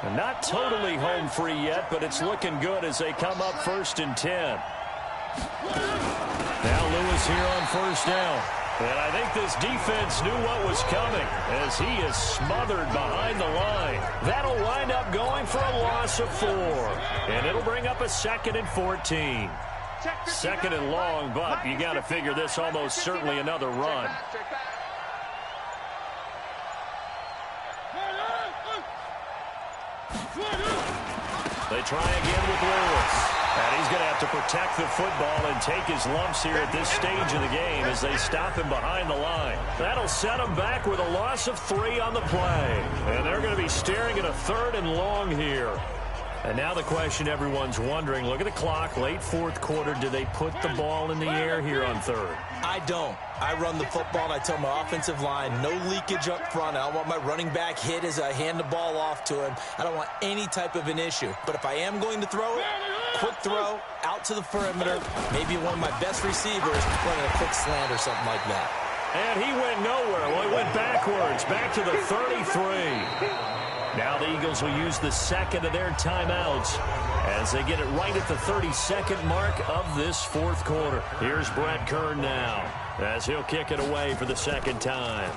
And not totally home free yet, but it's looking good as they come up 1st and 10. Now Lewis here on 1st down. And I think this defense knew what was coming as he is smothered behind the line. That'll wind up going for a loss of 4. And it'll bring up a 2nd and 14. 2nd and long, but you got to figure this almost certainly another run. They try again with Lewis. And he's going to have to protect the football and take his lumps here at this stage of the game as they stop him behind the line. That'll set him back with a loss of 3 on the play. And they're going to be staring at a 3rd and long here. And now the question everyone's wondering, look at the clock, late 4th quarter. Do they put the ball in the air here on 3rd? I don't. I run the football, and I tell my offensive line, no leakage up front. I don't want my running back hit as I hand the ball off to him. I don't want any type of an issue. But if I am going to throw it, quick throw, out to the perimeter, maybe one of my best receivers running a quick slant or something like that. And he went nowhere. Well, he went backwards, back to the 33. Now the Eagles will use the 2nd of their timeouts as they get it right at the 32nd mark of this 4th quarter. Here's Brett Kern now as he'll kick it away for the 2nd time.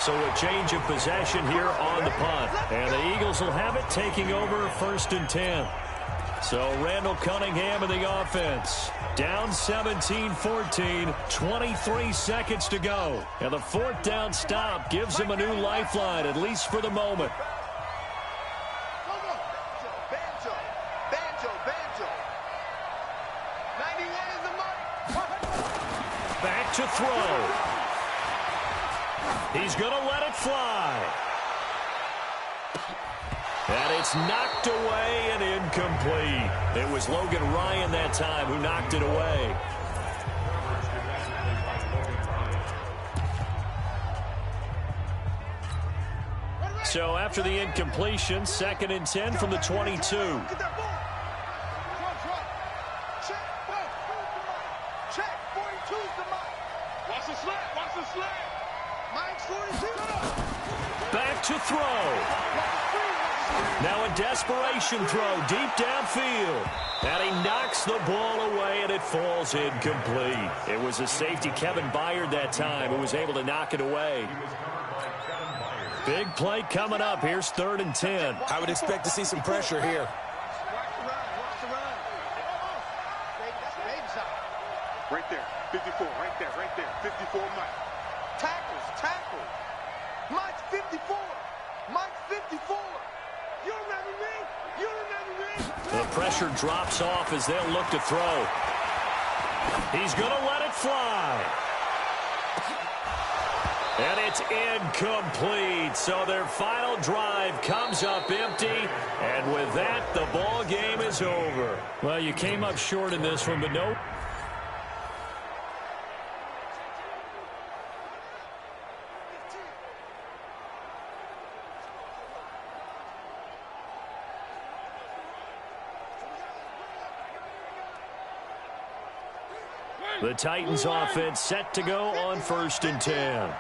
So a change of possession here on the punt. And the Eagles will have it taking over 1st and 10. So Randall Cunningham in the offense. Down 17-14, 23 seconds to go. And the 4th down stop gives him a new lifeline, at least for the moment. Back to throw. He's going to let it fly. And it's knocked away and incomplete. It was Logan Ryan that time who knocked it away. So after the incompletion, 2nd and 10 from the 22. Back to throw. Now a desperation throw deep downfield. And he knocks the ball away, and it falls incomplete. It was a safety, Kevin Byard, that time, who was able to knock it away. Big play coming up. Here's 3rd and 10. I would expect to see some pressure here. Right there, 54, right there, 54, Mike. Tackles. Mike's 54. Mike's 54. You remember me? The pressure drops off as they'll look to throw. He's going to let it fly. And it's incomplete. So their final drive comes up empty. And with that, the ball game is over. Well, you came up short in this one, but nope. The Titans offense set to go on 1st and 10.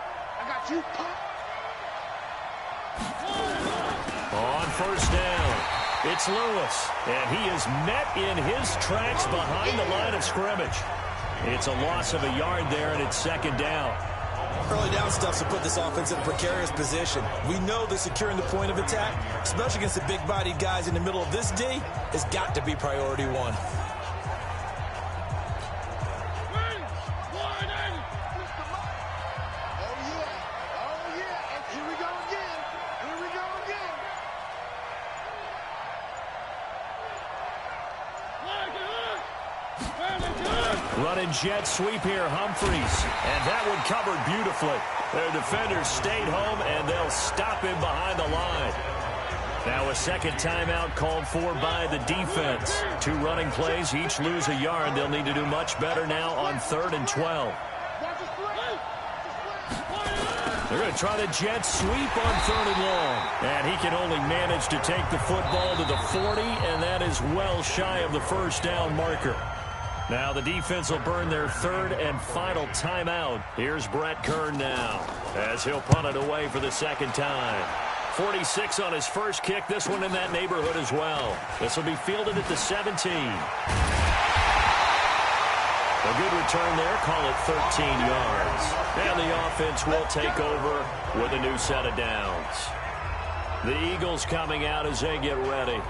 On 1st down, it's Lewis, and he is met in his tracks behind the line of scrimmage. It's a loss of a yard there, and it's 2nd down. Early down stuff to put this offense in a precarious position. We know that securing the point of attack, especially against the big-bodied guys in the middle of this D, has got to be priority 1. Running jet sweep here, Humphreys. And that one covered beautifully. Their defenders stayed home, and they'll stop him behind the line. Now a 2nd timeout called for by the defense. 2 running plays, each lose a yard. They'll need to do much better now on 3rd and 12. They're going to try the jet sweep on 3rd and long. And he can only manage to take the football to the 40, and that is well shy of the 1st down marker. Now the defense will burn their third and final timeout. Here's Brett Kern now as he'll punt it away for the second time. 46 on his first kick. This one in that neighborhood as well. This will be fielded at the 17. A good return there. Call it 13 yards. And the offense will take over with a new set of downs. The Eagles coming out as they get ready.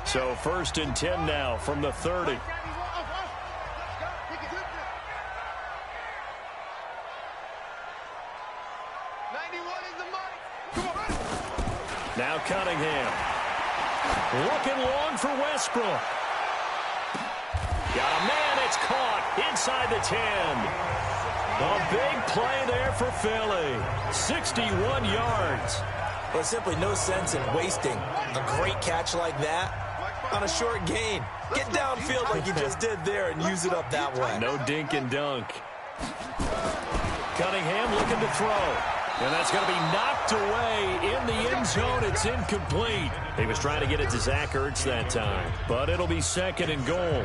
So 1st and 10 now from the 30. Now Cunningham. Looking long for Westbrook. Got a man. It's caught inside the 10. A big play there for Philly. 61 yards. There's simply no sense in wasting a great catch like that on a short gain. Get downfield like you just did there and use it up that way. No dink and dunk. Cunningham looking to throw. And that's going to be knocked away in the end zone. It's incomplete. He was trying to get it to Zach Ertz that time. But it'll be 2nd and goal.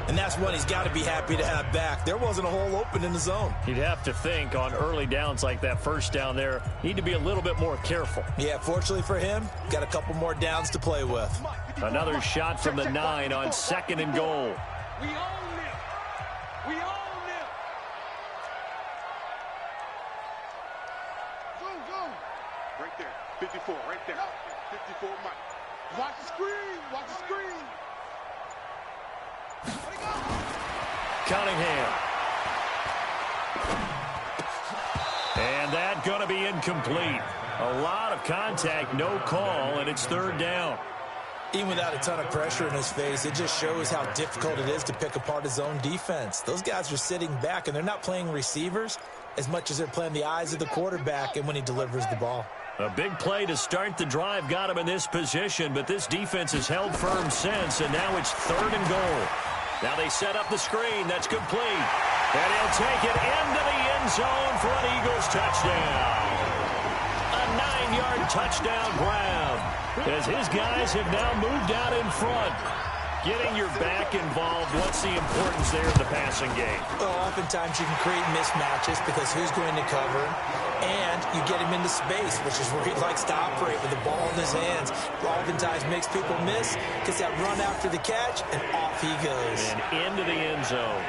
And that's one he's got to be happy to have back. There wasn't a hole open in the zone. You'd have to think on early downs like that first down there, need to be a little bit more careful. Yeah, fortunately for him, got a couple more downs to play with. Another shot from the 9 on 2nd and goal. We own it. We own it. Go. Right there. 54, right there. 54, Mike. Watch the screen. Watch the screen. Cunningham. And that going to be incomplete. A lot of contact, no call, and it's 3rd down. Even without a ton of pressure in his face, it just shows how difficult it is to pick apart his own defense. Those guys are sitting back, and they're not playing receivers as much as they're playing the eyes of the quarterback and when he delivers the ball. A big play to start the drive got him in this position, but this defense has held firm since, and now it's 3rd and goal. Now they set up the screen. That's complete. And he'll take it into the end zone for an Eagles touchdown. A 9-yard touchdown grab as his guys have now moved out in front. Getting your back involved, what's the importance there in the passing game? Well, oftentimes you can create mismatches because who's going to cover, and you get him into space, which is where he likes to operate with the ball in his hands. Oftentimes makes people miss, gets that run after the catch, and off he goes. And into the end zone.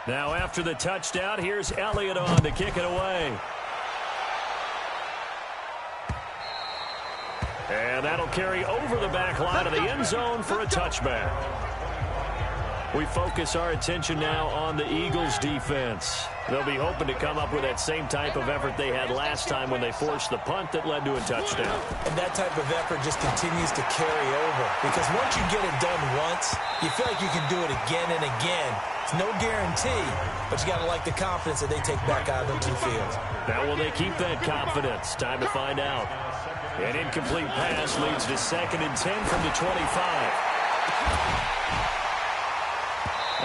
Now after the touchdown, here's Elliott on to kick it away. And that'll carry over the back line of the end zone for a touchback. We focus our attention now on the Eagles defense. They'll be hoping to come up with that same type of effort they had last time when they forced the punt that led to a touchdown. And that type of effort just continues to carry over. Because once you get it done once, you feel like you can do it again and again. It's no guarantee, but you got to like the confidence that they take back out into the field. Now will they keep that confidence? Time to find out. An incomplete pass leads to 2nd and 10 from the 25.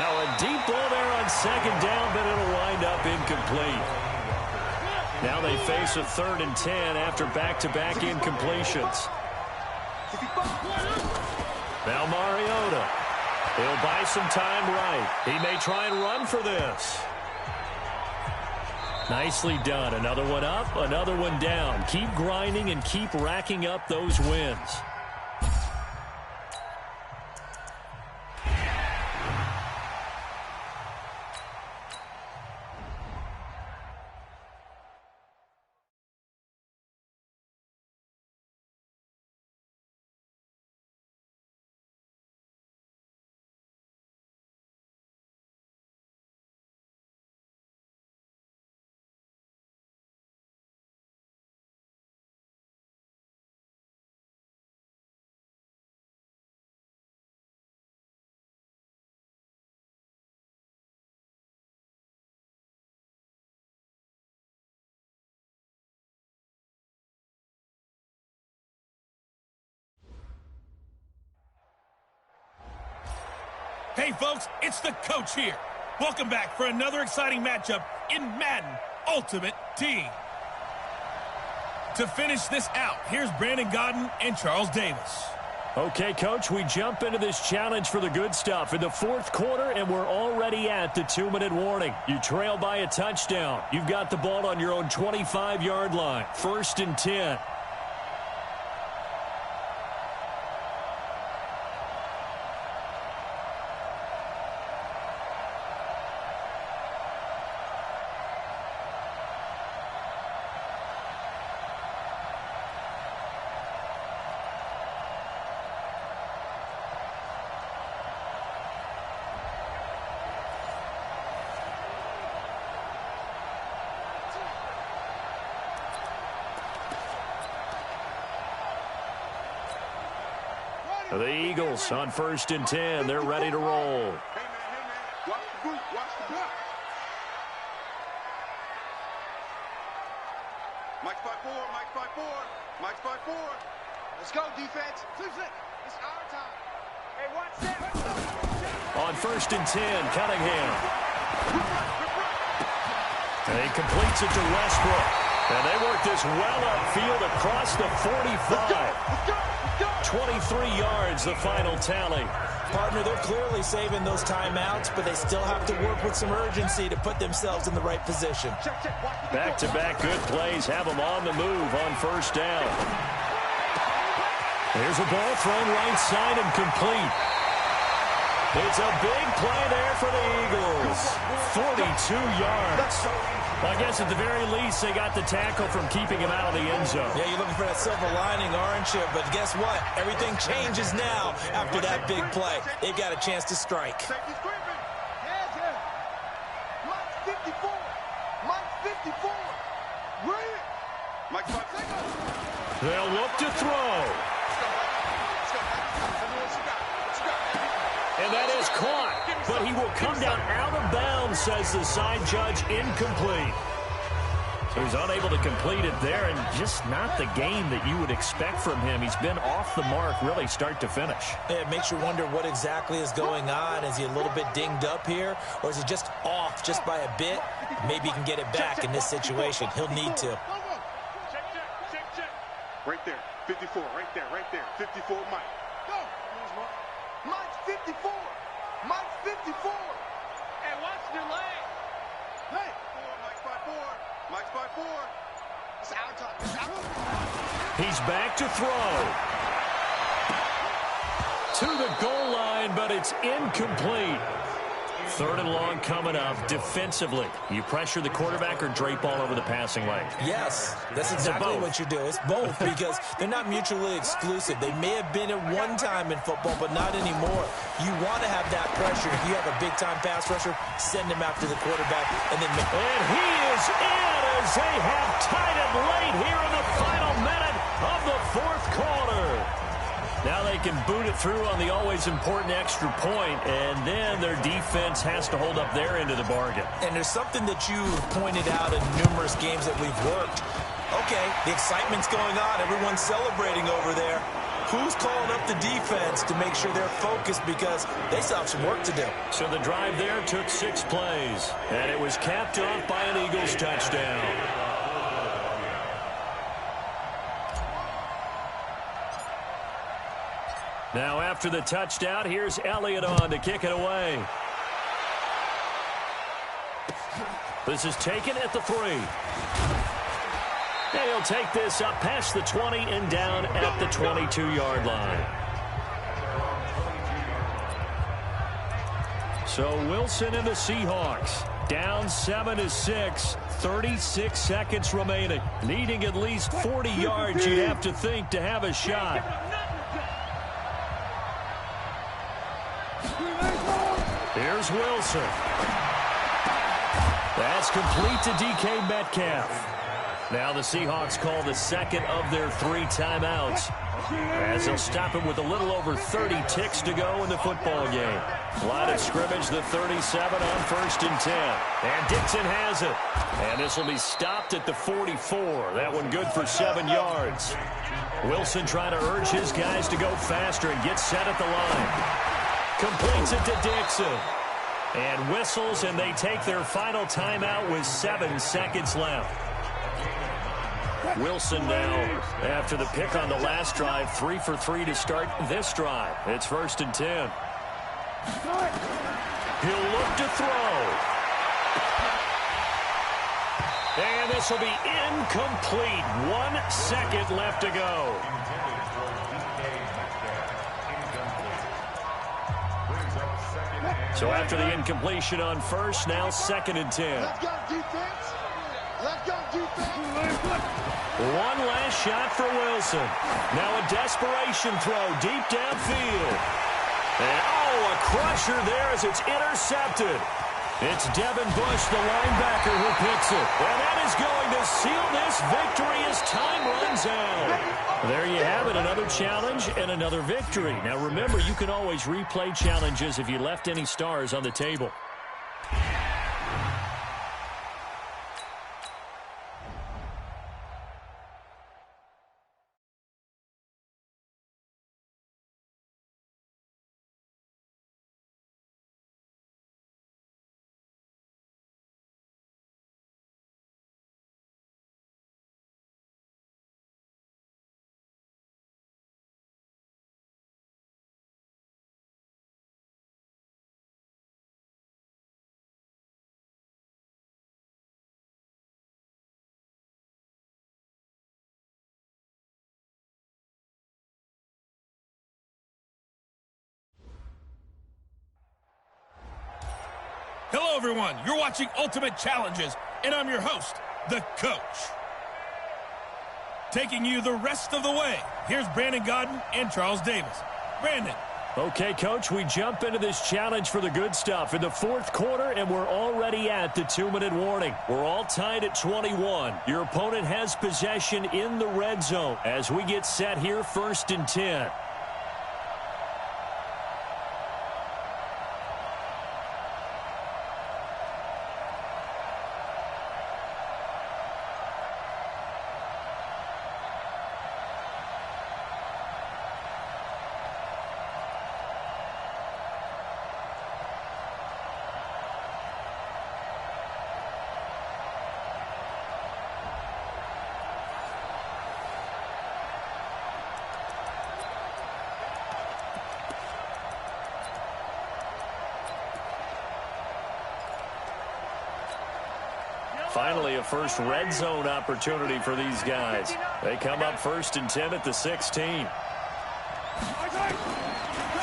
Now a deep ball there on 2nd down, but it'll wind up incomplete. Now they face a 3rd and 10 after back-to-back incompletions. Now Mariota. He'll buy some time right. He may try and run for this. Nicely done. Another one up, another one down. Keep grinding and keep racking up those wins. Hey, folks, it's the coach here. Welcome back for another exciting matchup in Madden Ultimate Team. To finish this out, here's Brandon Godden and Charles Davis. Okay, Coach, we jump into this challenge for the good stuff in the fourth quarter, and we're already at the 2-minute warning. You trail by a touchdown. You've got the ball on your own 25-yard line. 1st and 10. The Eagles on 1st and 10. They're ready to roll. Hey, man. Watch the boot. Watch the block. Mike's by 4. Mike's by 4. Mike's by 4. Let's go, defense. It's our time. Hey, watch that. On 1st and 10, Cunningham. And he completes it to Westbrook. And they work this well upfield across the 45. 23 yards, the final tally. Partner, they're clearly saving those timeouts, but they still have to work with some urgency to put themselves in the right position. Back-to-back good plays have them on the move on 1st down. Here's a ball thrown right side and complete. It's a big play there for the Eagles. 42 yards. I guess at the very least, they got the tackle from keeping him out of the end zone. Yeah, you're looking for that silver lining, aren't you? But guess what? Everything changes now after that big play. They've got a chance to strike. Mike's 54. Mike's 54. Mike's 5 seconds. They'll look to throw. And that is caught, but he will come down out of bounds, says the side judge, incomplete. So he's unable to complete it there, and just not the game that you would expect from him. He's been off the mark, really, start to finish. Yeah, it makes you wonder what exactly is going on. Is he a little bit dinged up here, or is he just off just by a bit? Maybe he can get it back in this situation. He'll need to. Check. Right there, 54, right there. 54, Mike. Go. Mike's 54. Mike's 54. Hey, watch the leg. Hey. Mike's by 4. Mike's by 4. It's our time. He's back to throw. To the goal line, but it's incomplete. 3rd and long coming up defensively. You pressure the quarterback or drape all over the passing lane? Yes, that's exactly what you do. It's both because they're not mutually exclusive. They may have been at one time in football, but not anymore. You want to have that pressure. If you have a big-time pass rusher, send him after the quarterback. And he is in as they have tied it late here in the final minute of the 4th quarter. Now they can boot it through on the always important extra point, and then their defense has to hold up their end of the bargain. And there's something that you've pointed out in numerous games that we've worked. Okay, the excitement's going on. Everyone's celebrating over there. Who's calling up the defense to make sure they're focused because they still have some work to do? So the drive there took 6 plays, and it was capped off by an Eagles touchdown. Now after the touchdown, here's Elliott on to kick it away. This is taken at the 3. And he'll take this up past the 20 and down at the 22-yard line. So Wilson and the Seahawks down 7-6, 36 seconds remaining. Needing at least 40 yards, you'd have to think, to have a shot. Here's Wilson. That's complete to DK Metcalf. Now the Seahawks call the second of their 3 timeouts, as they'll stop him with a little over 30 ticks to go in the football game. Line of scrimmage, the 37 on 1st and 10. And Dixon has it. And this will be stopped at the 44. That one good for 7 yards. Wilson trying to urge his guys to go faster and get set at the line. Completes it to Dixon. And whistles, and they take their final timeout with 7 seconds left. Wilson now, after the pick on the last drive, 3 for 3 to start this drive. It's 1st and 10. He'll look to throw. And this will be incomplete. 1 second left to go. So after the incompletion on first, now 2nd and 10. Let's go, defense. Let's go, defense. One last shot for Wilson. Now a desperation throw deep downfield. And, a crusher there as it's intercepted. It's Devin Bush, the linebacker, who picks it. And that is going to seal this victory as time runs out. There you have it, another challenge and another victory. Now remember, you can always replay challenges if you left any stars on the table. Hello, everyone. You're watching Ultimate Challenges, and I'm your host, the Coach. Taking you the rest of the way, here's Brandon Gaudin and Charles Davis. Brandon. Okay, Coach, we jump into this challenge for the good stuff in the 4th quarter, and we're already at the 2-minute warning. We're all tied at 21. Your opponent has possession in the red zone as we get set here 1st and 10. Finally, a first red zone opportunity for these guys. They come up 1st and 10 at the 16.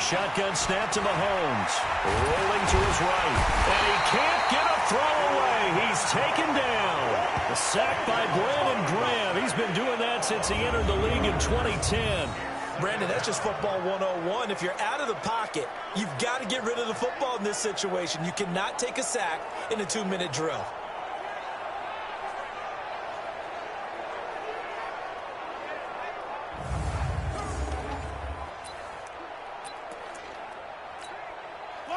Shotgun snap to Mahomes. Rolling to his right. And he can't get a throw away. He's taken down. A sack by Brandon Graham. He's been doing that since he entered the league in 2010. Brandon, that's just football 101. If you're out of the pocket, you've got to get rid of the football in this situation. You cannot take a sack in a 2-minute drill.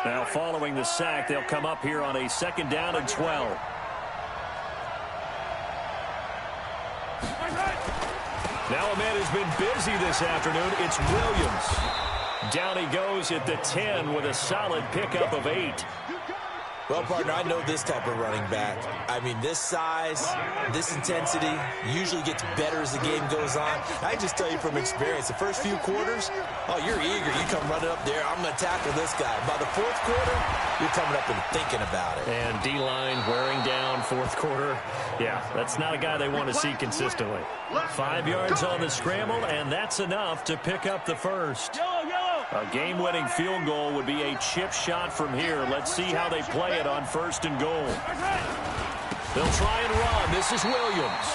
Now following the sack, they'll come up here on a 2nd down and 12. Now a man who's been busy this afternoon, it's Williams. Down he goes at the 10 with a solid pickup of 8. Well, partner, I know this type of running back. I mean, this size, this intensity usually gets better as the game goes on. I just tell you from experience, the first few quarters, you're eager. You come running up there, I'm going to tackle this guy. By the 4th quarter, you're coming up and thinking about it. And D-line wearing down 4th quarter. Yeah, that's not a guy they want to see consistently. 5 yards on the scramble, and that's enough to pick up the first. A game-winning field goal would be a chip shot from here. Let's see how they play it on 1st and goal. They'll try and run. This is Williams.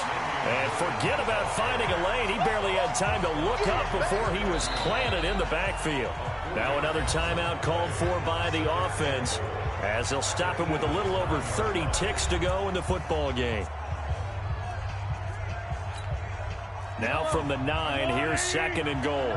And forget about finding a lane. He barely had time to look up before he was planted in the backfield. Now another timeout called for by the offense as they'll stop him with a little over 30 ticks to go in the football game. Now from the 9, here's 2nd and goal.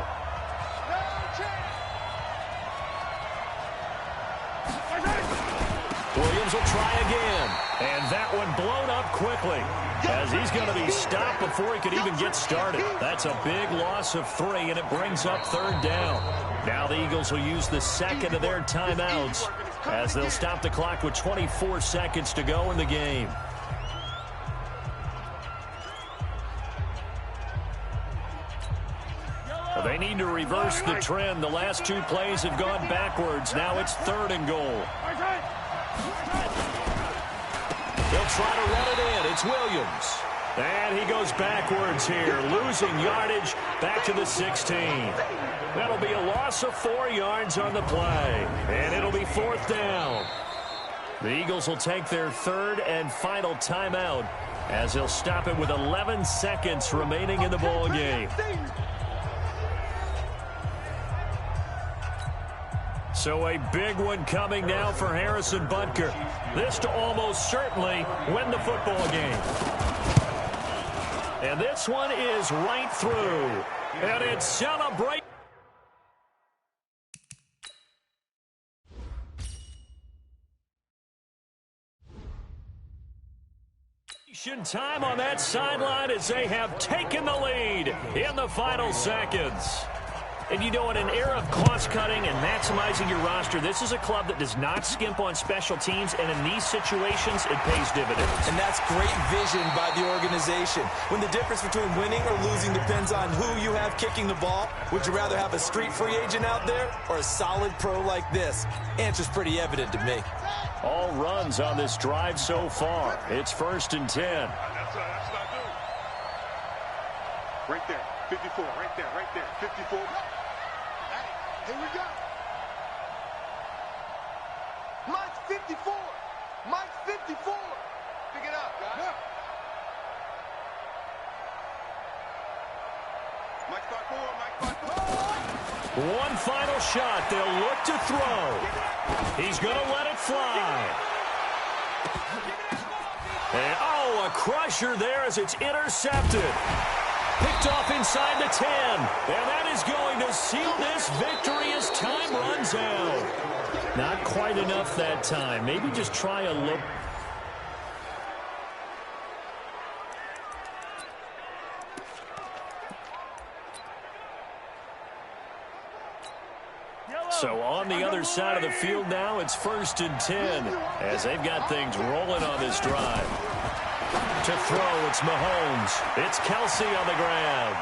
Williams will try again. And that one blown up quickly as he's going to be stopped before he could even get started. That's a big loss of 3, and it brings up 3rd down. Now the Eagles will use the second of their timeouts as they'll stop the clock with 24 seconds to go in the game. Well, they need to reverse the trend. The last 2 plays have gone backwards. Now it's 3rd and goal. They'll try to run it in. It's Williams. And he goes backwards here, losing yardage back to the 16. That'll be a loss of 4 yards on the play. And it'll be 4th down. The Eagles will take their 3rd and final timeout as they'll stop it with 11 seconds remaining in the ball game. So a big one coming now for Harrison Butker. This to almost certainly win the football game. And this one is right through. And it's celebrate. Time on that sideline as they have taken the lead in the final seconds. And you know, in an era of cost-cutting and maximizing your roster, this is a club that does not skimp on special teams, and in these situations, it pays dividends. And that's great vision by the organization. When the difference between winning or losing depends on who you have kicking the ball, would you rather have a street free agent out there or a solid pro like this? Answer's pretty evident to me. All runs on this drive so far. It's 1st and 10. That's not good. Right there. 54. Right there. Right there. 54. Here we go. Mike's 54. Mike's 54. Pick it up, guys. Yeah. Mike's back forward. Mike's back forward. One final shot. They'll look to throw. He's going to let it fly. And, oh, a crusher there as it's intercepted. Picked off inside the 10. And that is going to seal this victory as time runs out. Not quite enough that time. Maybe just try a look. So on the other side of the field now, it's 1st and 10 as they've got things rolling on this drive. To throw, it's Mahomes. It's Kelsey on the ground.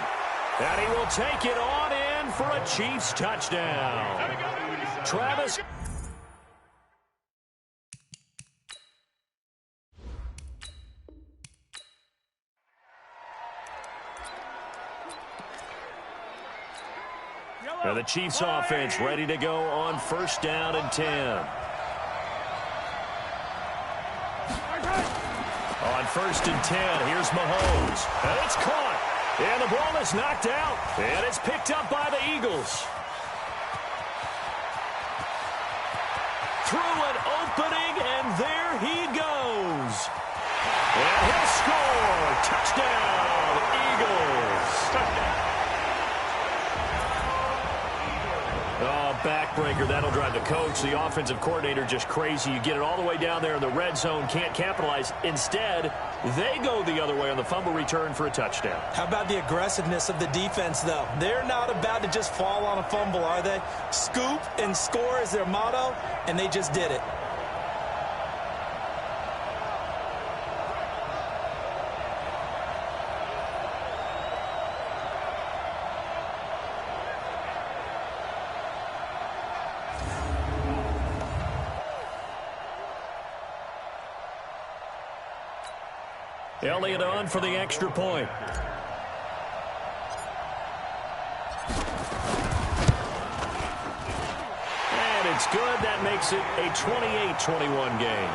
And he will take it on in for a Chiefs touchdown. Travis. Now the Chiefs offense ready to go on 1st down and 10. On 1st and 10, here's Mahomes. And it's caught. And the ball is knocked out. And it's picked up by the Eagles. Through an opening, and there he goes. And he'll score. Touchdown, Eagles. Touchdown. Oh, backbreaker. That'll drive the coach, the offensive coordinator, just crazy. You get it all the way down there in the red zone, can't capitalize. Instead, they go the other way on the fumble return for a touchdown. How about the aggressiveness of the defense, though? They're not about to just fall on a fumble, are they? Scoop and score is their motto, and they just did it. Elliott on for the extra point. And it's good. That makes it a 28-21 game.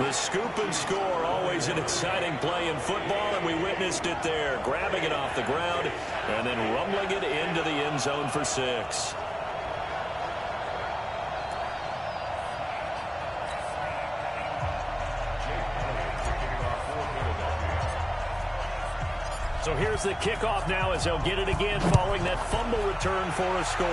The scoop and score, always an exciting play in football, and we witnessed it there. Grabbing it off the ground and then rumbling it into the end zone for 6. So here's the kickoff now as they'll get it again following that fumble return for a score.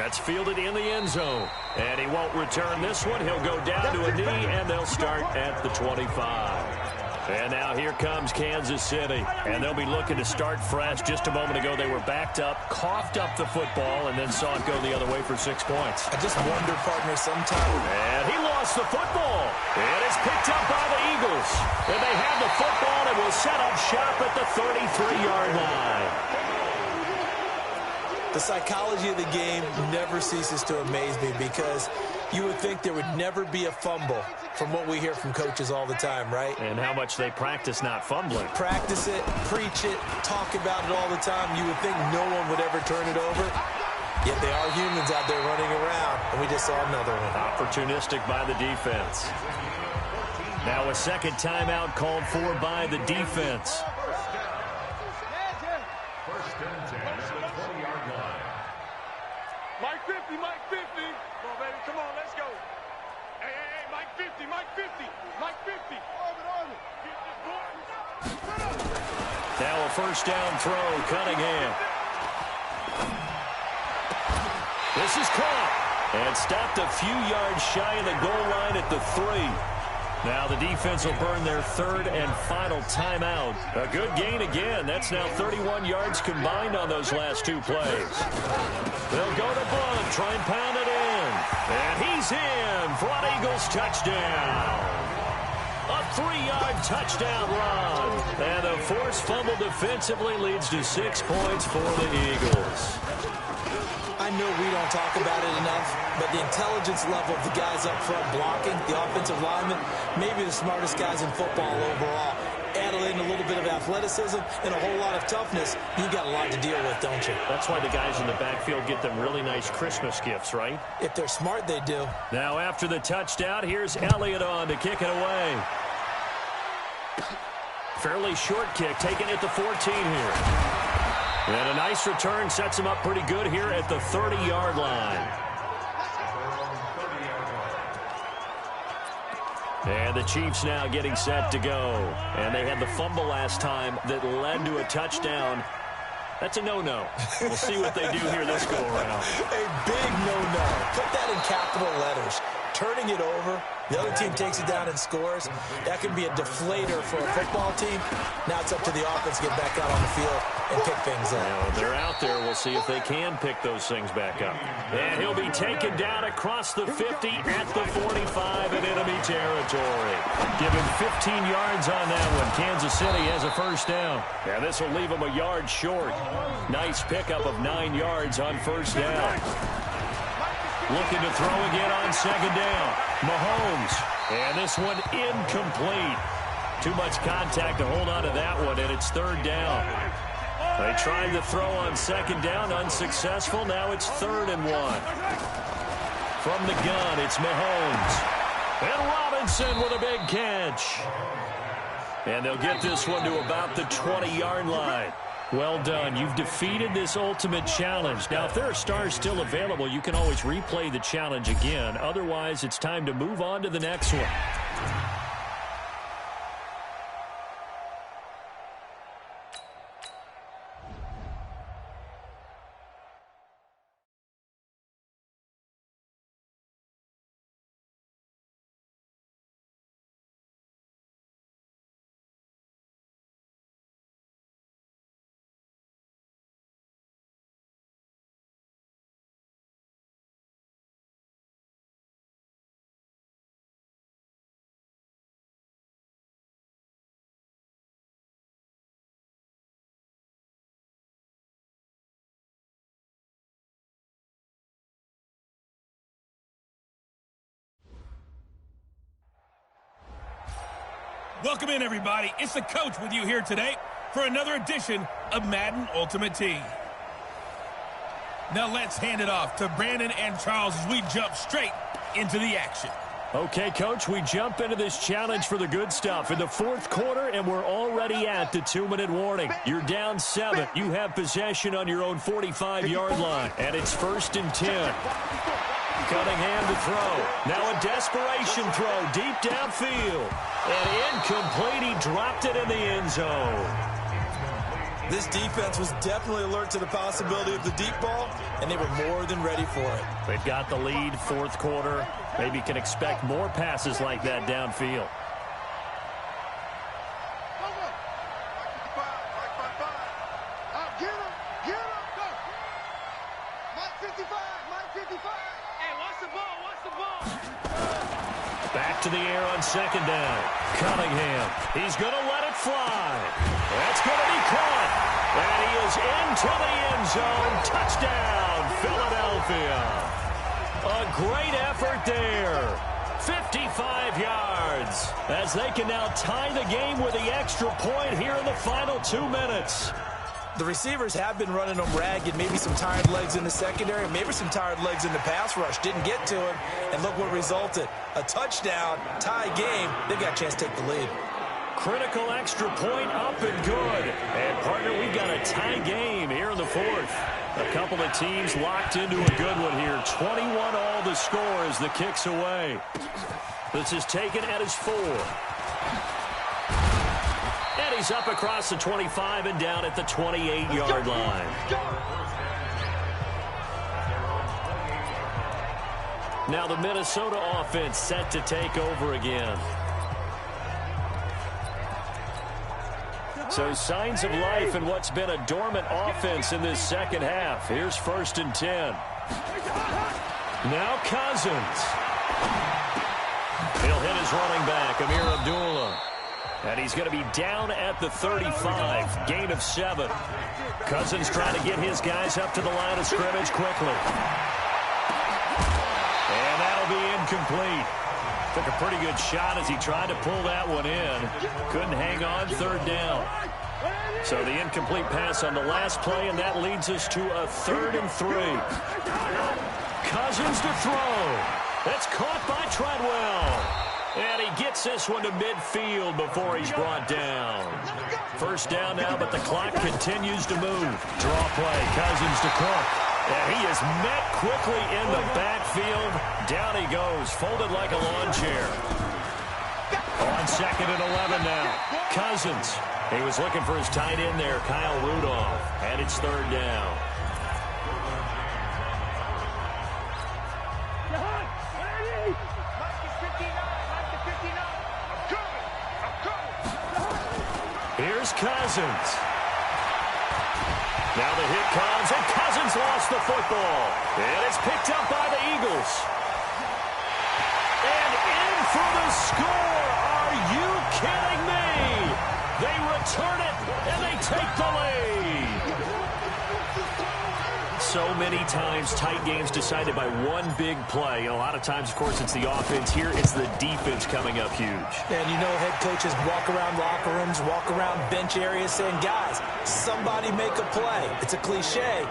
That's fielded in the end zone. And he won't return this one. He'll go down to a knee, and they'll start at the 25. And now here comes Kansas City. And they'll be looking to start fresh. Just a moment ago, they were backed up, coughed up the football, and then saw it go the other way for 6 points. I just wonder, partner, sometimes. And he lost the football. It is picked up by the Eagles. And they have the football and will set up shop at the 33-yard line. The psychology of the game never ceases to amaze me because you would think there would never be a fumble from what we hear from coaches all the time, right? And how much they practice not fumbling. Practice it, preach it, talk about it all the time. You would think no one would ever turn it over. Yet they are humans out there running around, and we just saw another one. Opportunistic by the defense. Now a second timeout called for by the defense. Mike 50, Mike 50. Come on, baby, come on, let's go. Hey, Mike 50, Mike 50, Mike 50. Now a first down throw, Cunningham. This is caught and stopped a few yards shy of the goal line at the 3. Now the defense will burn their third and final timeout. A good gain again. That's now 31 yards combined on those last 2 plays. They'll go to Blunt, try and pound it in. And he's in for an Eagles touchdown. A 3-yard touchdown run. And a forced fumble defensively leads to 6 points for the Eagles. I know we don't talk about it enough, but the intelligence level of the guys up front blocking, the offensive linemen, maybe the smartest guys in football overall. Add in a little bit of athleticism and a whole lot of toughness, you got a lot to deal with, don't you? That's why the guys in the backfield get them really nice Christmas gifts, right? If they're smart, they do. Now after the touchdown, here's Elliott on to kick it away. Fairly short kick, taken at the 14 here. And a nice return sets him up pretty good here at the 30-yard line. And the Chiefs now getting set to go. And they had the fumble last time that led to a touchdown. That's a no-no. We'll see what they do here this go-around. A big no-no. Put that in capital letters. Turning it over, the other team takes it down and scores. That can be a deflator for a football team. Now it's up to the offense to get back out on the field and pick things up. Now, they're out there. We'll see if they can pick those things back up. And he'll be taken down across the 50 at the 45 in enemy territory. Give him 15 yards on that one. Kansas City has a first down. Now this will leave him a yard short. Nice pickup of 9 yards on first down. Looking to throw again on second down. Mahomes. And this one incomplete. Too much contact to hold on to that one, and it's third down. They tried to throw on second down, unsuccessful. Now it's 3rd and 1. From the gun, it's Mahomes. And Robinson with a big catch. And they'll get this one to about the 20-yard line. Well done. You've defeated this ultimate challenge. Now, if there are stars still available, you can always replay the challenge again. Otherwise, it's time to move on to the next one. Welcome in, everybody. It's the coach with you here today for another edition of Madden Ultimate Team. Now let's hand it off to Brandon and Charles as we jump straight into the action. Okay, Coach, we jump into this challenge for the good stuff in the 4th quarter, and we're already at the 2-minute warning. You're down 7. You have possession on your own 45-yard line, and it's 1st and 10. Cunningham to throw. Now a desperation throw deep downfield. And incomplete. He dropped it in the end zone. This defense was definitely alert to the possibility of the deep ball, and they were more than ready for it. They've got the lead, fourth quarter. Maybe can expect more passes like that downfield. Back to the air on second down. Cunningham. He's going to let it fly. That's going to be caught. And he is into the end zone. Touchdown, Philadelphia. A great effort there. 55 yards. As they can now tie the game with the extra point here in the final 2 minutes. The receivers have been running them ragged. Maybe some tired legs in the secondary, maybe some tired legs in the pass rush. Didn't get to him, and look what resulted. A touchdown, tie game. They've got a chance to take the lead. Critical extra point up and good. And, partner, we've got a tie game here in the fourth. A couple of teams locked into a good one here. 21 all the score as the kick's away. This is taken at his 4. And he's up across the 25 and down at the 28-yard line. Now the Minnesota offense set to take over again. So signs of life in what's been a dormant offense in this second half. Here's 1st and 10. Now Cousins. He'll hit his running back, Amir Abdullah. And he's going to be down at the 35, gain of 7. Cousins trying to get his guys up to the line of scrimmage quickly. And that'll be incomplete. Took a pretty good shot as he tried to pull that one in. Couldn't hang on, 3rd down. So the incomplete pass on the last play, and that leads us to a 3rd and 3. Cousins to throw. That's caught by Treadwell. And he gets this one to midfield before he's brought down. 1st down now, but the clock continues to move. Draw play, Cousins to Cook. And he is met quickly in the backfield. Down he goes, folded like a lawn chair. On 2nd and 11 now. Cousins. He was looking for his tight end there, Kyle Rudolph. And it's 3rd down. Here's Cousins. Now the hit comes, and Cousins lost the football. And it's picked up by the Eagles. And in for the score. Are you kidding me? They return it, and they take the lead. So many times, tight games decided by one big play. A lot of times, of course, it's the offense. Here, it's the defense coming up huge. And you know head coaches walk around locker rooms, walk around bench areas saying, guys, somebody make a play. It's a cliche,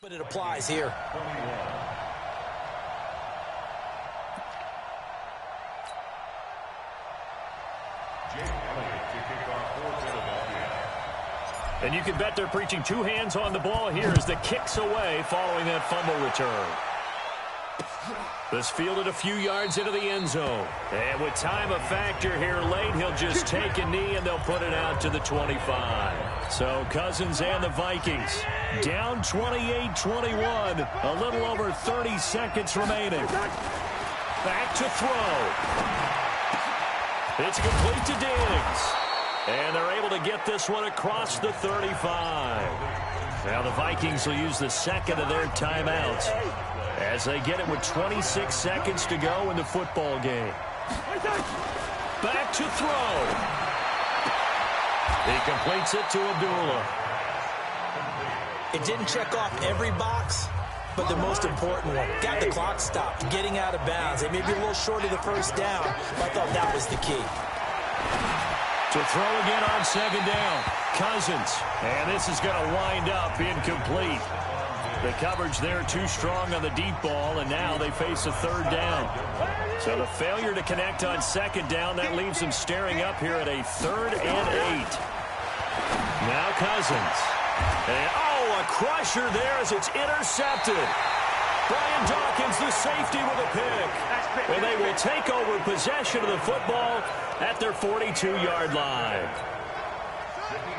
But it applies here. And you can bet they're preaching two hands on the ball here as the kick's away following that fumble return. This fielded a few yards into the end zone. And with time a factor here late, he'll just take a knee and they'll put it out to the 25. So Cousins and the Vikings down 28-21. A little over 30 seconds remaining. Back to throw. It's complete to Diggs. And they're able to get this one across the 35. Now the Vikings will use the second of their timeouts as they get it with 26 seconds to go in the football game. Back to throw. He completes it to Abdullah. It didn't check off every box, but the most important one. Got the clock stopped, getting out of bounds. They may be a little short of the first down, but I thought that was the key. To throw again on second down. Cousins. And this is going to wind up incomplete. The coverage there too strong on the deep ball, and now they face a third down. So the failure to connect on second down, that leaves them staring up here at a 3rd and 8. Now Cousins. And, a crusher there as it's intercepted. Brian Dawkins, the safety, with a pick. And they will take over possession of the football at their 42-yard line.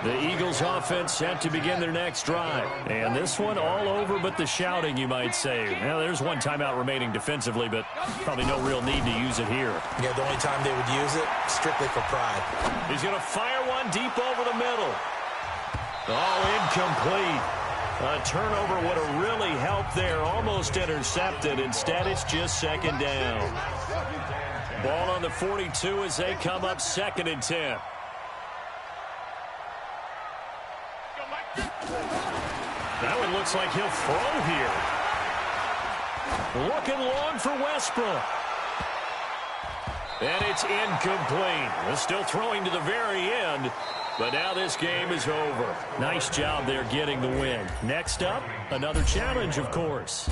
The Eagles offense set to begin their next drive. And this one all over but the shouting, you might say. Well, there's one timeout remaining defensively, but probably no real need to use it here. Yeah, the only time they would use it, strictly for pride. He's going to fire one deep over the middle. Incomplete. A turnover would have really helped there. Almost intercepted. Instead, it's just second down. Ball on the 42 as they come up 2nd and 10. That one looks like he'll throw here. Looking long for Westbrook. And it's incomplete. They're still throwing to the very end. But now this game is over. Nice job there getting the win. Next up, another challenge, of course.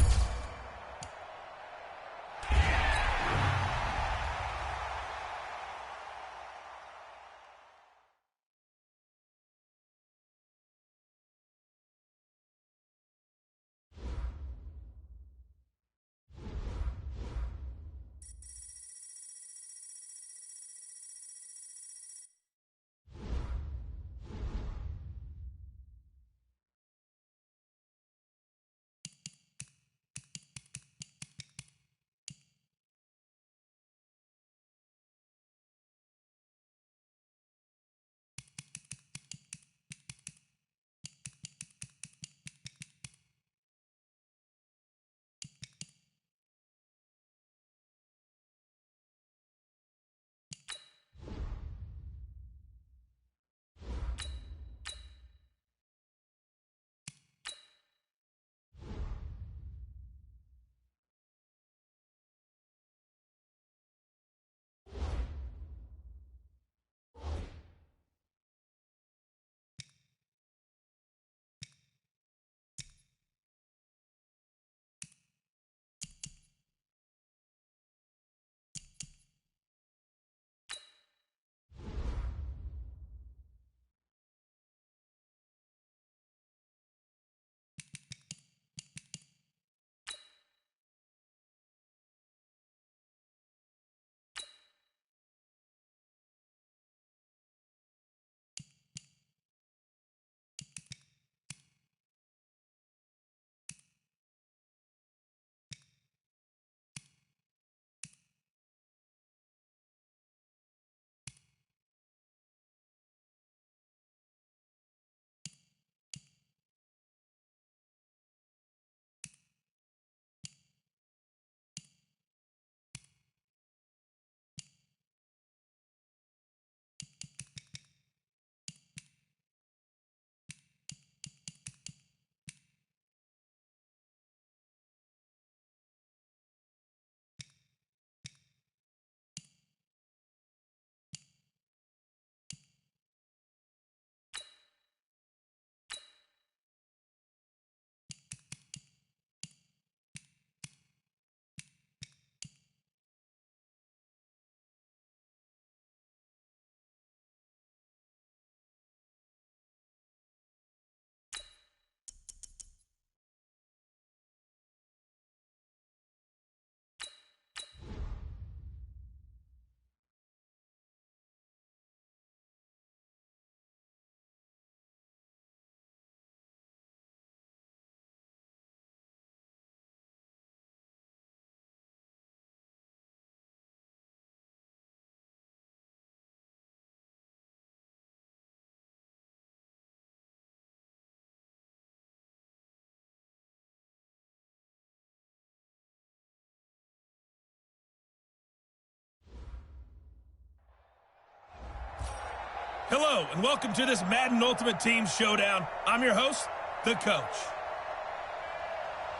Hello, and welcome to this Madden Ultimate Team Showdown. I'm your host, the coach.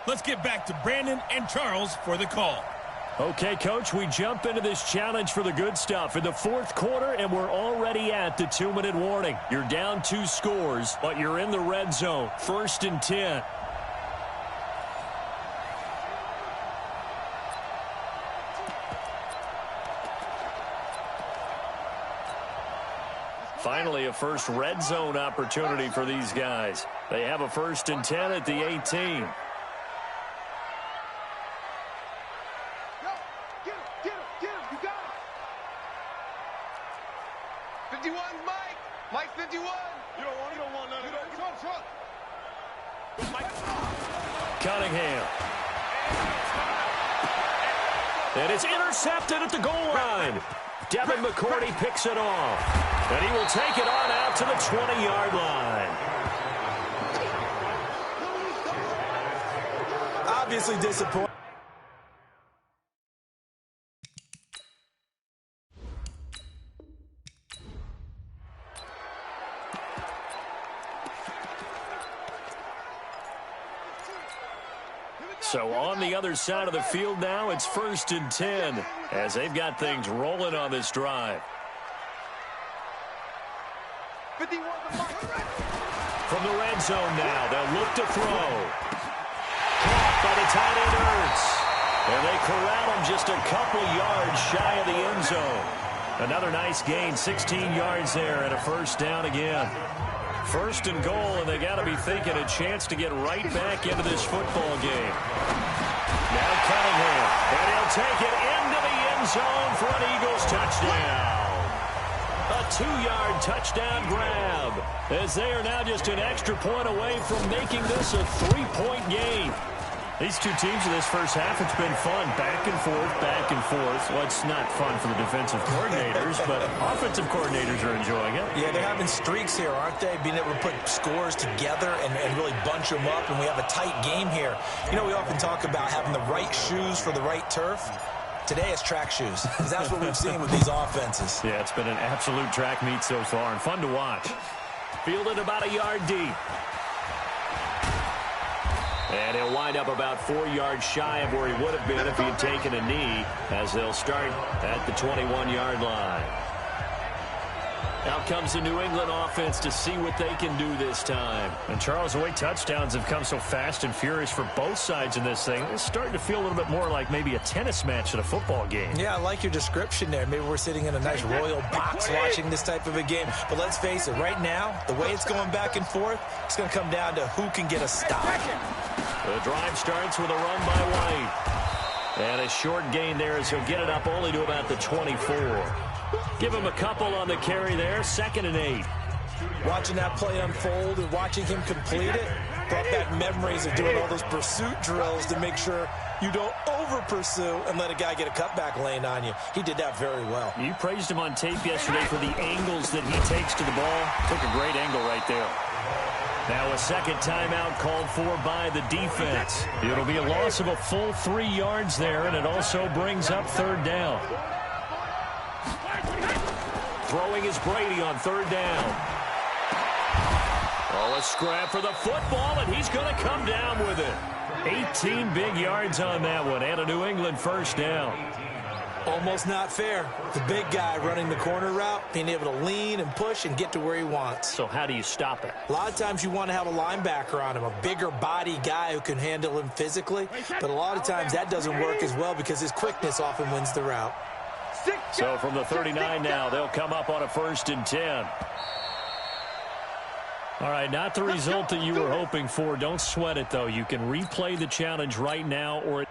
Let's get back to Brandon and Charles for the call. Okay, Coach, we jump into this challenge for the good stuff in the fourth quarter, and we're already at the 2-minute warning. You're down 2 scores, but you're in the red zone. 1st and 10. Finally, a first red zone opportunity for these guys. They have a 1st and 10 at the 18. Get him, you got it. 51, Mike. Mike, 51. You don't want none of that. Cunningham. And it's intercepted at the goal line. Devin McCourty picks it off. And he will take it on out to the 20-yard line. Obviously disappointed. So on the other side of the field now, it's 1st and 10 as they've got things rolling on this drive. 51. From the red zone now, they'll look to throw. Caught by the tight end Ertz. And they corral him just a couple yards shy of the end zone. Another nice gain, 16 yards there, and a 1st down again. 1st and goal, and they got to be thinking a chance to get right back into this football game. Now Cunningham, and he'll take it into the end zone for an Eagles touchdown. A 2-yard touchdown grab, as they are now just an extra point away from making this a 3-point game. These two teams in this first half, it's been fun. Back and forth, back and forth. Well, it's not fun for the defensive coordinators, but offensive coordinators are enjoying it. Yeah, they're having streaks here, aren't they? Being able to put scores together and really bunch them up, and we have a tight game here. You know, we often talk about having the right shoes for the right turf. Today it's track shoes, because that's what we've seen with these offenses. Yeah, it's been an absolute track meet so far, and fun to watch. Fielded about a yard deep. And he'll wind up about 4 yards shy of where he would have been if he had taken a knee, as they'll start at the 21-yard line. Out comes the New England offense to see what they can do this time. And Charles, the way touchdowns have come so fast and furious for both sides in this thing, it's starting to feel a little bit more like maybe a tennis match at a football game. Yeah, I like your description there. Maybe we're sitting in a nice royal box watching this type of a game. But let's face it, right now, the way it's going back and forth, it's going to come down to who can get a stop. The drive starts with a run by White. And a short gain there as he'll get it up only to about the 24. Give him a couple on the carry there, 2nd and 8. Watching that play unfold and watching him complete it brought back memories of doing all those pursuit drills to make sure you don't over-pursue and let a guy get a cutback lane on you. He did that very well. You praised him on tape yesterday for the angles that he takes to the ball. Took a great angle right there. Now a second timeout called for by the defense. It'll be a loss of a full 3 yards there, and it also brings up 3rd down. Throwing is Brady on 3rd down. Oh, a scrap for the football, and he's going to come down with it. 18 big yards on that one, and a New England 1st down. Almost not fair. The big guy running the corner route, being able to lean and push and get to where he wants. So how do you stop it? A lot of times you want to have a linebacker on him, a bigger body guy who can handle him physically. But a lot of times that doesn't work as well because his quickness often wins the route. So from the 39 now, they'll come up on a 1st and 10. All right, not the result that you were hoping for. Don't sweat it, though. You can replay the challenge right now or...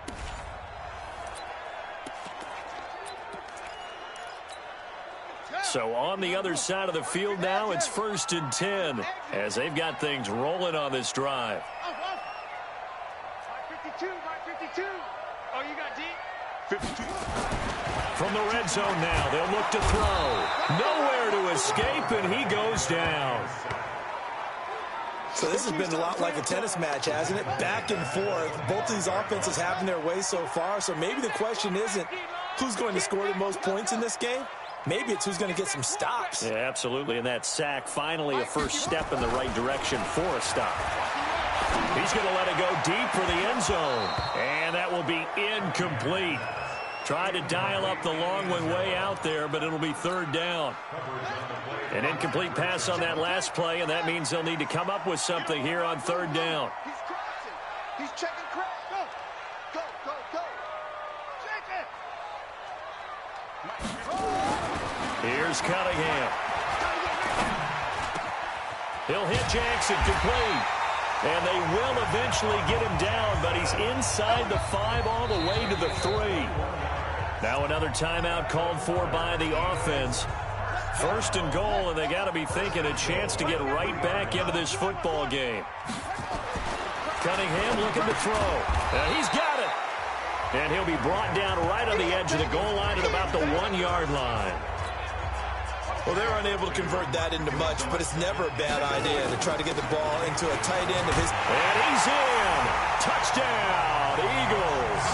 So on the other side of the field now, it's 1st and 10 as they've got things rolling on this drive. 52. Oh, you got deep? 52. From the red zone now, they'll look to throw. Nowhere to escape, and he goes down. So this has been a lot like a tennis match, hasn't it? Back and forth. Both of these offenses having their way so far. So maybe the question isn't who's going to score the most points in this game. Maybe it's who's going to get some stops. Yeah, absolutely. And that sack, finally a first step in the right direction for a stop. He's going to let it go deep for the end zone. And that will be incomplete. Tried to dial up the long one way out there, but it'll be third down. An incomplete pass on that last play, and that means they'll need to come up with something here on third down. He's crossing. He's checking cross. Go. Go, go, go. Check it. Here's Cunningham. He'll hit Jackson complete. And they will eventually get him down, but he's inside the 5 all the way to the 3. Now another timeout called for by the offense. First and goal, and they got to be thinking a chance to get right back into this football game. Cunningham looking to throw. And he's got it. And he'll be brought down right on the edge of the goal line at about the 1-yard line. Well, they're unable to convert that into much, but it's never a bad idea to try to get the ball into a tight end of his. And he's in. Touchdown, Eagles.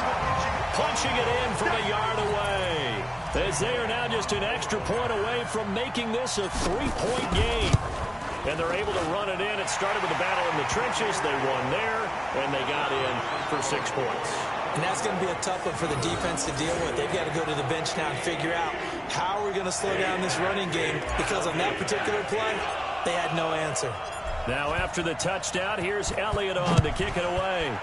Punching it in from a yard away. As they are now just an extra point away from making this a 3-point game. And they're able to run it in. It started with a battle in the trenches. They won there, and they got in for 6 points. And that's going to be a tough one for the defense to deal with. They've got to go to the bench now and figure out how we're going to slow down this running game, because on that particular play, they had no answer. Now after the touchdown, here's Elliott on to kick it away.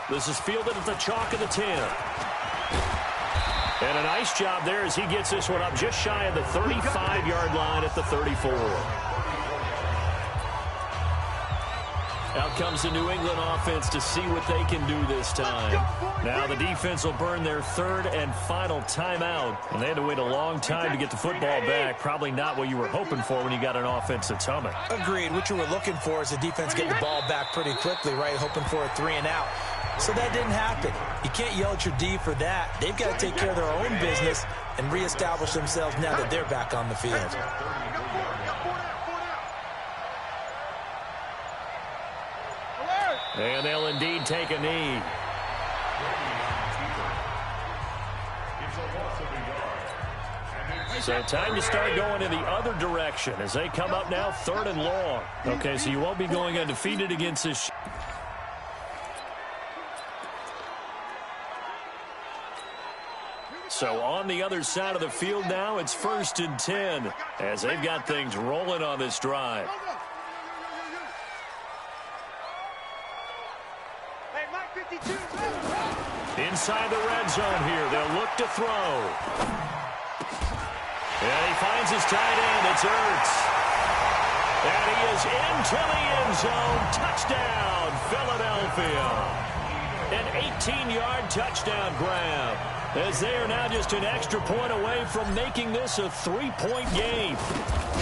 This is fielded at the chalk of the 10. And a nice job there as he gets this one up just shy of the 35-yard line at the 34. Out comes the New England offense to see what they can do this time. Now the defense will burn their third and final timeout. And they had to wait a long time to get the football back. Probably not what you were hoping for when you got an offense that's humming. Agreed. What you were looking for is the defense getting the ball back pretty quickly, right? Hoping for a 3 and out. So that didn't happen. You can't yell at your D for that. They've got to take care of their own business and reestablish themselves now that they're back on the field. And they'll indeed take a knee. So time to start going in the other direction as they come up now 3rd and long. Okay, so you won't be going undefeated against this. So on the other side of the field now, it's 1st and 10 as they've got things rolling on this drive. Inside the red zone here, they'll look to throw. And he finds his tight end, it's Ertz. And he is into the end zone. Touchdown, Philadelphia. An 18-yard touchdown grab. As they are now just an extra point away from making this a 3-point game.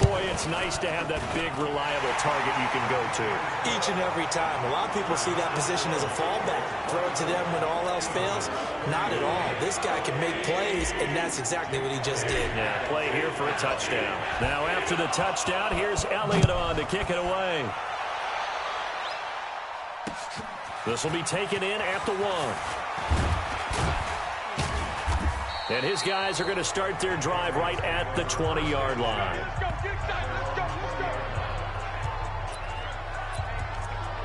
Boy, it's nice to have that big, reliable target you can go to. Each and every time. A lot of people see that position as a fallback. Throw it to them when all else fails. Not at all. This guy can make plays, and that's exactly what he just did. Yeah, play here for a touchdown. Now after the touchdown, here's Elliott on to kick it away. This will be taken in at the 1. And his guys are going to start their drive right at the 20-yard line.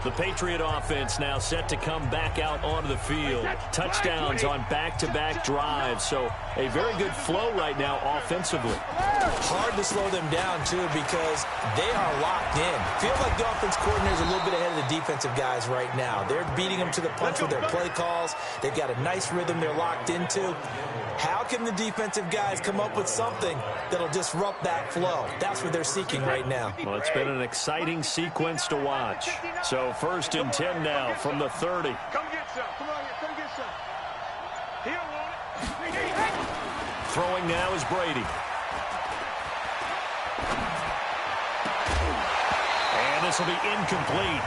The Patriot offense now set to come back out onto the field. Touchdowns on back-to-back drives. So a very good flow right now offensively. Hard to slow them down, too, because they are locked in. Feels like the offense coordinator is a little bit ahead of the defensive guys right now. They're beating them to the punch with their play calls. They've got a nice rhythm they're locked into. How can the defensive guys come up with something that'll disrupt that flow? That's what they're seeking right now. Well, it's been an exciting sequence to watch. So 1st and 10 now from the 30. Come get some. Come on here. Come get some. He don't want it. Throwing now is Brady. And this will be incomplete.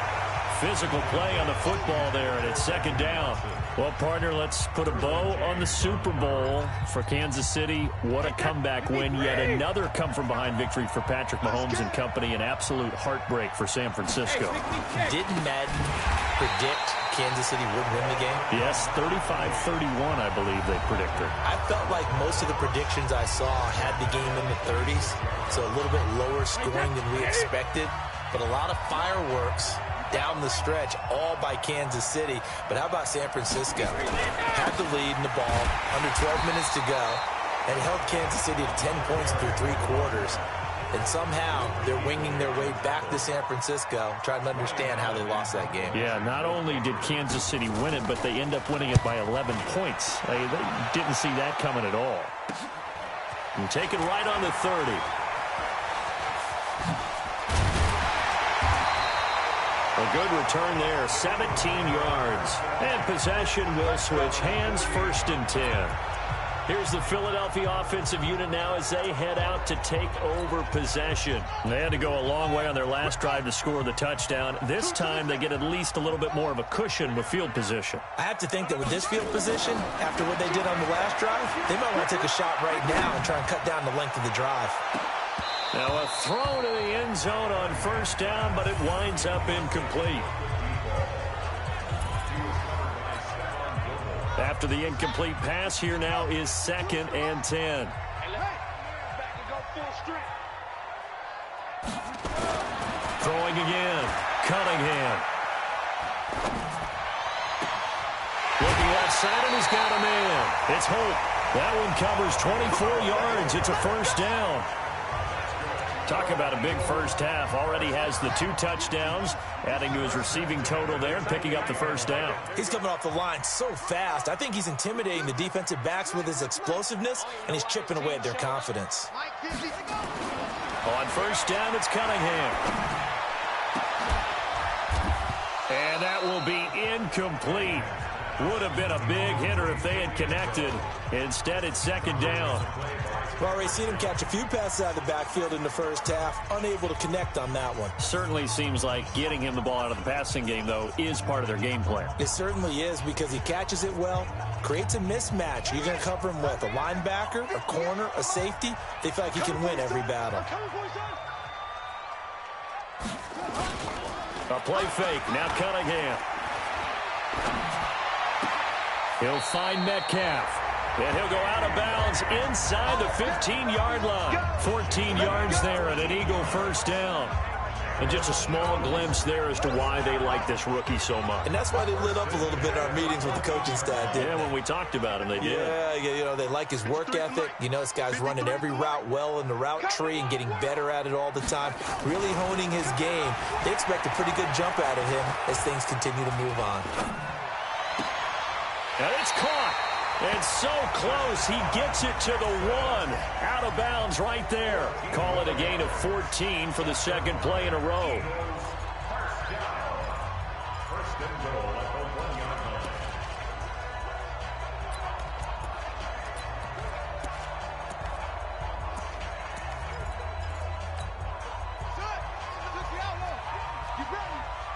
Physical play on the football there, and it's 2nd down. Well, partner, let's put a bow on the Super Bowl for Kansas City. What a comeback win. Yet another come-from-behind victory for Patrick Mahomes and company. An absolute heartbreak for San Francisco. Didn't Madden predict Kansas City would win the game? Yes, 35-31, I believe they predicted. I felt like most of the predictions I saw had the game in the 30s, so a little bit lower scoring than we expected, but a lot of fireworks down the stretch, all by Kansas City. But how about San Francisco? Had the lead in the ball, under 12 minutes to go, and held Kansas City to 10 points through 3 quarters. And somehow they're winging their way back to San Francisco, trying to understand how they lost that game. Yeah, not only did Kansas City win it, but they end up winning it by 11 points. They didn't see that coming at all. And take it right on the 30. A good return there, 17 yards. And possession will switch hands, 1st and 10. Here's the Philadelphia offensive unit now as they head out to take over possession. They had to go a long way on their last drive to score the touchdown. This time they get at least a little bit more of a cushion with field position. I have to think that with this field position, after what they did on the last drive, they might want to take a shot right now and try and cut down the length of the drive. Now a throw to the end zone on 1st down, but it winds up incomplete. After the incomplete pass, here now is 2nd and 10. Throwing again. Cunningham. Looking left side, and he's got a man. It's Holt. That one covers 24 yards. It's a 1st down. Talk about a big first half. Already has the 2 touchdowns, adding to his receiving total there and picking up the 1st down. He's coming off the line so fast. I think he's intimidating the defensive backs with his explosiveness, and he's chipping away at their confidence. On 1st down, it's Cunningham. And that will be incomplete. Would have been a big hitter if they had connected. Instead, it's 2nd down. We've already seen him catch a few passes out of the backfield in the first half, unable to connect on that one. Certainly seems like getting him the ball out of the passing game, though, is part of their game plan. It certainly is, because he catches it well, creates a mismatch. You're going to cover him with a linebacker, a corner, a safety. They feel like he can win every battle. A play fake. Now Cunningham. He'll find Metcalf. And he'll go out of bounds inside the 15-yard line. 14 yards there and an Eagle 1st down. And just a small glimpse there as to why they like this rookie so much. And that's why they lit up a little bit in our meetings with the coaching staff, didn't they? When we talked about him, they did. Yeah, you know, they like his work ethic. You know, this guy's running every route well in the route tree and getting better at it all the time, really honing his game. They expect a pretty good jump out of him as things continue to move on. And it's caught. And so close, he gets it to the 1. Out of bounds right there. Call it a gain of 14 for the 2nd play in a row.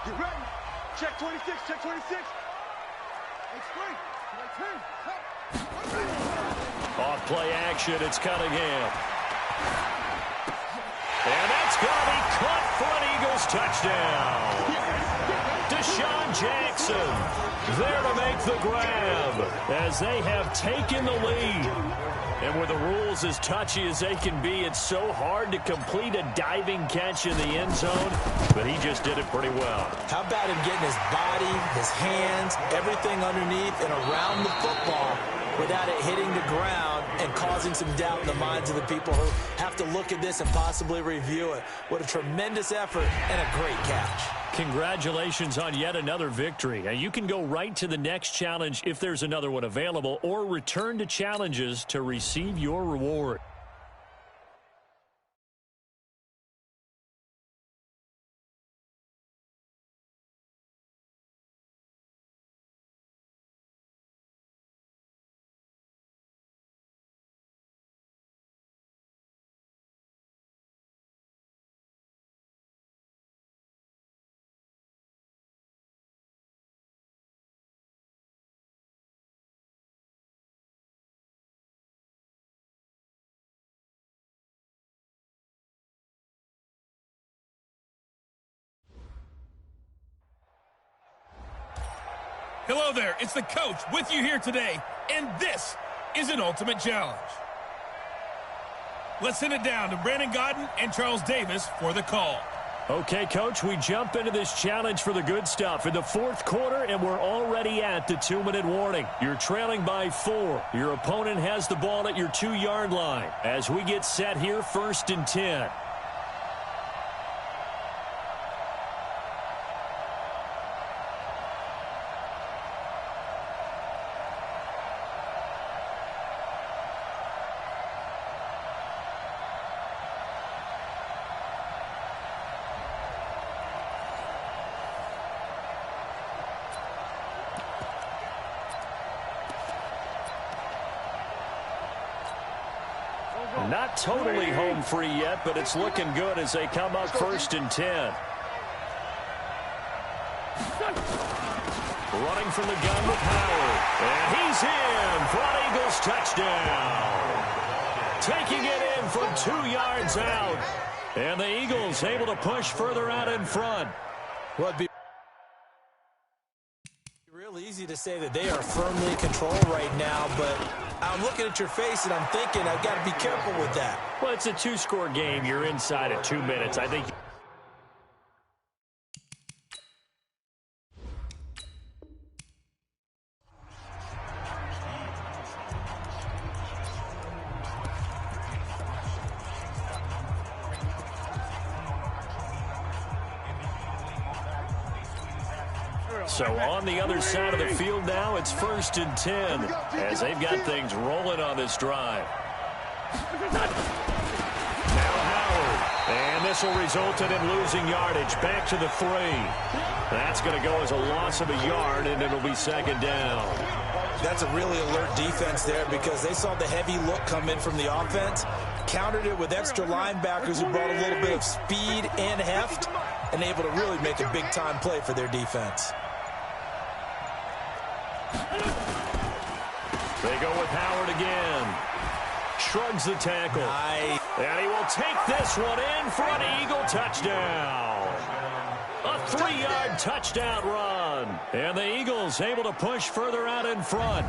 Get ready. Check 26, check 26. It's free. Off play action, it's Cunningham. And that's going to be caught for an Eagles touchdown. Deshaun Jackson there to make the grab as they have taken the lead. And with the rules as touchy as they can be, it's so hard to complete a diving catch in the end zone, but he just did it pretty well. How about him getting his body, his hands, everything underneath and around the football without it hitting the ground and causing some doubt in the minds of the people who have to look at this and possibly review it. What a tremendous effort and a great catch. Congratulations on yet another victory. Now, you can go right to the next challenge if there's another one available, or return to challenges to receive your reward. Hello there, it's the coach with you here today, and this is an ultimate challenge. Let's send it down to Brandon Gaudin and Charles Davis for the call. Okay, Coach, we jump into this challenge for the good stuff in the fourth quarter, and we're already at the 2-minute warning. You're trailing by 4. Your opponent has the ball at your 2-yard line. As we get set here, 1st and 10. Not totally home free yet, but it's looking good as they come up 1st and 10. Running from the gun with Howard. And he's in for an Eagles touchdown. Taking it in from 2 yards out. And the Eagles able to push further out in front. Well, it'd be real easy to say that they are firmly in control right now, but I'm looking at your face and I'm thinking I've got to be careful with that. Well, it's a 2-score game. You're inside at 2 minutes. I think. So on the other side of the field now, it's 1st and 10 as they've got things rolling on this drive. Now Howard, and this will result in him losing yardage back to the 3. That's going to go as a loss of a yard, and it'll be 2nd down. That's a really alert defense there because they saw the heavy look come in from the offense, countered it with extra linebackers who brought a little bit of speed and heft, and able to really make a big-time play for their defense. They go with Howard again. Shrugs the tackle. Nice. And he will take this one in for an Eagle touchdown. A 3-yard touchdown run. And the Eagles able to push further out in front.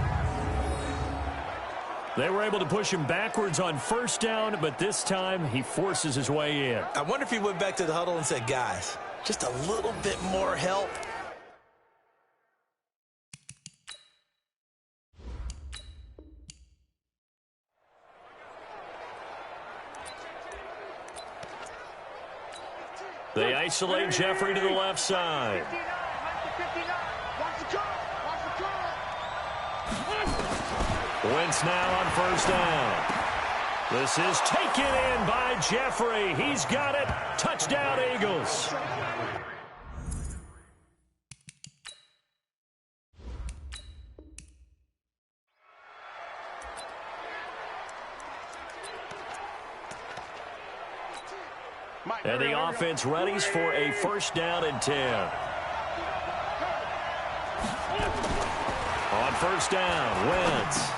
They were able to push him backwards on 1st down, but this time he forces his way in. I wonder if he went back to the huddle and said, guys, just a little bit more help. They isolate Jeffrey to the left side. Wentz now on 1st down. This is taken in by Jeffrey. He's got it. Touchdown, Eagles. And the offense readies for a 1st down and 10. On 1st down, Wentz.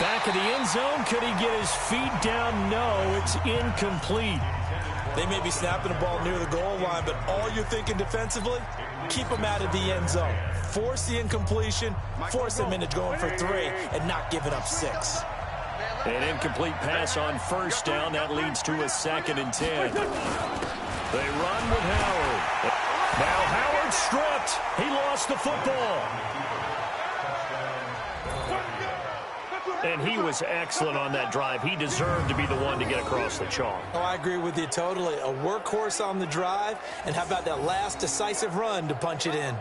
Back of the end zone. Could he get his feet down? No, it's incomplete. They may be snapping the ball near the goal line, but all you're thinking defensively, keep them out of the end zone. Force the incompletion, force them into going for 3, and not giving up 6. An incomplete pass on 1st down. That leads to a 2nd and 10. They run with Howard. Now Howard stripped. He lost the football. And he was excellent on that drive. He deserved to be the one to get across the chalk. Oh, I agree with you totally. A workhorse on the drive, and how about that last decisive run to punch it in?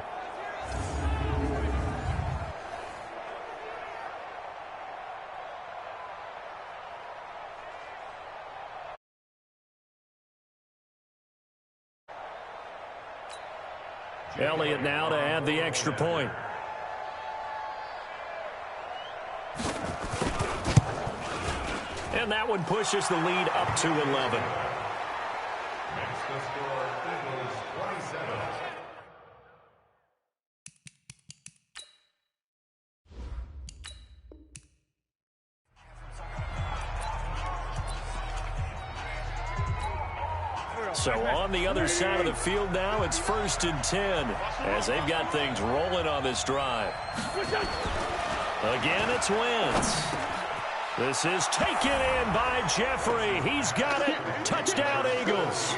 Elliott now to add the extra point. And that one pushes the lead up to 11. So on the other side of the field now, it's 1st and 10 as they've got things rolling on this drive. Again, it's Wentz. This is taken in by Jeffrey. He's got it. Touchdown, Eagles.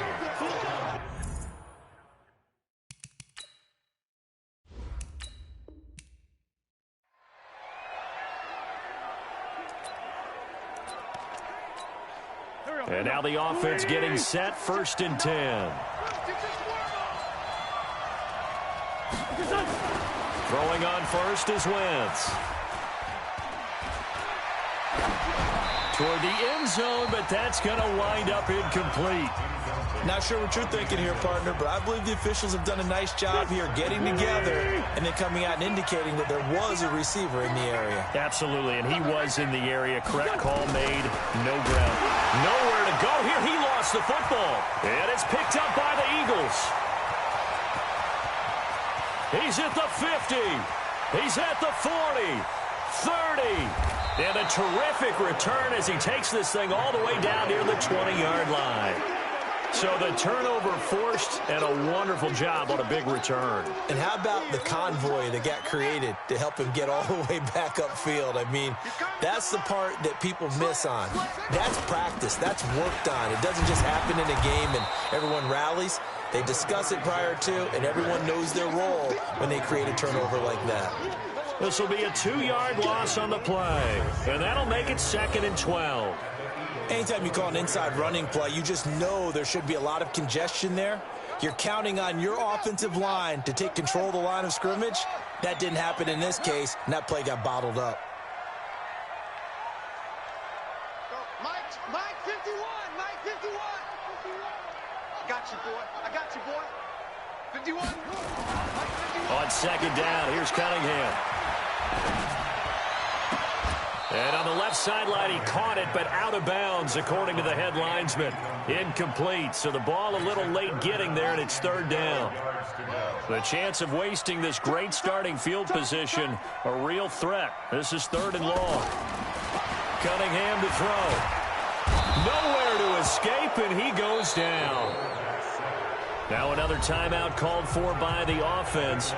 And now the offense getting set, 1st and 10. Throwing on first is Wentz. Toward the end zone, but that's going to wind up incomplete. Not sure what you're thinking here, partner, but I believe the officials have done a nice job here getting together and then coming out and indicating that there was a receiver in the area. Absolutely, and he was in the area. Correct call made. No ground. Nowhere to go here. He lost the football. And it's picked up by the Eagles. He's at the 50. He's at the 40. 30. And a terrific return as he takes this thing all the way down near the 20-yard line. So the turnover forced and a wonderful job on a big return. And how about the convoy that got created to help him get all the way back upfield? I mean, that's the part that people miss on. That's practice. That's worked on. It doesn't just happen in a game and everyone rallies. They discuss it prior to, and everyone knows their role when they create a turnover like that. This will be a 2-yard loss on the play, and that'll make it 2nd and 12. Anytime you call an inside running play, you just know there should be a lot of congestion there. You're counting on your offensive line to take control of the line of scrimmage. That didn't happen in this case, and that play got bottled up. Mike 51, Mike 51. I got you, boy. 51. Mike 51. On 2nd down, here's Cunningham. And on the left sideline, he caught it, but out of bounds, according to the head linesman. Incomplete, so the ball a little late getting there, and it's 3rd down. The chance of wasting this great starting field position, a real threat. This is 3rd and long. Cunningham to throw. Nowhere to escape, and he goes down. Now another timeout called for by the offense.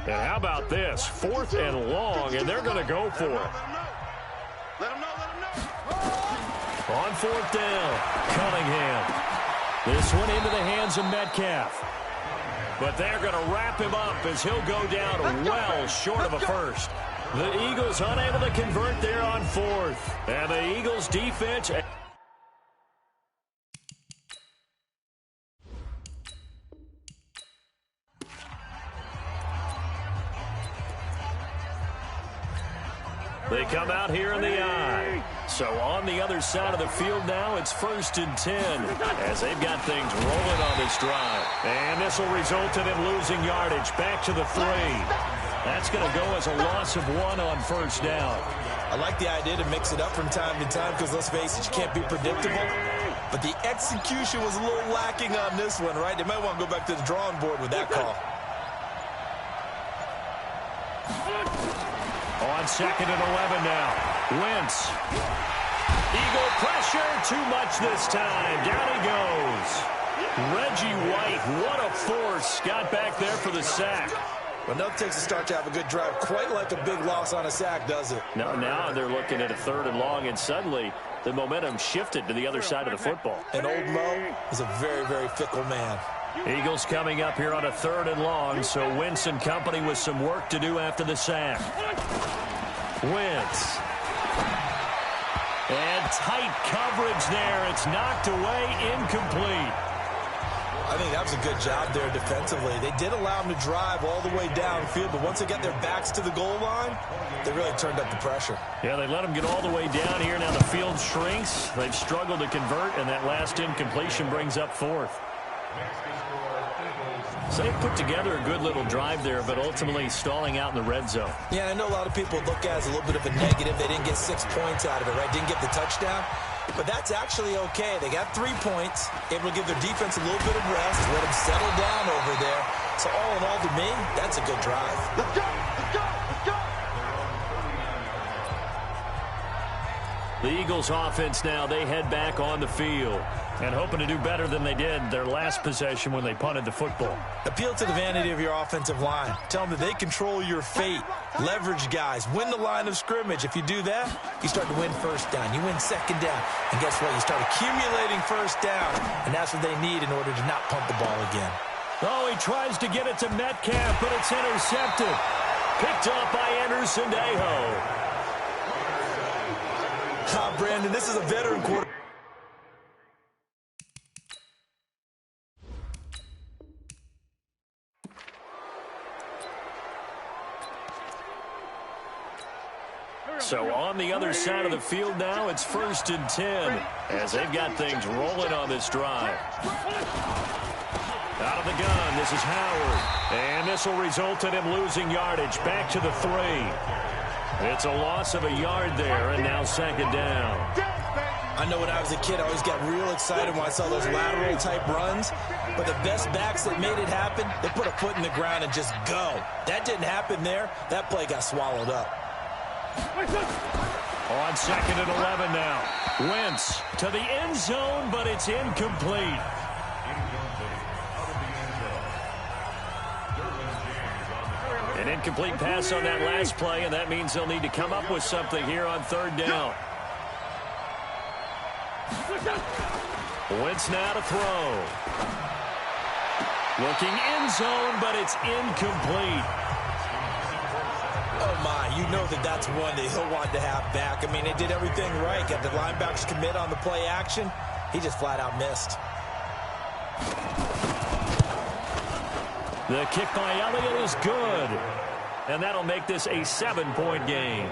And how about this? 4th and long, and they're going to go for it. Let him know. On 4th down, Cunningham. This one into the hands of Metcalf. But they're going to wrap him up as he'll go down well short of a first. The Eagles unable to convert there on 4th. And the Eagles defense... They come out here in the eye. So on the other side of the field now, it's 1st and 10 as they've got things rolling on this drive. And this will result in him losing yardage back to the 3. That's going to go as a loss of 1 on 1st down. I like the idea to mix it up from time to time because, let's face it, you can't be predictable. But the execution was a little lacking on this one, right? They might want to go back to the drawing board with that call. On 2nd and 11 now. Wentz. Eagle pressure, too much this time. Down he goes. Reggie White, what a force. Got back there for the sack. Well, nothing takes a start to have a good drive quite like a big loss on a sack, does it? Now they're looking at a 3rd and long, and suddenly the momentum shifted to the other side of the football. And old Mo is a very, very fickle man. Eagles coming up here on a 3rd and long, so Wentz and company with some work to do after the sack. Wentz. And tight coverage there. It's knocked away, incomplete. I think that was a good job there defensively. They did allow them to drive all the way downfield, but once they got their backs to the goal line, they really turned up the pressure. Yeah, they let them get all the way down here. Now the field shrinks. They've struggled to convert, and that last incompletion brings up 4th. So they put together a good little drive there, but ultimately stalling out in the red zone. Yeah, I know a lot of people look at it as a little bit of a negative. They didn't get 6 points out of it, right? Didn't get the touchdown. But that's actually okay. They got 3 points, able to give their defense a little bit of rest, let them settle down over there. So all in all, to me, that's a good drive. Let's go! Let's go! Let's go! The Eagles offense now, they head back on the field and hoping to do better than they did their last possession when they punted the football. Appeal to the vanity of your offensive line. Tell them that they control your fate. Leverage guys. Win the line of scrimmage. If you do that, you start to win first down. You win second down. And guess what? You start accumulating first down. And that's what they need in order to not punt the ball again. Oh, he tries to get it to Metcalf, but it's intercepted. Picked up by Anderson-Dejo. Brandon, this is a veteran quarterback. So on the other side of the field now, it's 1st and 10 as they've got things rolling on this drive. Out of the gun, this is Howard. And this will result in him losing yardage. Back to the 3. It's a loss of a yard there, and now 2nd down. I know when I was a kid, I always got real excited when I saw those lateral-type runs. But the best backs that made it happen, they put a foot in the ground and just go. That didn't happen there. That play got swallowed up. On 2nd and 11 now. Wentz to the end zone, but it's incomplete. An incomplete pass on that last play, and that means they'll need to come up with something here on 3rd down. Wentz now to throw. Looking end zone, but it's incomplete. Oh, my. You know that that's one that he'll want to have back. I mean, they did everything right. Got the linebackers commit on the play action. He just flat out missed. The kick by Elliott is good. And that'll make this a 7-point game.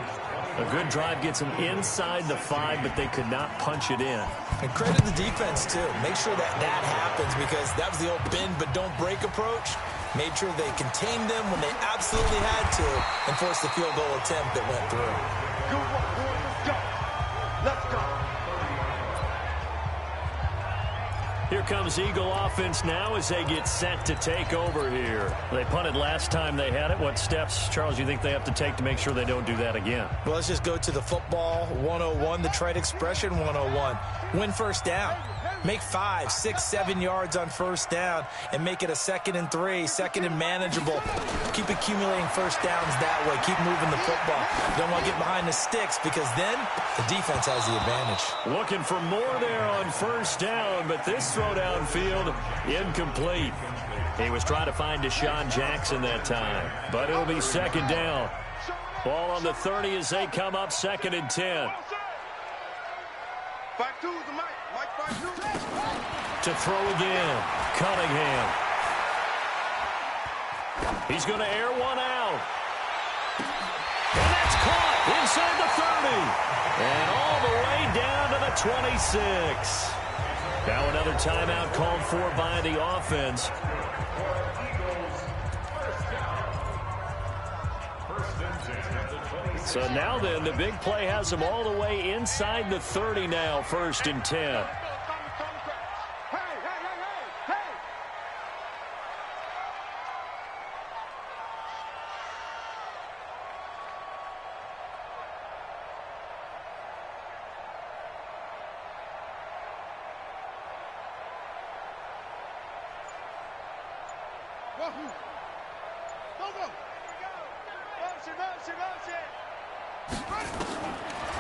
A good drive gets them inside the 5, but they could not punch it in. And credit the defense, too. Make sure that that happens because that was the old bend but don't break approach. Made sure they contained them when they absolutely had to and forced the field goal attempt that went through. Good work, boys. Let's go. Let's go. Here comes Eagle offense now as they get set to take over here. They punted last time they had it. What steps, Charles, you think they have to take to make sure they don't do that again? Well, let's just go to the football 101, the trade expression 101. Win first down. Make 5, 6, 7 yards on first down and make it a 2nd and 3, 2nd and manageable. Keep accumulating first downs that way. Keep moving the football. You don't want to get behind the sticks because then the defense has the advantage. Looking for more there on first down, but this throw downfield incomplete. He was trying to find Deshaun Jackson that time, but it'll be 2nd down. Ball on the 30 as they come up 2nd and 10. 5-2 is the mic. Mike 5-2. To throw again, Cunningham. He's going to air one out. And that's caught inside the 30. And all the way down to the 26. Now another timeout called for by the offense. So now then, the big play has them all the way inside the 30 now, 1st and 10.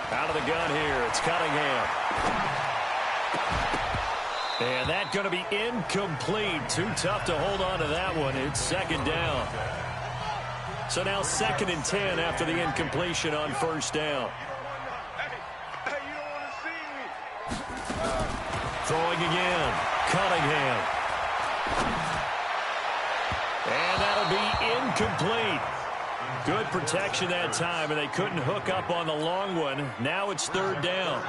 Out of the gun here, it's Cunningham. And that's going to be incomplete. Too tough to hold on to that one. It's 2nd down. So now 2nd and 10 after the incompletion on first down. Throwing again, Cunningham. And that'll be incomplete. Good protection that time, and they couldn't hook up on the long one. Now it's 3rd down.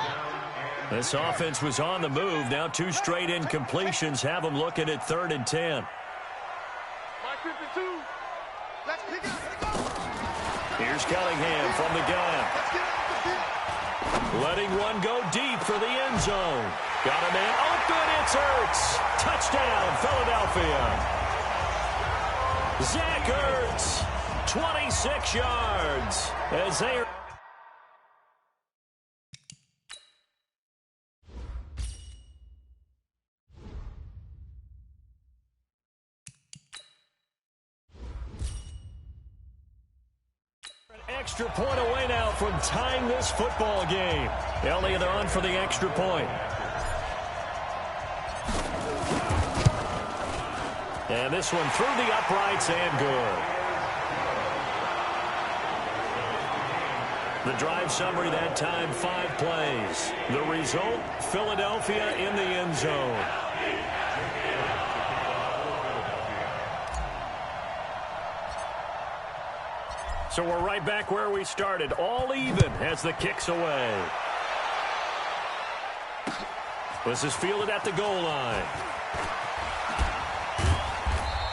This offense was on the move. Now 2 straight incompletions have them looking at 3rd and 10. 52. Let's pick it up. Let's go. Here's Cunningham from the gun. Let's get off the field. Letting one go deep for the end zone. Got a man open. It's Ertz. Touchdown, Philadelphia. Zach Ertz, 26 yards. As they are... Extra point away now from tying this football game. Elliott on for the extra point. And this one through the uprights and good. The drive summary that time, 5 plays. The result, Philadelphia in the end zone. So we're right back where we started, all even as the kick's away. This is fielded at the goal line.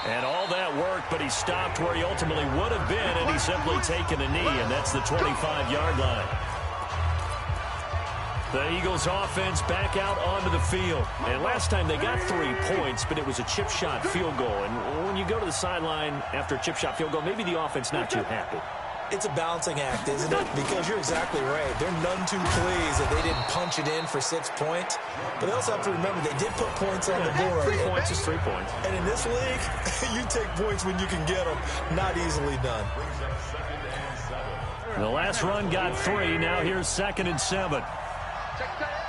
And all that work, but he stopped where he ultimately would have been, and he's simply taken a knee, and that's the 25-yard line. The Eagles offense back out onto the field. And last time they got 3 points, but it was a chip shot field goal. And when you go to the sideline after a chip shot field goal, maybe the offense not too happy. It's a balancing act, isn't it? Because you're exactly right. They're none too pleased that they didn't punch it in for 6 points. But they also have to remember they did put points on the board. 3 points is 3 points. And in this league, you take points when you can get them. Not easily done. The last run got 3. Now here's 2nd and 7. Check tight.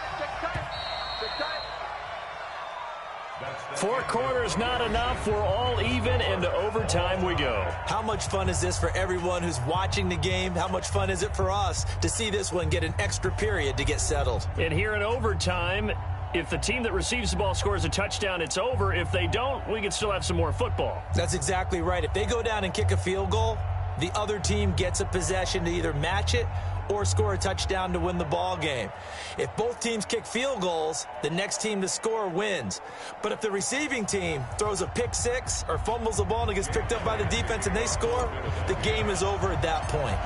4 quarters not enough. We're all even, and to overtime we go. How much fun is this for everyone who's watching the game? How much fun is it for us to see this one get an extra period to get settled? And here in overtime, if the team that receives the ball scores a touchdown, it's over. If they don't, we can still have some more football. That's exactly right. If they go down and kick a field goal, the other team gets a possession to either match it or score a touchdown to win the ball game. If both teams kick field goals, the next team to score wins. But if the receiving team throws a pick 6 or fumbles the ball and it gets picked up by the defense and they score, the game is over at that point.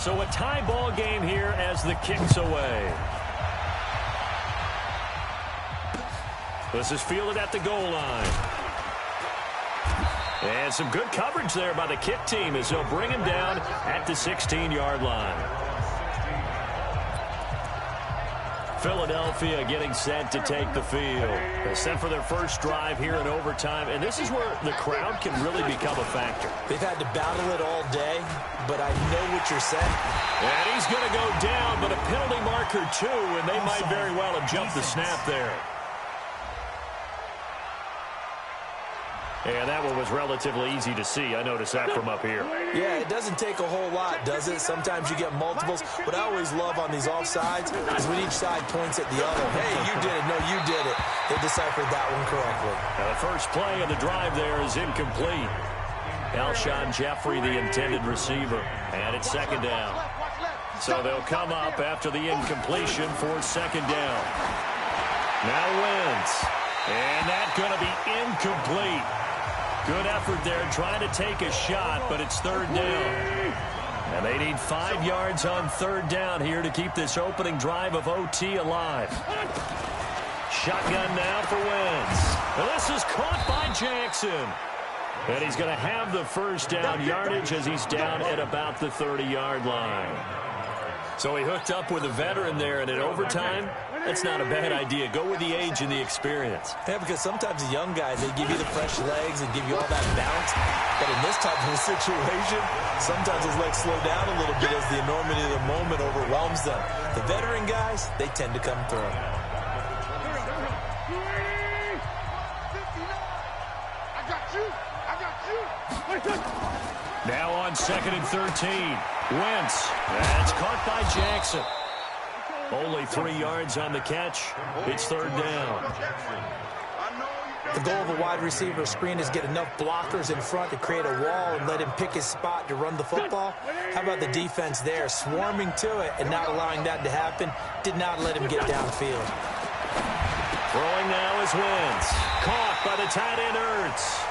So a tie ball game here as the kick's away. This is fielded at the goal line. And some good coverage there by the kick team as they'll bring him down at the 16-yard line. Philadelphia getting set to take the field. They set for their first drive here in overtime, and this is where the crowd can really become a factor. They've had to battle it all day, but I know what you're saying. And he's going to go down, but a penalty marker too, and they might very well have jumped the snap there. And that one was relatively easy to see. I noticed that from up here. Yeah, it doesn't take a whole lot, does it? Sometimes you get multiples. What I always love on these offsides is when each side points at the other. Hey, you did it. No, you did it. They deciphered that one correctly. Now the first play of the drive there is incomplete. Alshon Jeffrey, the intended receiver. And it's 2nd down. So they'll come up after the incompletion for 2nd down. Now Wentz. And that's going to be incomplete. Good effort there trying to take a shot, but it's 3rd down. And they need 5 yards on 3rd down here to keep this opening drive of OT alive. Shotgun now for Wentz. Well, this is caught by Jackson. And he's going to have the first down yardage as he's down at about the 30-yard line. So he hooked up with a veteran there, and in overtime, that's not a bad idea. Go with the age and the experience. Yeah, because sometimes the young guys, they give you the fresh legs and give you all that bounce. But in this type of a situation, sometimes his legs slow down a little bit as the enormity of the moment overwhelms them. The veteran guys, they tend to come through. Now on 2nd and 13. Wentz. That's caught by Jackson. Only 3 yards on the catch. It's 3rd down. The goal of a wide receiver screen is get enough blockers in front to create a wall and let him pick his spot to run the football. How about the defense there, swarming to it and not allowing that to happen? Did not let him get downfield. Throwing now is Wentz. Caught by the tight end Ertz.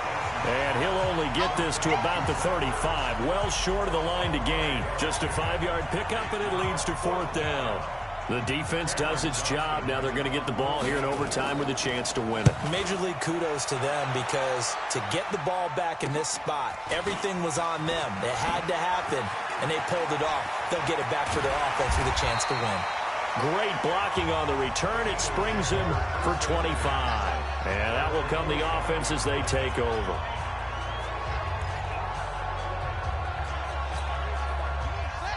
And he'll only get this to about the 35. Well short of the line to gain. Just a 5-yard pickup, and it leads to 4th down. The defense does its job. Now they're going to get the ball here in overtime with a chance to win it. Major league kudos to them, because to get the ball back in this spot, everything was on them. It had to happen, and they pulled it off. They'll get it back for their offense with a chance to win. Great blocking on the return. It springs him for 25. And that will come the offense as they take over.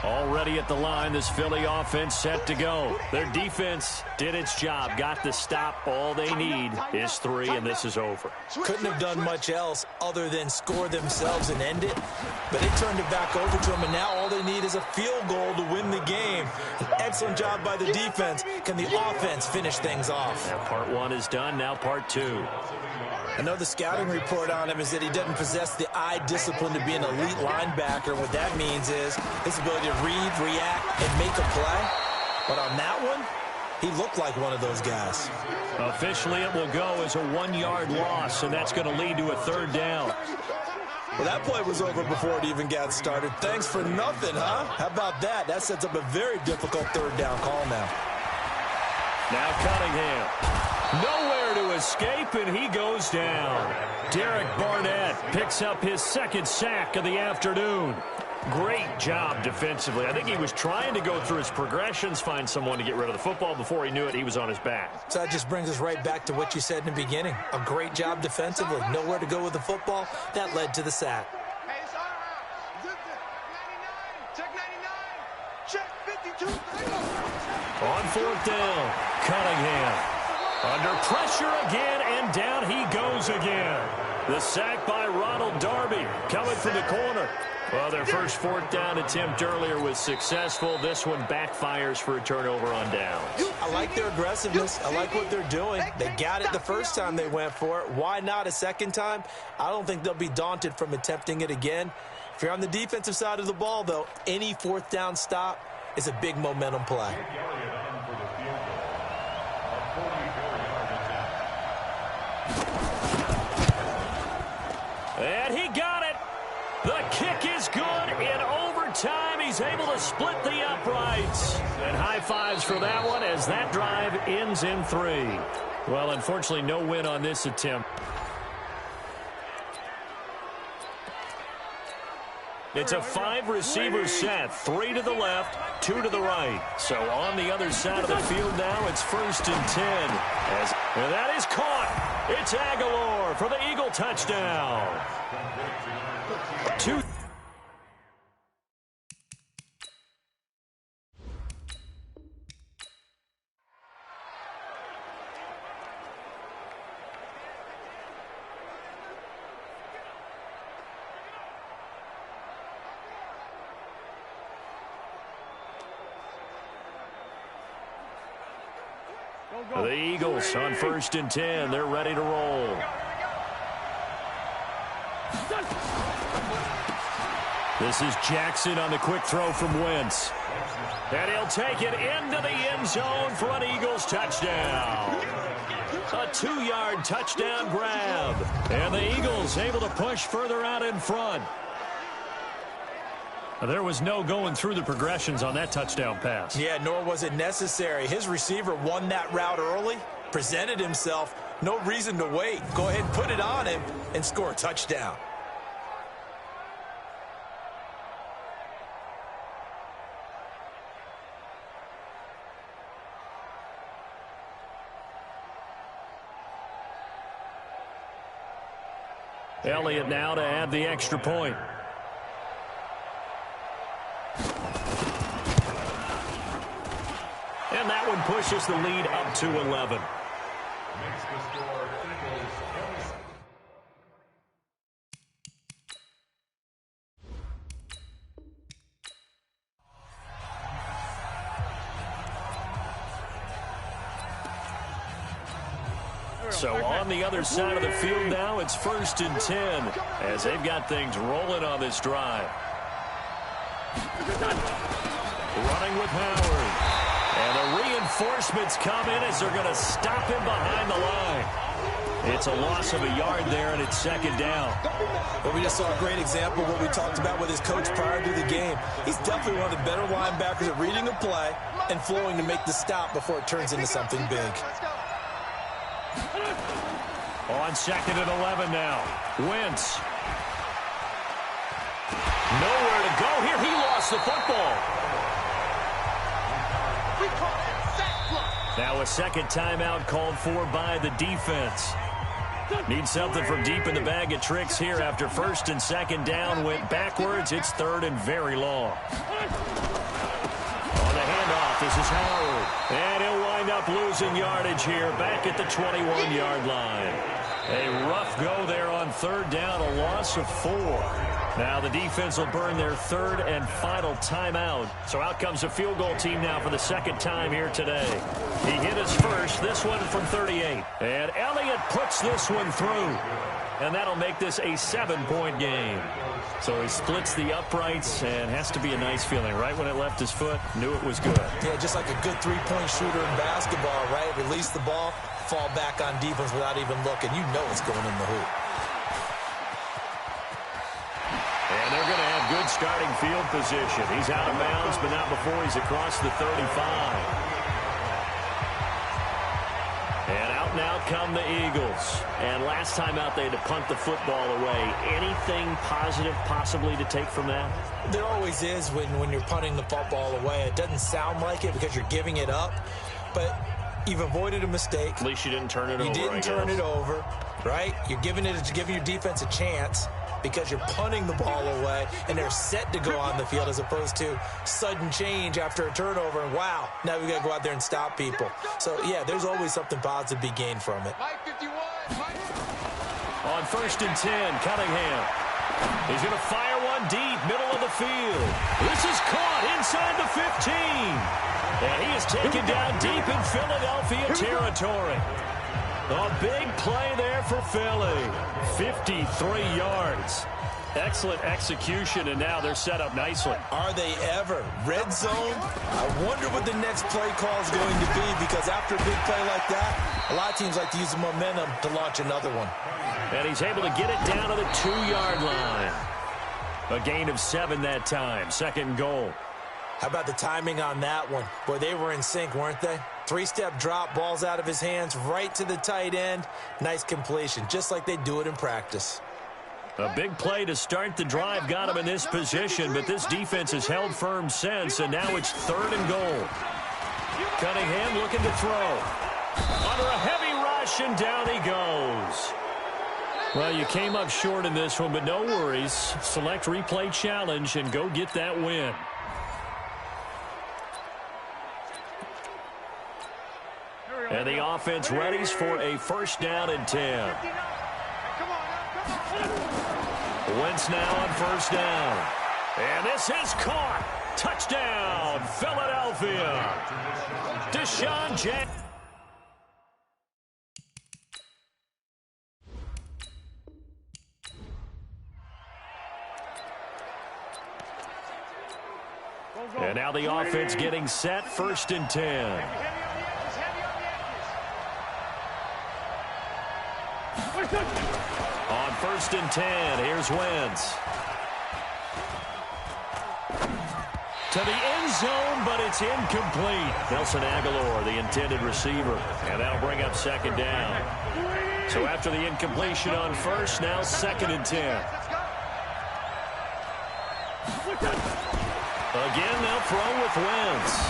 Already at the line, this Philly offense set to go. Their defense did its job, got the stop. All they need is 3, and this is over. Couldn't have done much else other than score themselves and end it, but they turned it back over to them, and now all they need is a field goal to win the game. An excellent job by the defense. Can the offense finish things off? Now part 1 is done, now part 2. I know the scouting report on him is that he doesn't possess the eye discipline to be an elite linebacker. What that means is his ability to read, react, and make a play. But on that one, he looked like one of those guys. Officially, it will go as a 1-yard loss, and that's going to lead to a 3rd down. Well, that play was over before it even got started. Thanks for nothing, huh? How about that? That sets up a very difficult 3rd down call now. Now Cunningham. Nowhere to escape, and he goes down. Derek Barnett picks up his 2nd sack of the afternoon. Great job defensively. I think he was trying to go through his progressions, find someone to get rid of the football. Before he knew it, he was on his back. So that just brings us right back to what you said in the beginning. A great job defensively. Nowhere to go with the football. That led to the sack. Hey, it's all right. Zip it. 99. Check 52. On 4th down, Cunningham. Under pressure again, and down he goes again. The sack by Ronald Darby coming from the corner. Well, their first 4th down attempt earlier was successful. This one backfires for a turnover on downs. I like their aggressiveness. I like what they're doing. They got it the first time they went for it. Why not a second time? I don't think they'll be daunted from attempting it again. If you're on the defensive side of the ball, though, any 4th down stop is a big momentum play. And he got it. The kick is good. In overtime, he's able to split the uprights. And high fives for that one as that drive ends in 3. Well, unfortunately, no win on this attempt. It's a 5-receiver set. 3 to the left, 2 to the right. So on the other side of the field now, it's 1st and 10. And that is caught. It's Aguilar for the Eagle touchdown. 2. The Eagles on 1st and 10. They're ready to roll. This is Jackson on the quick throw from Wentz. And he'll take it into the end zone for an Eagles touchdown. A 2-yard touchdown grab. And the Eagles able to push further out in front. There was no going through the progressions on that touchdown pass. Yeah, nor was it necessary. His receiver won that route early, presented himself. No reason to wait. Go ahead and put it on him and score a touchdown. Elliott now to add the extra point. And that one pushes the lead up to 11. So on the other side of the field now, it's 1st and 10 as they've got things rolling on this drive. Running with Howard. And the reinforcements come in as they're going to stop him behind the line. It's a loss of a yard there, and it's second down. Well, we just saw a great example of what we talked about with his coach prior to the game. He's definitely one of the better linebackers at reading a play and flowing to make the stop before it turns into something big. On 2nd and 11 now. Wentz. Nowhere to go here. He lost the football. Now a second timeout called for by the defense. Need something from deep in the bag of tricks here after 1st and 2nd down went backwards. It's 3rd and very long. On the handoff, this is Howard. And he'll wind up losing yardage here back at the 21-yard line. A rough go there on 3rd down, a loss of 4. Now the defense will burn their 3rd and final timeout. So out comes the field goal team now for the 2nd time here today. He hit us first, this one from 38. And Elliott puts this one through. And that'll make this a 7-point game. So he splits the uprights and has to be a nice feeling. Right when it left his foot, knew it was good. Yeah, just like a good three-point shooter in basketball, right? Release the ball, fall back on defense without even looking. You know it's going in the hoop. And they're going to have good starting field position. He's out of bounds, but not before he's across the 35. And out now come the Eagles. And last time out, they had to punt the football away. Anything positive possibly to take from that? There always is when you're punting the football away. It doesn't sound like it because you're giving it up, but you've avoided a mistake. At least you didn't turn it over, You didn't turn it over, right? You're giving your defense a chance because you're punting the ball away, and they're set to go on the field as opposed to sudden change after a turnover, and wow, now we've got to go out there and stop people. So, yeah, there's always something positive to be gained from it. On 1st and 10, Cunningham. He's going to fire one deep, middle of the field. This is caught inside the 15. And he is taken down deep in Philadelphia territory. A big play there for Philly. 53 yards. Excellent execution, and now they're set up nicely. Are they ever? Red zone? I wonder what the next play call is going to be, because after a big play like that, a lot of teams like to use the momentum to launch another one. And he's able to get it down to the 2-yard line. A gain of 7 that time. 2nd goal. How about the timing on that one? Boy, they were in sync, weren't they? 3-step drop, ball's out of his hands, right to the tight end. Nice completion, just like they do it in practice. A big play to start the drive got him in this position, but this defense has held firm since, and now it's 3rd and goal. Cunningham looking to throw. Under a heavy rush, and down he goes. Well, you came up short in this one, but no worries. Select replay challenge and go get that win. And the offense readies for a 1st down and 10. Wentz now on 1st down. And this is caught. Touchdown, Philadelphia. Deshaun Jackson. And now the offense getting set, 1st and 10. On 1st and 10, here's Wentz. To the end zone, but it's incomplete. Nelson Aguilar, the intended receiver. And that'll bring up 2nd down. So after the incompletion on 1st, now 2nd and 10. Again, they'll throw with Wentz.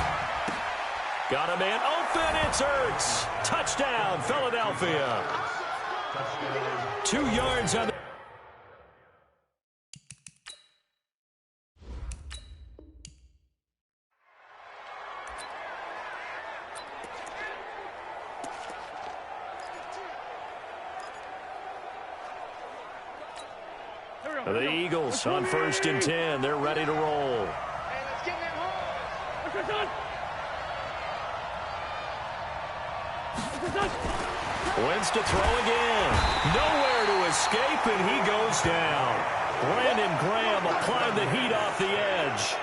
Got a man open, it's Ertz. Touchdown, Philadelphia. 2 yards on the... The Eagles on 1st and 10. They're ready to roll. Wentz to throw again. Nowhere to escape, and he goes down. Brandon Graham applying the heat off the edge.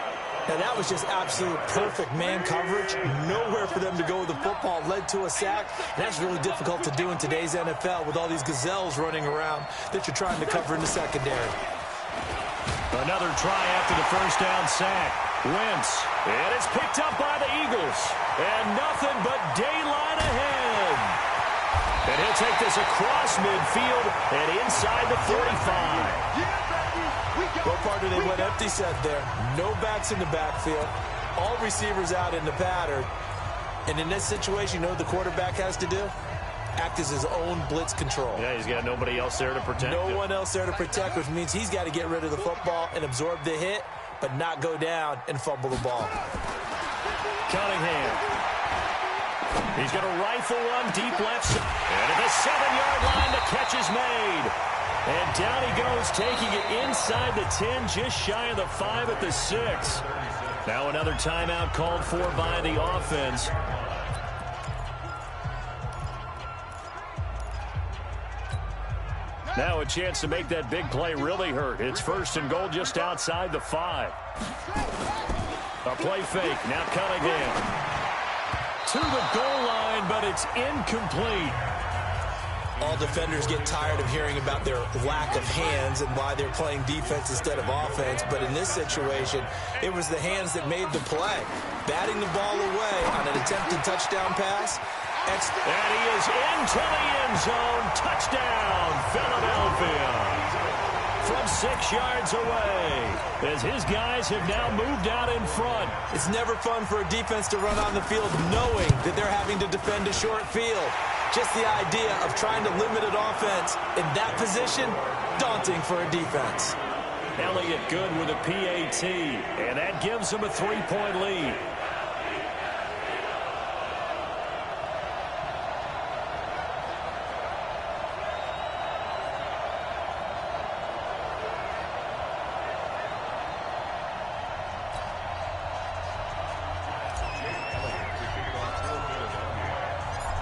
Now, that was just absolute perfect man coverage. Nowhere for them to go with the football. Led to a sack. That's really difficult to do in today's NFL with all these gazelles running around that you're trying to cover in the secondary. Another try after the first down sack. Wentz, and it's picked up by the Eagles. And nothing but daylight ahead. And he'll take this across midfield and inside the 45. What part did they went empty set there? No backs in the backfield. All receivers out in the pattern. And in this situation, you know what the quarterback has to do? Act as his own blitz control. Yeah, he's got nobody else there to protect him. No one else there to protect, which means he's got to get rid of the football and absorb the hit, but not go down and fumble the ball. Cunningham. He's going to rifle one deep left. And at the 7-yard line, the catch is made. And down he goes, taking it inside the 10, just shy of the 5 at the 6. Now another timeout called for by the offense. Now a chance to make that big play really hurt. It's 1st and goal just outside the 5. A play fake. Now Cunningham to the goal line, but it's incomplete. All defenders get tired of hearing about their lack of hands and why they're playing defense instead of offense. But in this situation, it was the hands that made the play. Batting the ball away on an attempted touchdown pass. And he is into the end zone. Touchdown, Philadelphia. From 6 yards away, as his guys have now moved out in front. It's never fun for a defense to run on the field knowing that they're having to defend a short field. Just the idea of trying to limit an offense in that position, daunting for a defense. Elliott good with a PAT, and that gives him a 3-point lead.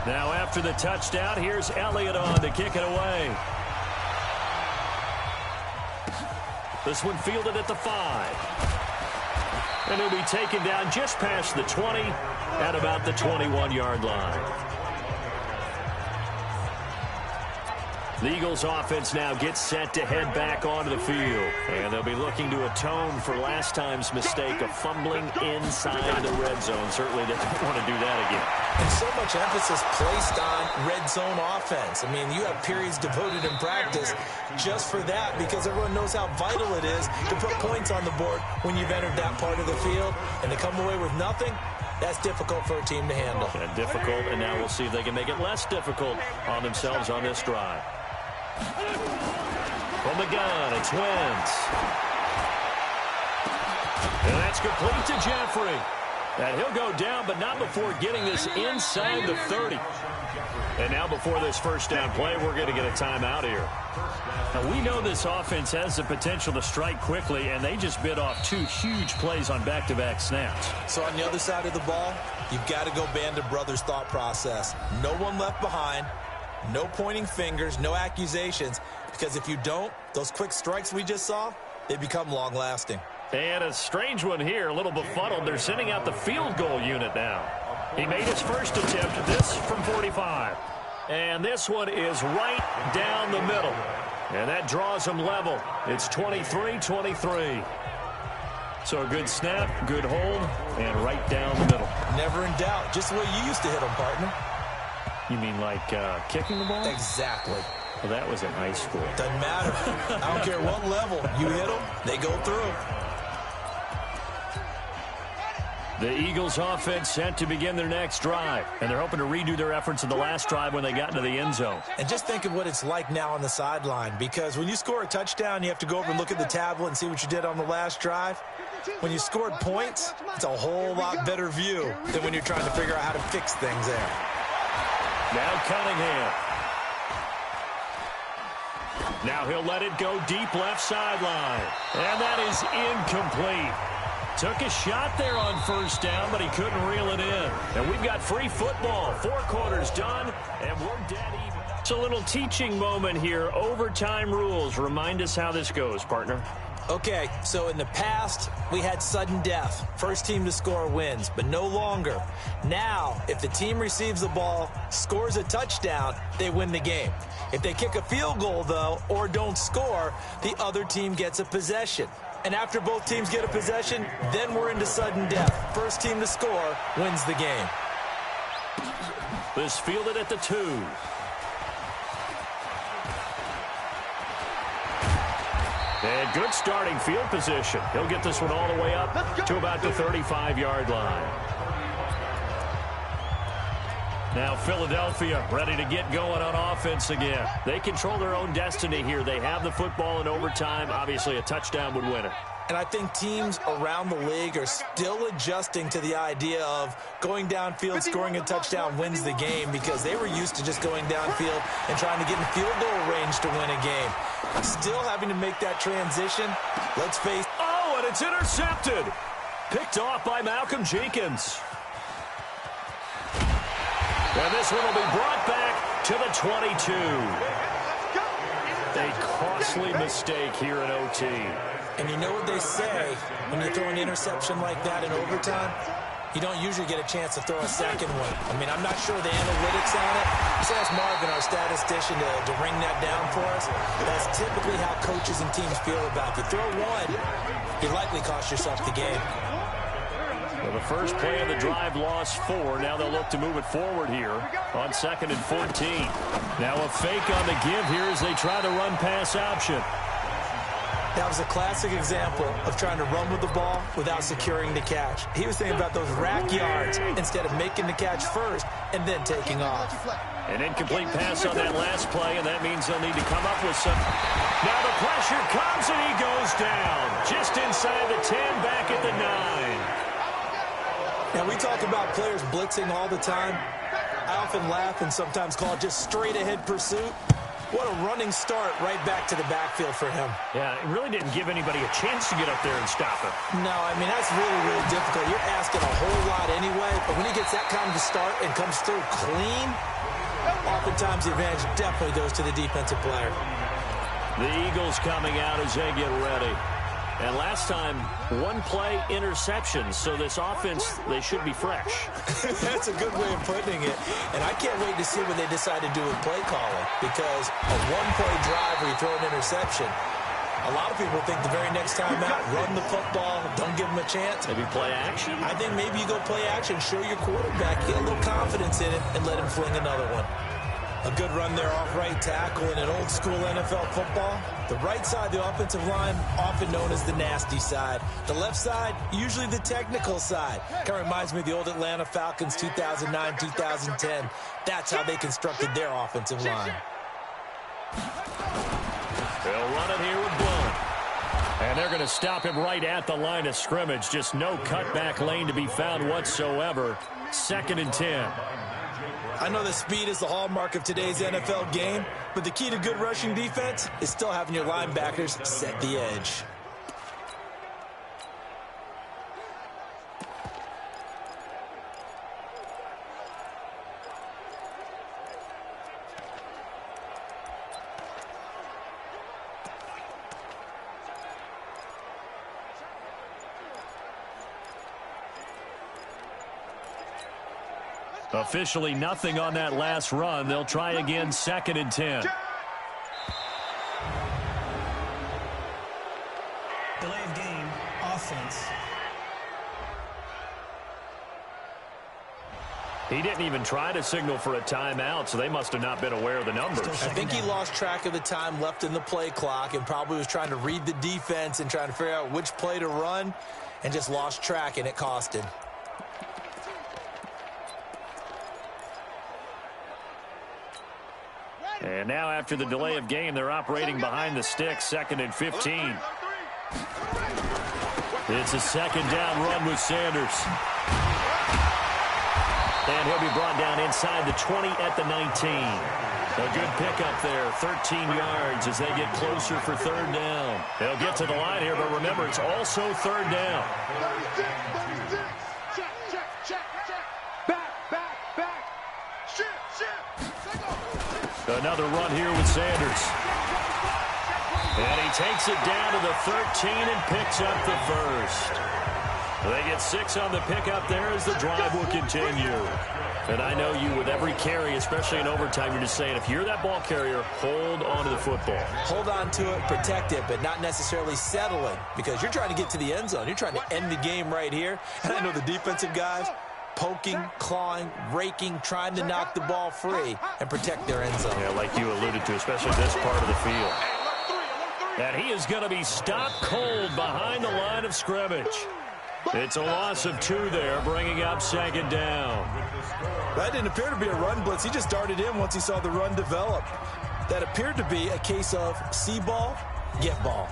Now after the touchdown, here's Elliott on to kick it away. This one fielded at the 5. And he'll be taken down just past the 20 at about the 21-yard line. The Eagles offense now gets set to head back onto the field. And they'll be looking to atone for last time's mistake of fumbling inside the red zone. Certainly they don't want to do that again. And so much emphasis placed on red zone offense. I mean, you have periods devoted in practice just for that because everyone knows how vital it is to put points on the board when you've entered that part of the field. And to come away with nothing, that's difficult for a team to handle. And difficult, and now we'll see if they can make it less difficult on themselves on this drive. From the gun, it's Wentz. And that's complete to Jeffrey. And he'll go down, but not before getting this inside the 30. And now before this first down play, we're going to get a timeout here. Now, we know this offense has the potential to strike quickly, and they just bit off 2 huge plays on back-to-back snaps. So on the other side of the ball, you've got to go Band of Brothers thought process. No one left behind. No pointing fingers, no accusations, because if you don't, those quick strikes we just saw, they become long-lasting. And a strange one here, a little befuddled. They're sending out the field goal unit now. He made his first attempt, this from 45. And this one is right down the middle. And that draws him level. It's 23-23. So a good snap, good hold, and right down the middle. Never in doubt, just the way you used to hit them, partner. You mean like kicking the ball? Exactly. Well, that was in high school. Doesn't matter. I don't care what level. You hit them, they go through. The Eagles offense set to begin their next drive. And they're hoping to redo their efforts in the last drive when they got into the end zone. And just think of what it's like now on the sideline. Because when you score a touchdown, you have to go over and look at the tablet and see what you did on the last drive. When you scored points, it's a whole lot better view than when you're trying to figure out how to fix things there. Now Cunningham. Now he'll let it go deep left sideline. And that is incomplete. Took a shot there on first down, but he couldn't reel it in. And we've got free football. 4 quarters done, and we're dead even. It's a little teaching moment here. Overtime rules. Remind us how this goes, partner. Okay, so in the past, we had sudden death. First team to score wins, but no longer. Now, if the team receives the ball, scores a touchdown, they win the game. If they kick a field goal, though, or don't score, the other team gets a possession. And after both teams get a possession, then we're into sudden death. First team to score wins the game. This fielded at the 2. And good starting field position. He'll get this one all the way up to about the 35-yard line. Now Philadelphia ready to get going on offense again. They control their own destiny here. They have the football in overtime. Obviously, a touchdown would win it. And I think teams around the league are still adjusting to the idea of going downfield, scoring a touchdown wins the game, because they were used to just going downfield and trying to get in field goal range to win a game. Still having to make that transition. Let's face... Oh, and it's intercepted. Picked off by Malcolm Jenkins. And this one will be brought back to the 22. A costly mistake here in OT. And you know what they say, when you throw an interception like that in overtime, you don't usually get a chance to throw a second one. I mean, I'm not sure the analytics on it. Let's ask Marvin, our statistician, to ring that down for us. That's typically how coaches and teams feel about it. If you throw one, you likely cost yourself the game. Well, the first play of the drive lost 4. Now they'll look to move it forward here on 2nd and 14. Now a fake on the give here as they try the run-pass option. That was a classic example of trying to run with the ball without securing the catch. He was thinking about those rack yards instead of making the catch first and then taking off. An incomplete pass on that last play, and that means they'll need to come up with some. Now the pressure comes, and he goes down. Just inside the 10, back at the 9. Now, we talk about players blitzing all the time. I often laugh and sometimes call it just straight-ahead pursuit. What a running start right back to the backfield for him. Yeah, it really didn't give anybody a chance to get up there and stop him. No, I mean, that's really, really difficult. You're asking a whole lot anyway, but when he gets that kind of start and comes through clean, oftentimes the advantage definitely goes to the defensive player. The Eagles coming out as they get ready. And last time, one play interception, so this offense, they should be fresh. That's a good way of putting it. And I can't wait to see what they decide to do with play calling, because a one-play drive where you throw an interception, a lot of people think the very next time out, run the football, don't give them a chance. Maybe play action? I think maybe you go play action, show your quarterback, get a little confidence in it, and let him fling another one. A good run there off right tackle in an old-school NFL football. The right side, the offensive line, often known as the nasty side. The left side, usually the technical side. Kind of reminds me of the old Atlanta Falcons 2009-2010. That's how they constructed their offensive line. They'll run it here with Blount. And they're going to stop him right at the line of scrimmage. Just no cutback lane to be found whatsoever. 2nd and 10. I know that speed is the hallmark of today's NFL game, but the key to good rushing defense is still having your linebackers set the edge. Officially nothing on that last run. They'll try again, 2nd and 10. Delay of game, offense. He didn't even try to signal for a timeout, so they must have not been aware of the numbers. I think he lost track of the time left in the play clock and probably was trying to read the defense and trying to figure out which play to run and just lost track, and it cost him. And now after the delay of game, they're operating behind the sticks, 2nd and 15. It's a 2nd down run with Sanders. And he'll be brought down inside the 20 at the 19. A good pickup there, 13 yards as they get closer for 3rd down. They'll get to the line here, but remember, it's also 3rd down. 36, 36. Check, check, check, check. Back. Shift. Another run here with Sanders. And he takes it down to the 13 and picks up the first. They get 6 on the pickup there as the drive will continue. And I know you, with every carry, especially in overtime, you're just saying, if you're that ball carrier, hold on to the football. Hold on to it, protect it, but not necessarily settling, because you're trying to get to the end zone. You're trying to end the game right here. And I know the defensive guys poking, clawing, raking, trying to knock the ball free and protect their end zone. Yeah, like you alluded to, especially this part of the field. And he is going to be stopped cold behind the line of scrimmage. It's a loss of 2 there, bringing up 2nd down. That didn't appear to be a run blitz. He just darted in once he saw the run develop. That appeared to be a case of see ball, get ball.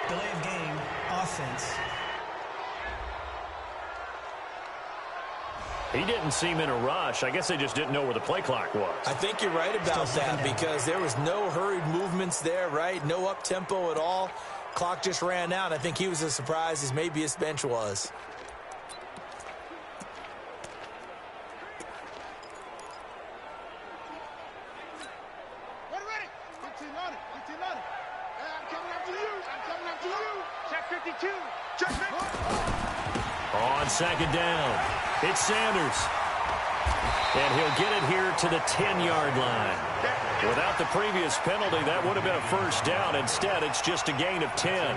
Delay of game, offense. He didn't seem in a rush. I guess they just didn't know where the play clock was. I think you're right about that because there was no hurried movements there, right? No up-tempo at all. Clock just ran out. I think he was as surprised as maybe his bench was. Ready. 15 on it. 15 on it. I'm coming after you. I'm coming after you. Check 52. Check 50. On 2nd down, it's Sanders. And he'll get it here to the 10-yard line. Without the previous penalty, that would have been a first down. Instead, it's just a gain of 10.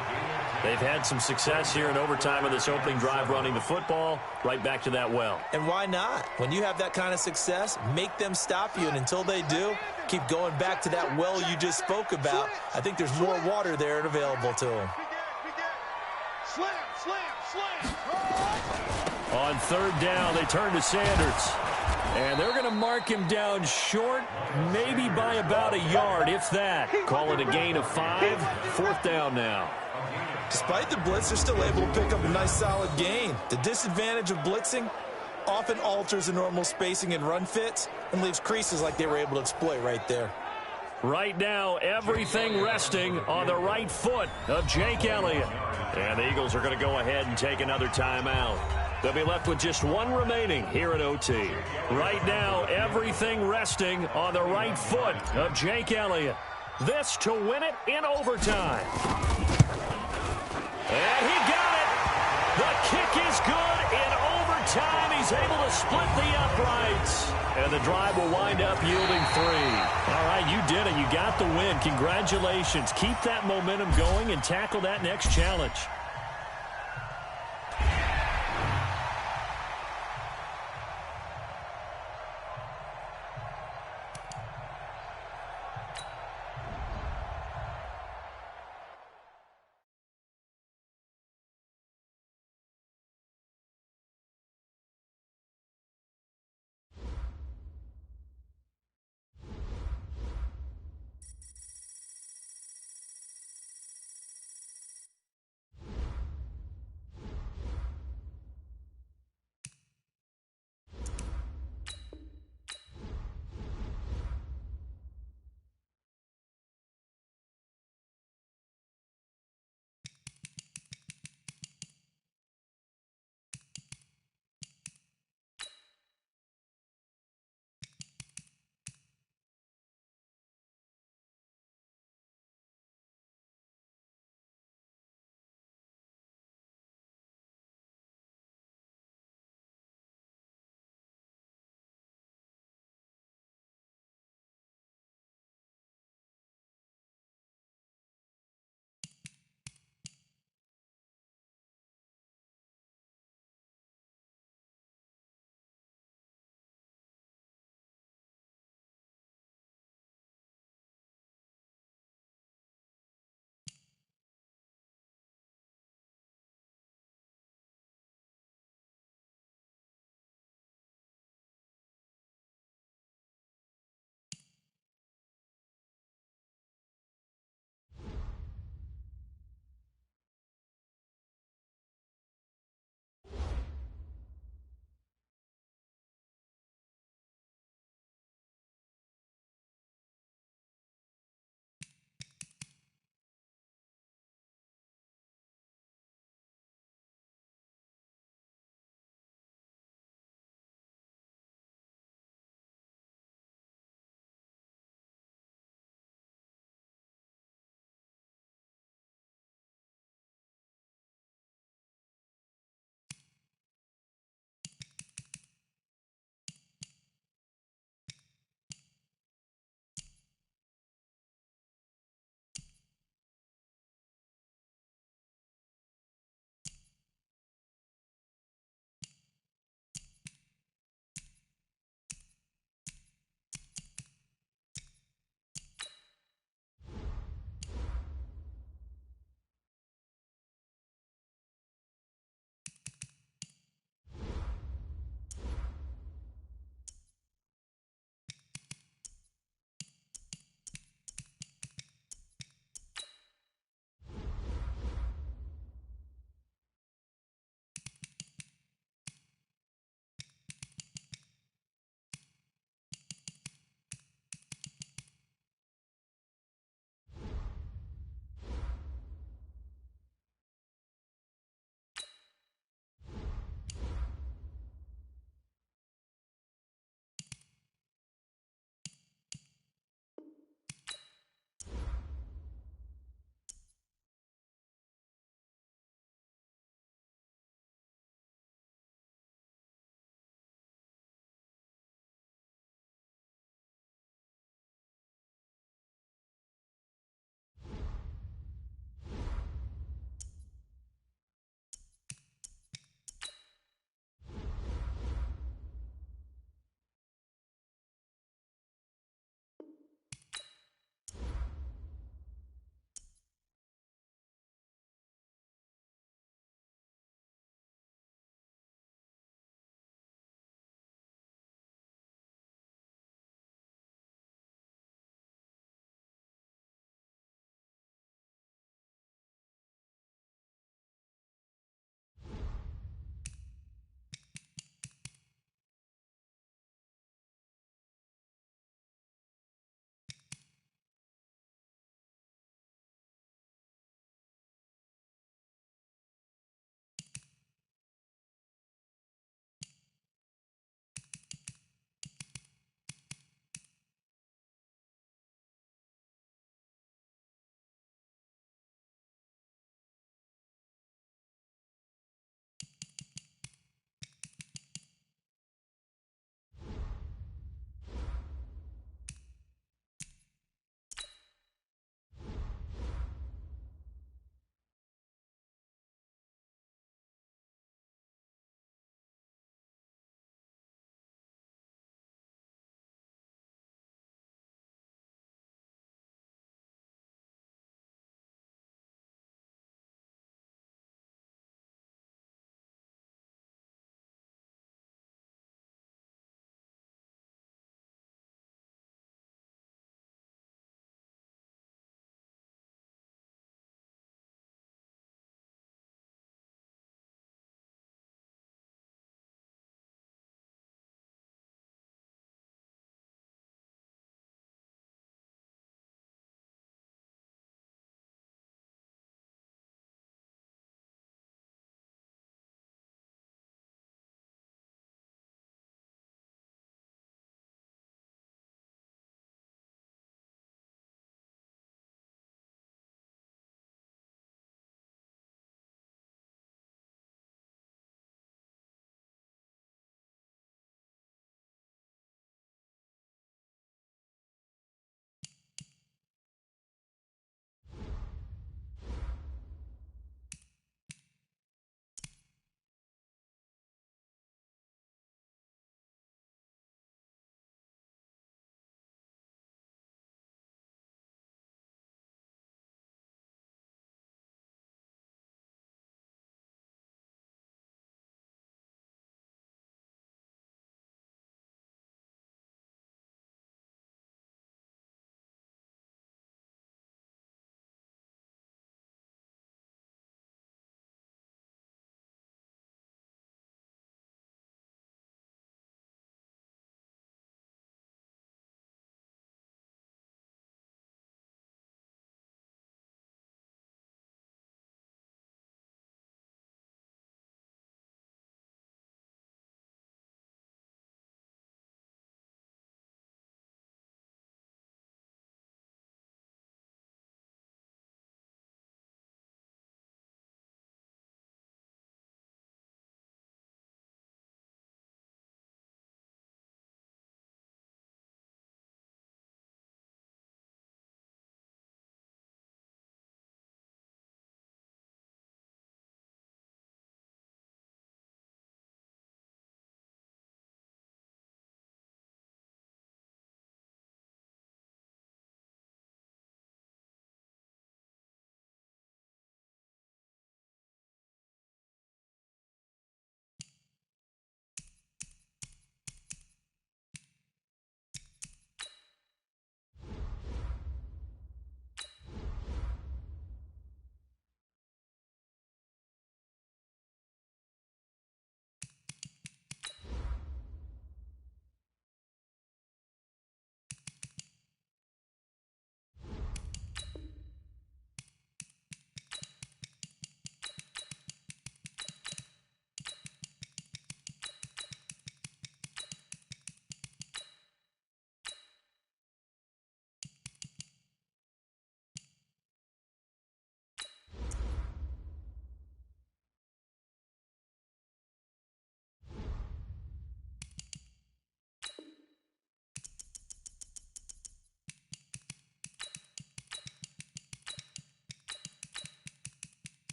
They've had some success here in overtime of this opening drive running the football. Right back to that well. And why not? When you have that kind of success, make them stop you. And until they do, keep going back to that well you just spoke about. I think there's more water there and available to them. Slam, slam, slam. On 3rd down, they turn to Sanders. And they're going to mark him down short, maybe by about a yard, if that. Call it a gain of 5. 4th down now. Despite the blitz, they're still able to pick up a nice solid gain. The disadvantage of blitzing often alters the normal spacing and run fits and leaves creases like they were able to exploit right there. Right now, everything resting on the right foot of Jake Elliott. And the Eagles are going to go ahead and take another timeout. They'll be left with just 1 remaining here at OT. Right now, everything resting on the right foot of Jake Elliott. This to win it in overtime. And he got it. The kick is good in overtime. He's able to split the uprights. And the drive will wind up yielding 3. All right, you did it. You got the win. Congratulations. Keep that momentum going and tackle that next challenge.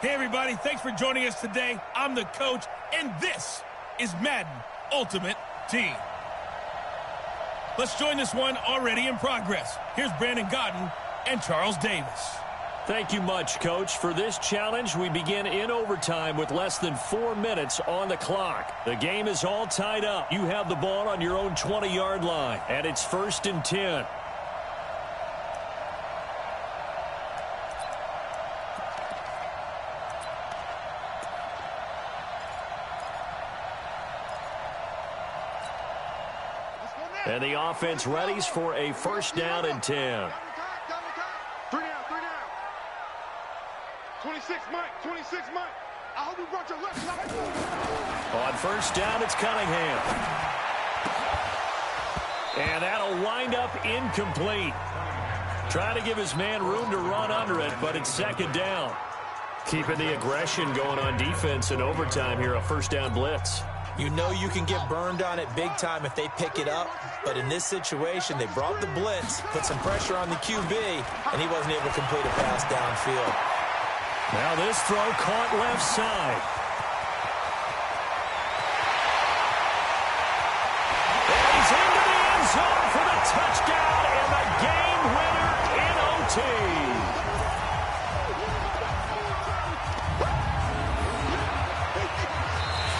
Hey, everybody. Thanks for joining us today. I'm the coach, and this is Madden Ultimate Team. Let's join this one already in progress. Here's Brandon Godden and Charles Davis. Thank you much, Coach. For this challenge, we begin in overtime with less than 4 minutes on the clock. The game is all tied up. You have the ball on your own 20-yard line, and it's 1st and 10. And the offense readies for a 1st down and 10. 26, Mike. 26, Mike. I hope you brought your left side. On 1st down, it's Cunningham. And that'll wind up incomplete. Trying to give his man room to run under it, but it's 2nd down. Keeping the aggression going on defense in overtime here, a 1st down blitz. You know you can get burned on it big time if they pick it up, but in this situation, they brought the blitz, put some pressure on the QB, and he wasn't able to complete a pass downfield. Now this throw caught left side. And he's into the end zone for the touchdown and the game winner in OT.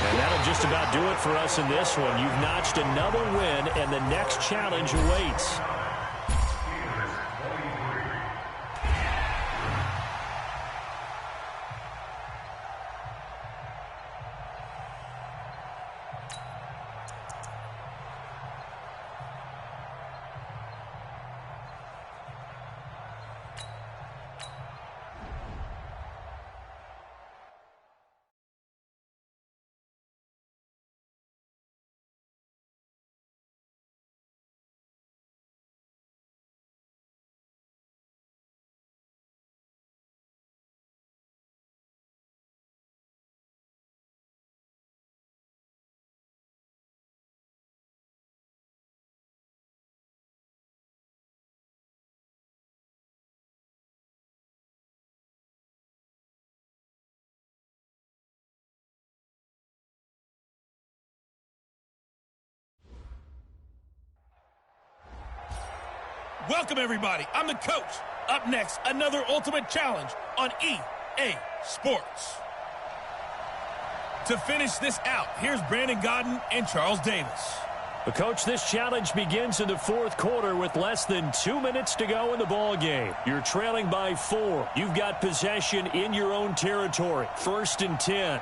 And that'll just about do it for us in this one. You've notched another win, and the next challenge awaits. Welcome, everybody. I'm the coach. Up next, another ultimate challenge on EA Sports. To finish this out, here's Brandon Godden and Charles Davis. But Coach, this challenge begins in the 4th quarter with less than 2 minutes to go in the ball game. You're trailing by 4. You've got possession in your own territory. 1st and 10.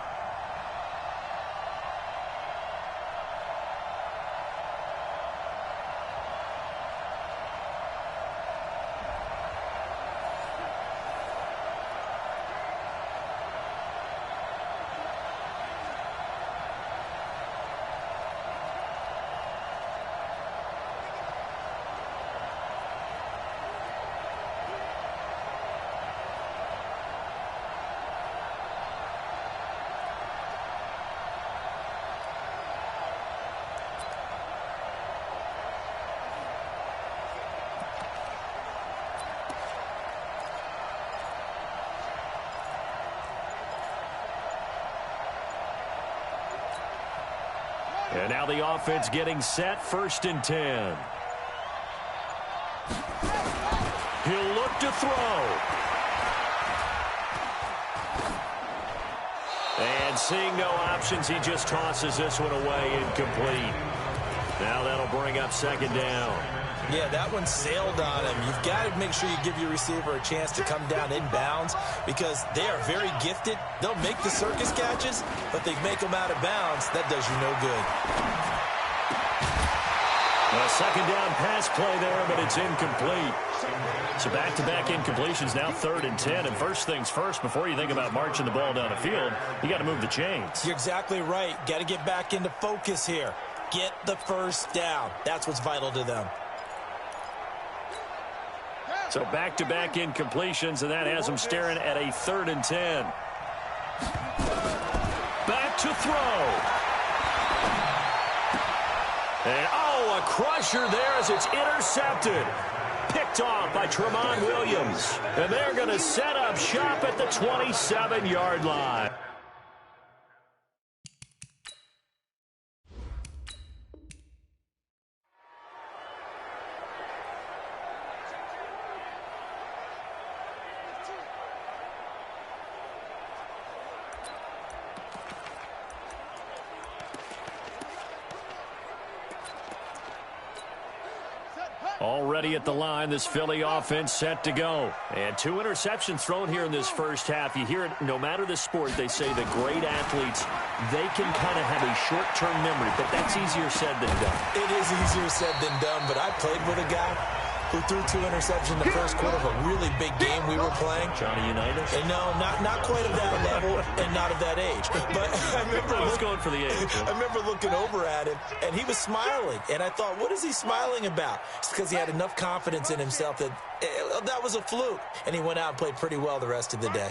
And now the offense getting set, 1st and 10. He'll look to throw. And seeing no options, he just tosses this one away, incomplete. Now that'll bring up 2nd down. Yeah, that one sailed on him. You've got to make sure you give your receiver a chance to come down inbounds because they are very gifted. They'll make the circus catches, but they make them out of bounds. That does you no good. A 2nd down pass play there, but it's incomplete. So back-to-back incompletions, now 3rd and 10. And first things first, before you think about marching the ball down the field, you got to move the chains. You're exactly right. Got to get back into focus here. Get the 1st down. That's what's vital to them. So back-to-back incompletions, and that has them staring at a 3rd and 10. Back to throw. And, a crusher there as it's intercepted. Picked off by Tremont Williams. And they're going to set up up shop at the 27-yard line. Already at the line, this Philly offense set to go. And 2 interceptions thrown here in this first half. You hear it, no matter the sport, they say the great athletes, they can kind of have a short-term memory, but that's easier said than done. It is easier said than done, but I played with a guy who threw 2 interceptions in the first quarter of a really big game we were playing. Johnny Unitas? And no, not quite of that level and not of that age. But I remember I was going for the age. I remember looking over at him, and he was smiling. And I thought, what is he smiling about? It's because he had enough confidence in himself that that was a fluke. And he went out and played pretty well the rest of the day.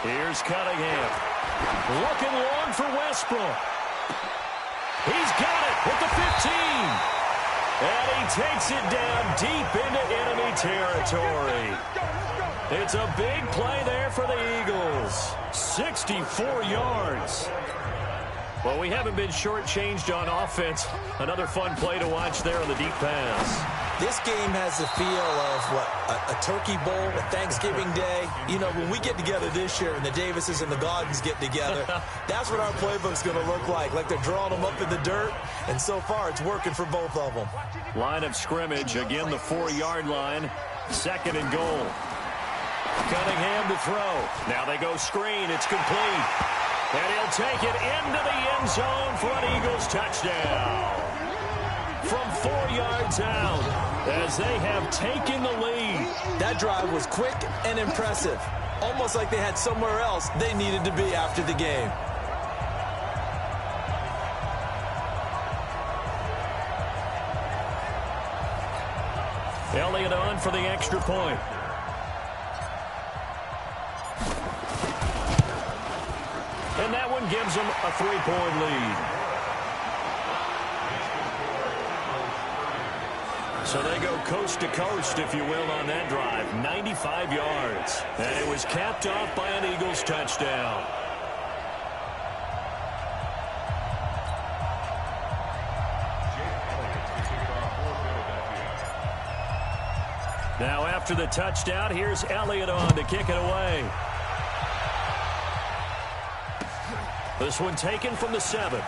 Here's Cunningham. Looking long for Westbrook. He's got it with the 15. And he takes it down deep into enemy territory. It's a big play there for the Eagles. 64 yards. Well, we haven't been shortchanged on offense. Another fun play to watch there on the deep pass. This game has the feel of, a turkey bowl, a Thanksgiving day. You know, when we get together this year and the Davises and the Gaudens get together, that's what our playbook's going to look like they're drawing them up in the dirt, and so far it's working for both of them. Line of scrimmage, again the 4-yard line, 2nd and goal. Cunningham to throw. Now they go screen, it's complete. And he'll take it into the end zone for an Eagles touchdown. From 4 yards out, as they have taken the lead. That drive was quick and impressive. Almost like they had somewhere else they needed to be after the game. Elliott on for the extra point. And that one gives them a 3-point lead. So they go coast to coast, if you will, on that drive. 95 yards. And it was capped off by an Eagles touchdown. Now after the touchdown, here's Elliott on to kick it away. This one taken from the 7.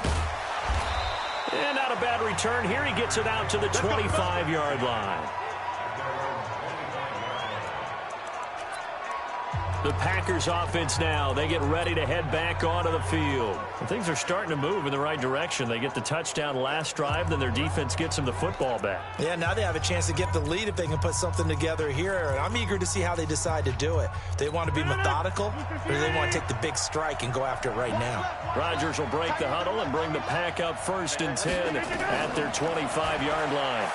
And not a bad return here. He gets it out to the 25-yard line. The Packers offense now, they get ready to head back onto the field. And things are starting to move in the right direction. They get the touchdown last drive, then their defense gets them the football back. Yeah, now they have a chance to get the lead if they can put something together here. And I'm eager to see how they decide to do it. They want to be methodical, or do they want to take the big strike and go after it right now? Rodgers will break the huddle and bring the pack up 1st and 10 at their 25-yard line.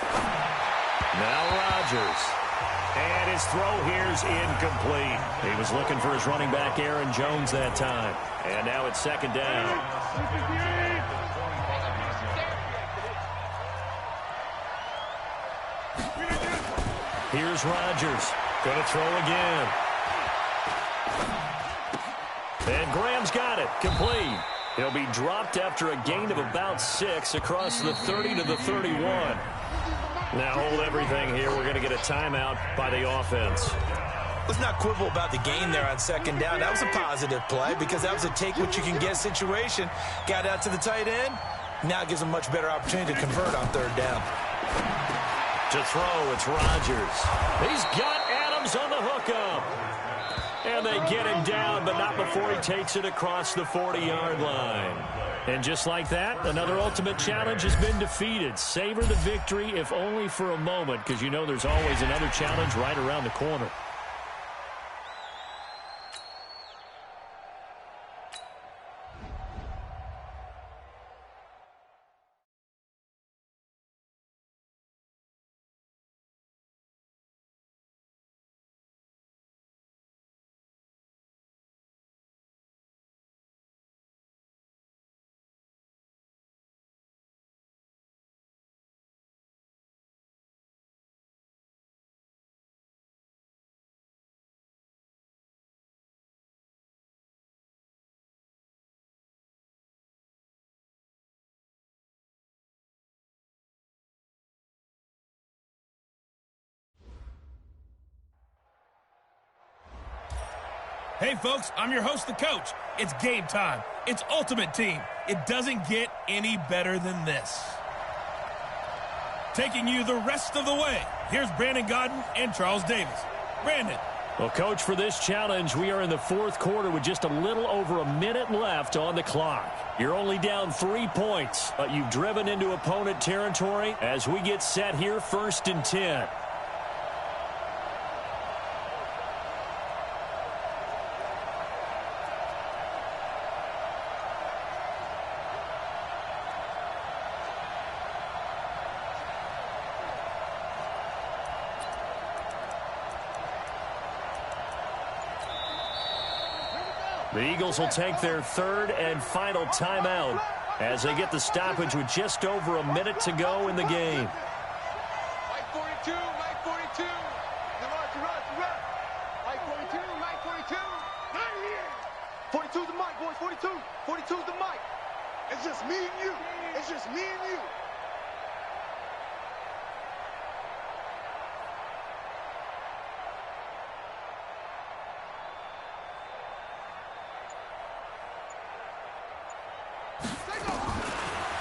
Now Rodgers. And his throw here's incomplete. He was looking for his running back, Aaron Jones, that time. And now it's 2nd down. Here's Rodgers. Going to throw again. And Graham's got it. Complete. He'll be dropped after a gain of about 6 across the 30 to the 31. Now hold everything here. We're going to get a timeout by the offense. Let's not quibble about the gain there on 2nd down. That was a positive play because that was a take-what-you-can-get situation. Got out to the tight end. Now it gives them a much better opportunity to convert on 3rd down. To throw, it's Rodgers. He's got Adams on the hookup. And they get him down, but not before he takes it across the 40-yard line. And just like that, another ultimate challenge has been defeated. Savor the victory, if only for a moment, because you know there's always another challenge right around the corner. Hey, folks, I'm your host, the coach. It's game time. It's Ultimate Team. It doesn't get any better than this. Taking you the rest of the way, here's Brandon Gaudin and Charles Davis. Brandon. Well, Coach, for this challenge, we are in the fourth quarter with just a little over a minute left on the clock. You're only down 3 points, but you've driven into opponent territory as we get set here 1st and 10. The Eagles will take their third and final timeout as they get the stoppage with just over a minute to go in the game. Mike 42, Mike 42. Mike 42, Mike 42. Not here. 42's the mic, boys. 42. 42's the mic. It's just me and you. It's just me and you.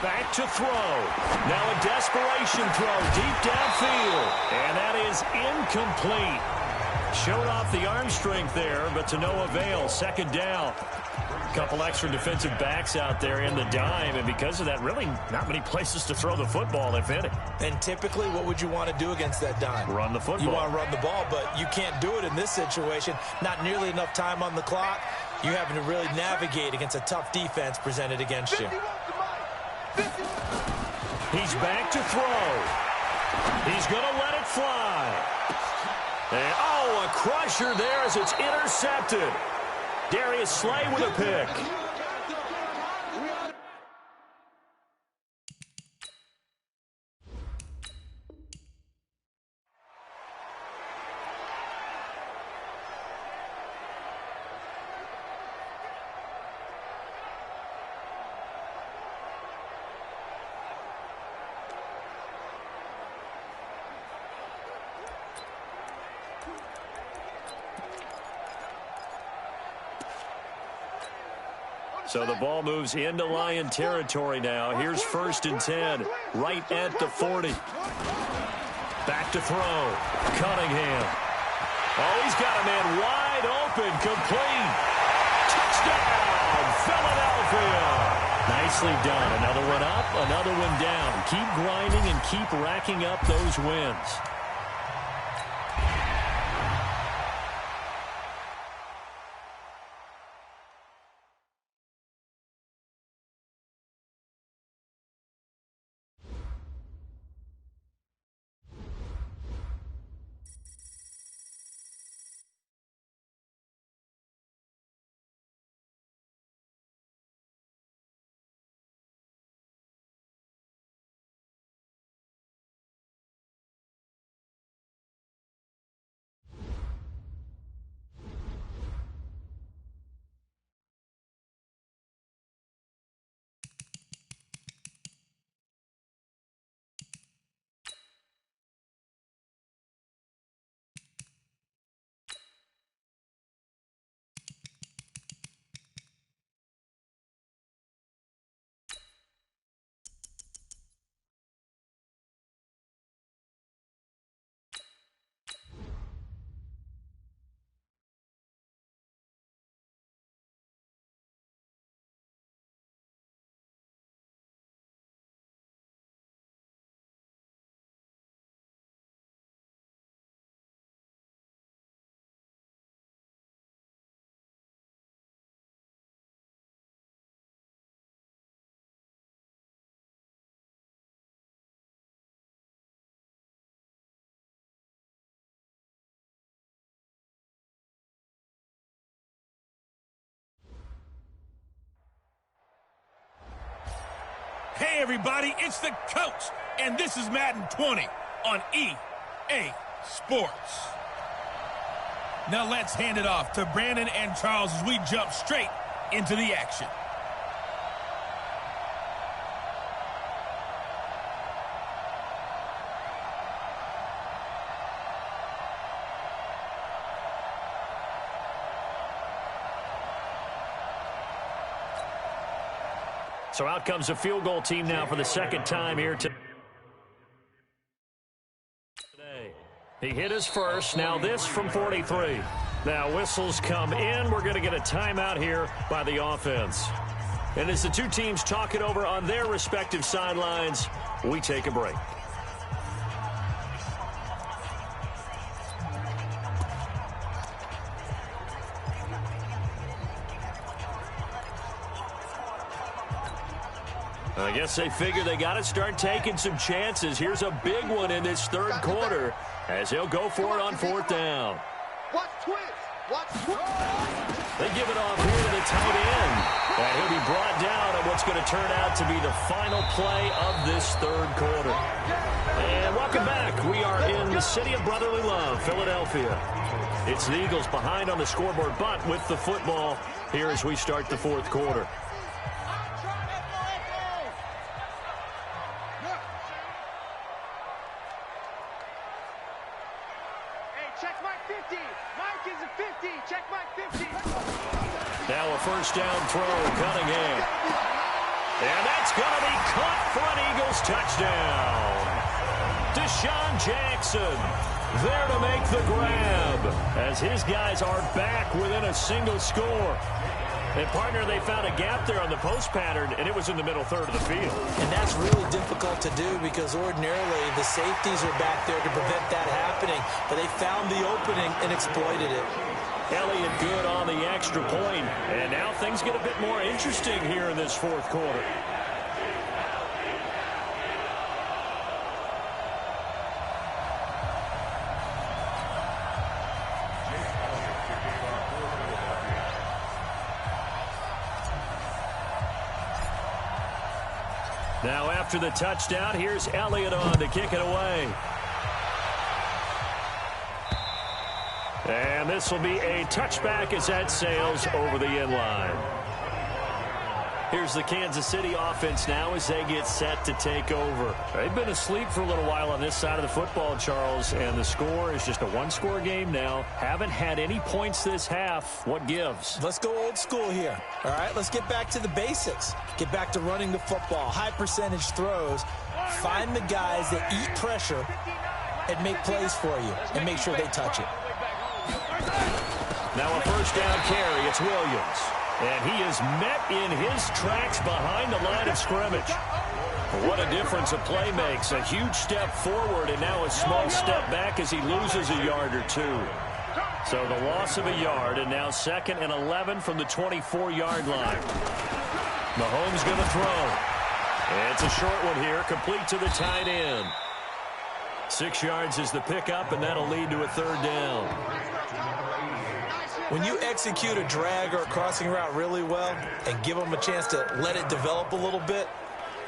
Back to throw. Now a desperation throw deep downfield. And that is incomplete. Showed off the arm strength there, but to no avail. 2nd down. A couple extra defensive backs out there in the dime, and because of that, really not many places to throw the football, if any. And typically, what would you want to do against that dime? Run the football. You want to run the ball, but you can't do it in this situation. Not nearly enough time on the clock. You're having to really navigate against a tough defense presented against you. He's back to throw. He's going to let it fly. And, oh, a crusher there as it's intercepted. Darius Slay with a pick. So the ball moves into Lion territory now. Here's 1st and 10, right at the 40. Back to throw. Cunningham. Oh, he's got a man wide open, complete. Touchdown, Philadelphia. Nicely done. Another one up, another one down. Keep grinding and keep racking up those wins. Hey, everybody, it's the coach, and this is Madden 20 on EA Sports. Now let's hand it off to Brandon and Charles as we jump straight into the action. So out comes a field goal team now for the second time here today. He hit his first. Now this from 43. Now whistles come in. We're going to get a timeout here by the offense. And as the two teams talk it over on their respective sidelines, we take a break. I guess they figure they got to start taking some chances. Here's a big one in this third quarter as he'll go for it on fourth down. Watch twist. Watch twist. They give it off here to the tight end. And he'll be brought down at what's going to turn out to be the final play of this third quarter. And welcome back. We are in the city of brotherly love, Philadelphia. It's the Eagles behind on the scoreboard, but with the football here as we start the fourth quarter. Now a first down throw, Cunningham. And that's going to be caught for an Eagles touchdown. Deshaun Jackson there to make the grab as his guys are back within a single score. And, partner, they found a gap there on the post pattern, and it was in the middle third of the field. And that's really difficult to do because ordinarily the safeties are back there to prevent that happening. But they found the opening and exploited it. Elliott good on the extra point, and now things get a bit more interesting here in this fourth quarter. Now after the touchdown, here's Elliott on to kick it away. And this will be a touchback as that sails over the end line. Here's the Kansas City offense now as they get set to take over. They've been asleep for a little while on this side of the football, Charles, and the score is just a one-score game now. Haven't had any points this half. What gives? Let's go old school here. All right, let's get back to the basics. Get back to running the football, high percentage throws. Find the guys that eat pressure and make plays for you and make sure they touch it. Now a first down carry. It's Williams. And he is met in his tracks behind the line of scrimmage. What a difference a play makes. A huge step forward and now a small step back as he loses a yard or two. So the loss of a yard, and now 2nd and 11 from the 24-yard line. Mahomes going to throw. It's a short one here, complete to the tight end. 6 yards is the pickup, and that'll lead to a third down. When you execute a drag or a crossing route really well and give them a chance to let it develop a little bit,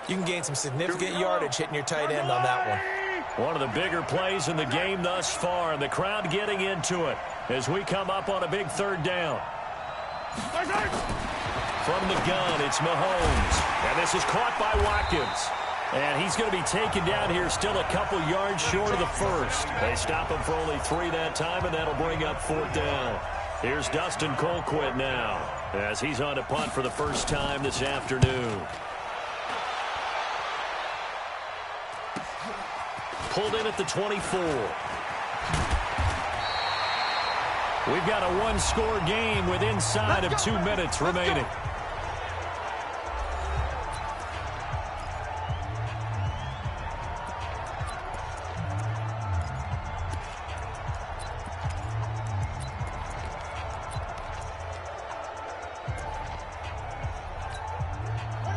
you can gain some significant yardage hitting your tight end on that one. One of the bigger plays in the game thus far, and the crowd getting into it as we come up on a big third down. From the gun, it's Mahomes. And this is caught by Watkins. And he's going to be taken down here still a couple yards short of the first. They stop him for only 3 that time, and that'll bring up 4th down. Here's Dustin Colquitt now as he's on to punt for the first time this afternoon. Pulled in at the 24. We've got a one-score game with inside of 2 minutes remaining.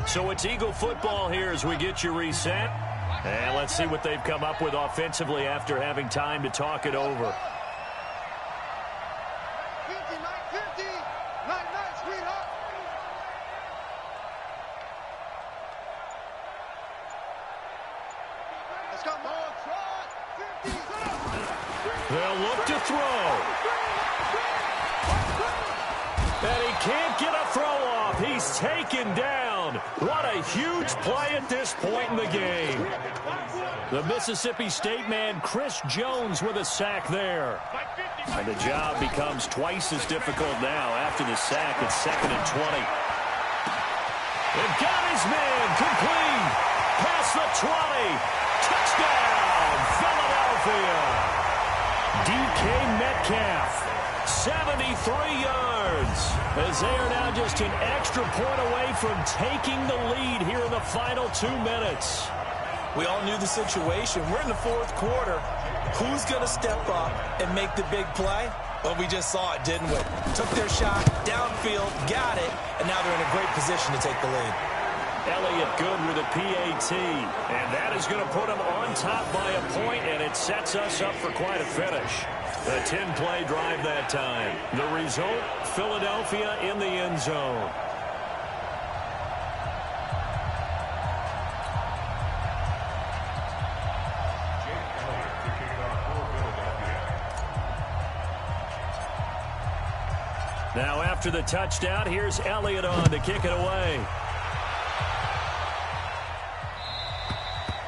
So it's Eagle football here as we get you reset. And let's see what they've come up with offensively after having time to talk it over. 50, nice, sweetheart. Let's go, They'll look to throw. And he can't get a throw off. He's taken down. What a huge play at this point in the game. The Mississippi State man, Chris Jones, with a sack there. And the job becomes twice as difficult now after the sack. It's 2nd and 20. They've got his man. the 20. Touchdown, Philadelphia. DK Metcalf. 73 yards as they are now just an extra point away from taking the lead here in the final 2 minutes. We all knew the situation. We're in the fourth quarter. Who's going to step up and make the big play? Well, we just saw it, didn't we? Took their shot, downfield, got it, and now they're in a great position to take the lead. Elliott good with a PAT, and that is going to put them on top by a point, and it sets us up for quite a finish. A 10-play drive that time. The result, Philadelphia in the end zone. Now after the touchdown, here's Elliott on to kick it away.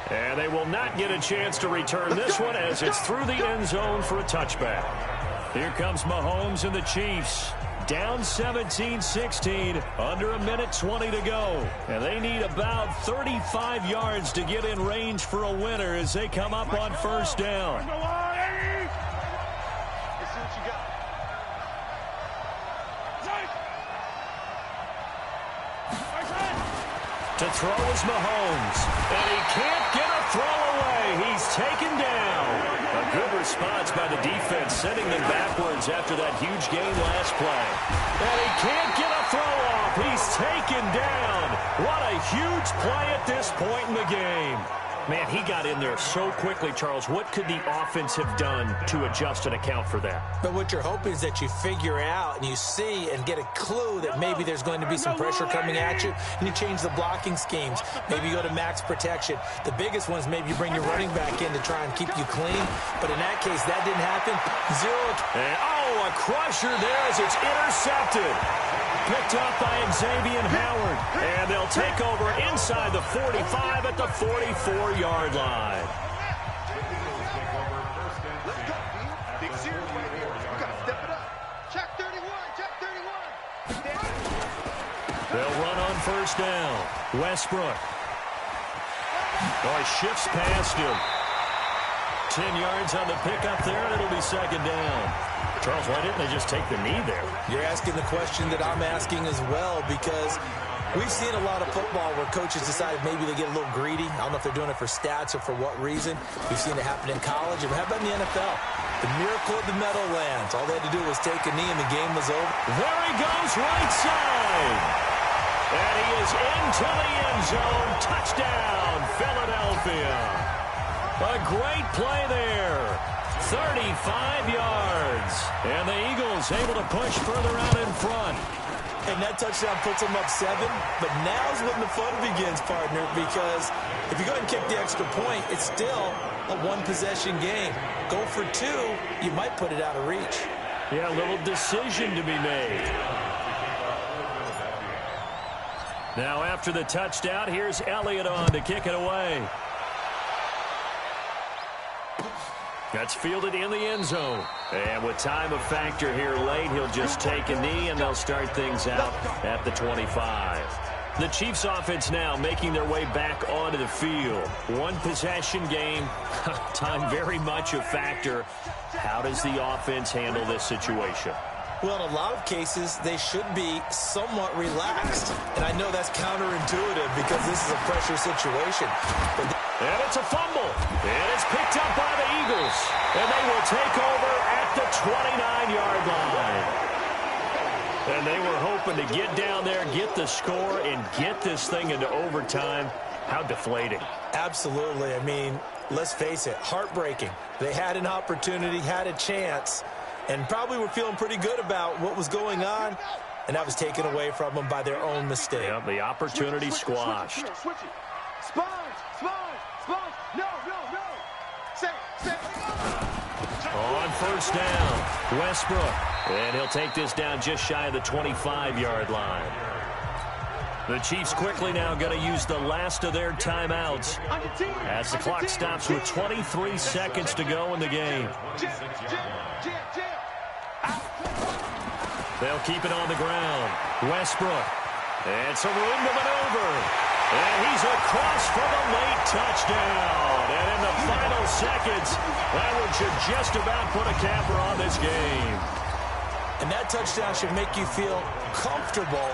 And they will not get a chance to return this one as it's through the end zone for a touchback. Here comes Mahomes and the Chiefs. Down 17-16, under a minute 20 to go. And they need about 35 yards to get in range for a winner as they come up on first down. To throw is Mahomes, and he can't get a throw away. He's taken down. A good response by the defense, sending them backwards after that huge gain last play. And he can't get a throw off. He's taken down. What a huge play at this point in the game. Man, he got in there so quickly, Charles. What could the offense have done to adjust and account for that? But what you're hoping is that you figure out and you see and get a clue that maybe there's going to be some pressure coming at you, and you change the blocking schemes. Maybe you go to max protection. The biggest one is maybe you bring your running back in to try and keep you clean. But in that case, that didn't happen. And, a crusher there as it's intercepted. Picked up by Xavier Howard. And they'll take over inside the 45 at the 44-yard line. Let's go, D. Big series right here. We got to step it up. Check 31. Check 31. They'll run on first down. Westbrook. He shifts past him. 10 yards on the pickup there, and it'll be second down. Charles, why didn't they just take the knee there? You're asking the question that I'm asking as well, because we've seen a lot of football where coaches decided maybe they get a little greedy. I don't know if they're doing it for stats or for what reason. We've seen it happen in college. And how about in the NFL? The miracle of the Meadowlands. All they had to do was take a knee and the game was over. There he goes, right side. And he is into the end zone. Touchdown, Philadelphia. A great play there. 35 yards. And the Eagles able to push further out in front. And that touchdown puts them up 7. But now's when the fun begins, partner, because if you go ahead and kick the extra point, it's still a one-possession game. Go for 2, you might put it out of reach. Yeah, a little decision to be made. Now after the touchdown, here's Elliott on to kick it away. That's fielded in the end zone. And with time a factor here late, he'll just take a knee, and they'll start things out at the 25. The Chiefs offense now making their way back onto the field. One possession game. Time very much a factor. How does the offense handle this situation? Well, in a lot of cases, they should be somewhat relaxed. And I know that's counterintuitive because this is a pressure situation. And it's a fumble. And it's picked up by the Eagles. And they will take over at the 29-yard line. And they were hoping to get down there, get the score, and get this thing into overtime. How deflating. Absolutely. I mean, let's face it, heartbreaking. They had an opportunity, had a chance, and probably were feeling pretty good about what was going on, and that was taken away from them by their own mistake. Yeah, the opportunity squashed. Switch it. Sponge. No. Say. On first down, Westbrook. And he'll take this down just shy of the 25-yard line. The Chiefs quickly now going to use the last of their timeouts as the clock stops with 23 seconds to go in the game. They'll keep it on the ground. Westbrook. And some room to maneuver. And he's across for the late touchdown. And in the final seconds, that one should just about put a capper on this game. And that touchdown should make you feel comfortable.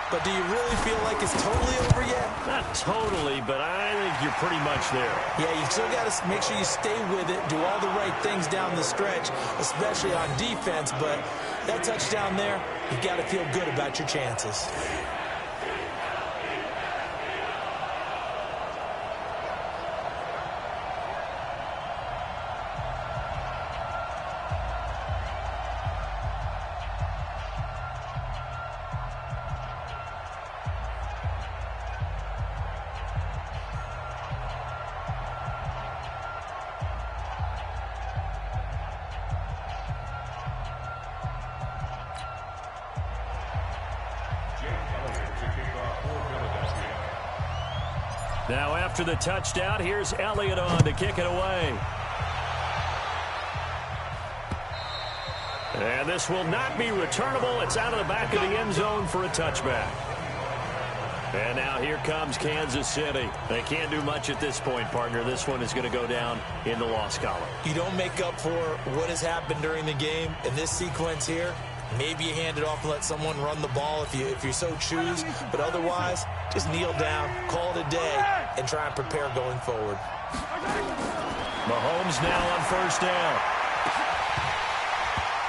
But do you really feel like it's totally over yet? Not totally, but I think you're pretty much there. Yeah, you still got to make sure you stay with it, do all the right things down the stretch, especially on defense. But that touchdown there, you've got to feel good about your chances. Now after the touchdown, here's Elliott on to kick it away. And this will not be returnable. It's out of the back of the end zone for a touchback. And now here comes Kansas City. They can't do much at this point, partner. This one is going to go down in the loss column. You don't make up for what has happened during the game in this sequence here. Maybe you hand it off and let someone run the ball if you so choose. But otherwise, just kneel down, call it a day, and try and prepare going forward. Mahomes now on first down.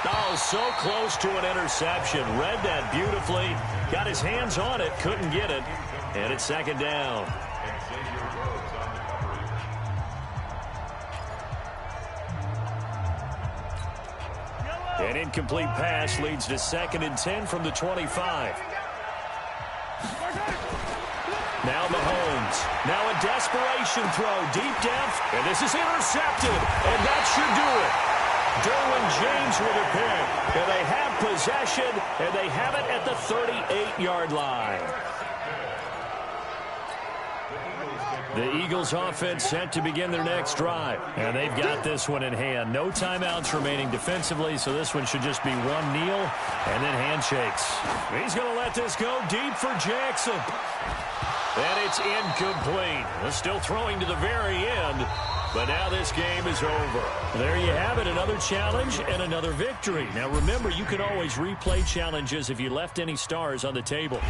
Oh, so close to an interception. Read that beautifully. Got his hands on it, couldn't get it. And it's second down. An incomplete pass leads to 2nd and 10 from the 25. Now Mahomes. Now a desperation throw. Deep depth. And this is intercepted. And that should do it. Derwin James with a pick. And they have possession. And they have it at the 38-yard line. The Eagles offense set to begin their next drive. And they've got this one in hand. No timeouts remaining defensively, so this one should just be one kneel and then handshakes. He's going to let this go deep for Jackson. And it's incomplete. They're still throwing to the very end, but now this game is over. There you have it, another challenge and another victory. Now remember, you can always replay challenges if you left any stars on the table.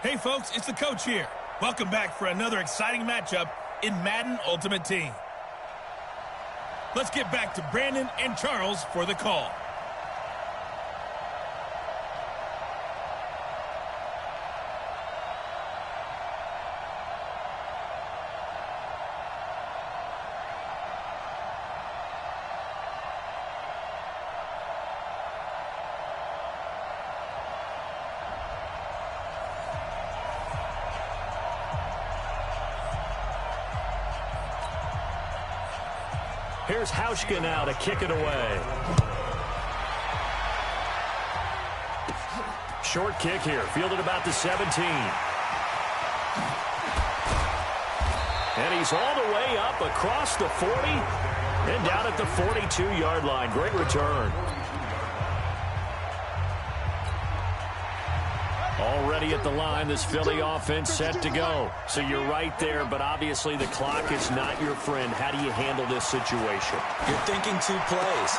Hey, folks, it's the coach here. Welcome back for another exciting matchup in Madden Ultimate Team. Let's get back to Brandon and Charles for the call. Here's Hauschka now to kick it away. Short kick here, fielded about the 17. And he's all the way up across the 40 and down at the 42-yard line. Great return. Already at the line, this Philly offense set to go. So you're right there, but obviously the clock is not your friend. How do you handle this situation? You're thinking two plays.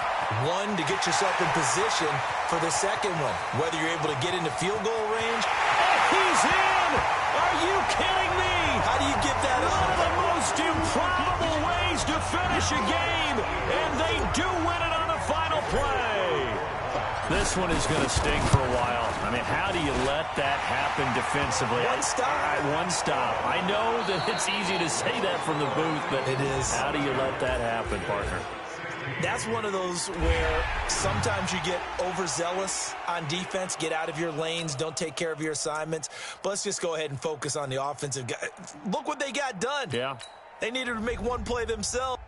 One, to get yourself in position for the second one. Whether you're able to get into field goal range. Oh, he's in! Are you kidding me? How do you get that up? One of the most improbable ways to finish a game, and they do win it on the final play. This one is going to sting for a while. I mean, how do you let that happen defensively? One stop. All right, one stop. I know that it's easy to say that from the booth, but it is. How do you let that happen, partner? That's one of those where sometimes you get overzealous on defense, get out of your lanes, don't take care of your assignments. But let's just go ahead and focus on the offensive guy. Look what they got done. Yeah. They needed to make one play themselves.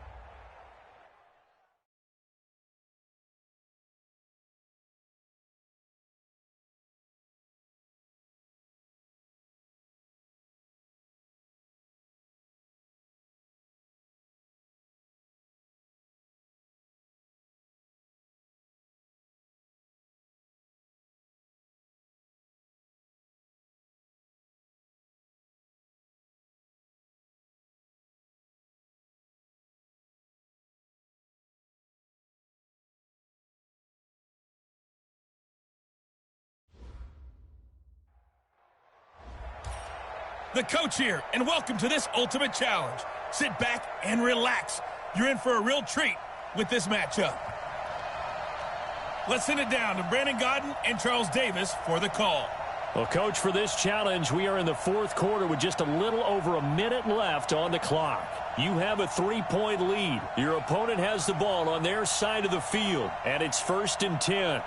The coach here, and welcome to this ultimate challenge. Sit back and relax. You're in for a real treat with this matchup. Let's send it down to Brandon Gaudin and Charles Davis for the call. Well, Coach, for this challenge, we are in the fourth quarter with just a little over a minute left on the clock. You have a 3-point lead. Your opponent has the ball on their side of the field, and it's 1st and 10.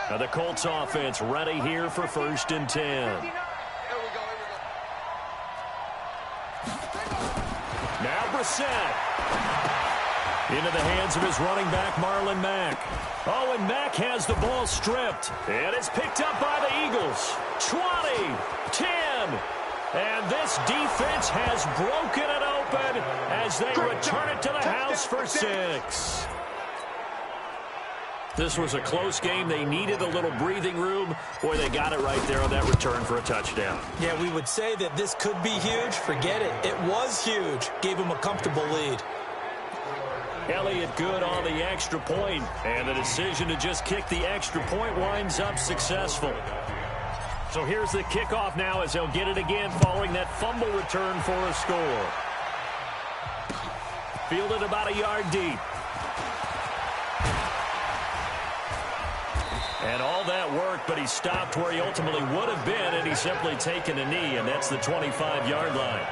Now the Colts offense ready here for 1st and 10. Now Brissett. Into the hands of his running back, Marlon Mack. Oh, and Mack has the ball stripped. And it's picked up by the Eagles. 20, 10. And this defense has broken it open as they return it to the house for 6. This was a close game. They needed a little breathing room. Boy, they got it right there on that return for a touchdown. Yeah, we would say that this could be huge. Forget it. It was huge. Gave him a comfortable lead. Elliott good on the extra point, and the decision to just kick the extra point winds up successful. So here's the kickoff now as they'll get it again following that fumble return for a score. Fielded about a yard deep. And all that work, but he stopped where he ultimately would have been, and he's simply taken a knee, and that's the 25-yard line.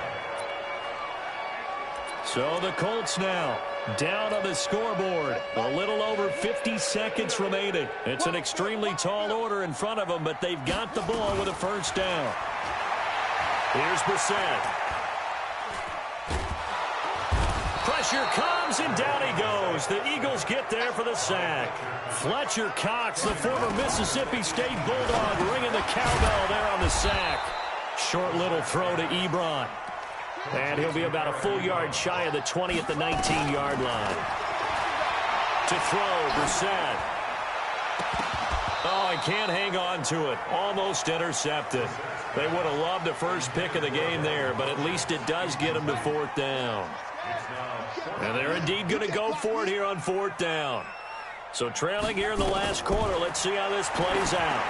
So the Colts now down on the scoreboard. A little over 50 seconds remaining. It's an extremely tall order in front of them, but they've got the ball with a 1st down. Here's Brissett. Pressure comes, and down he goes. The Eagles get there for the sack. Fletcher Cox, the former Mississippi State Bulldog, ringing the cowbell there on the sack. Short little throw to Ebron. And he'll be about a full yard shy of the 20 at the 19-yard line. To throw, Brissett. Oh, he can't hang on to it. Almost intercepted. They would have loved the first pick of the game there, but at least it does get them to 4th down. And they're indeed going to go for it here on 4th down. So trailing here in the last quarter. Let's see how this plays out.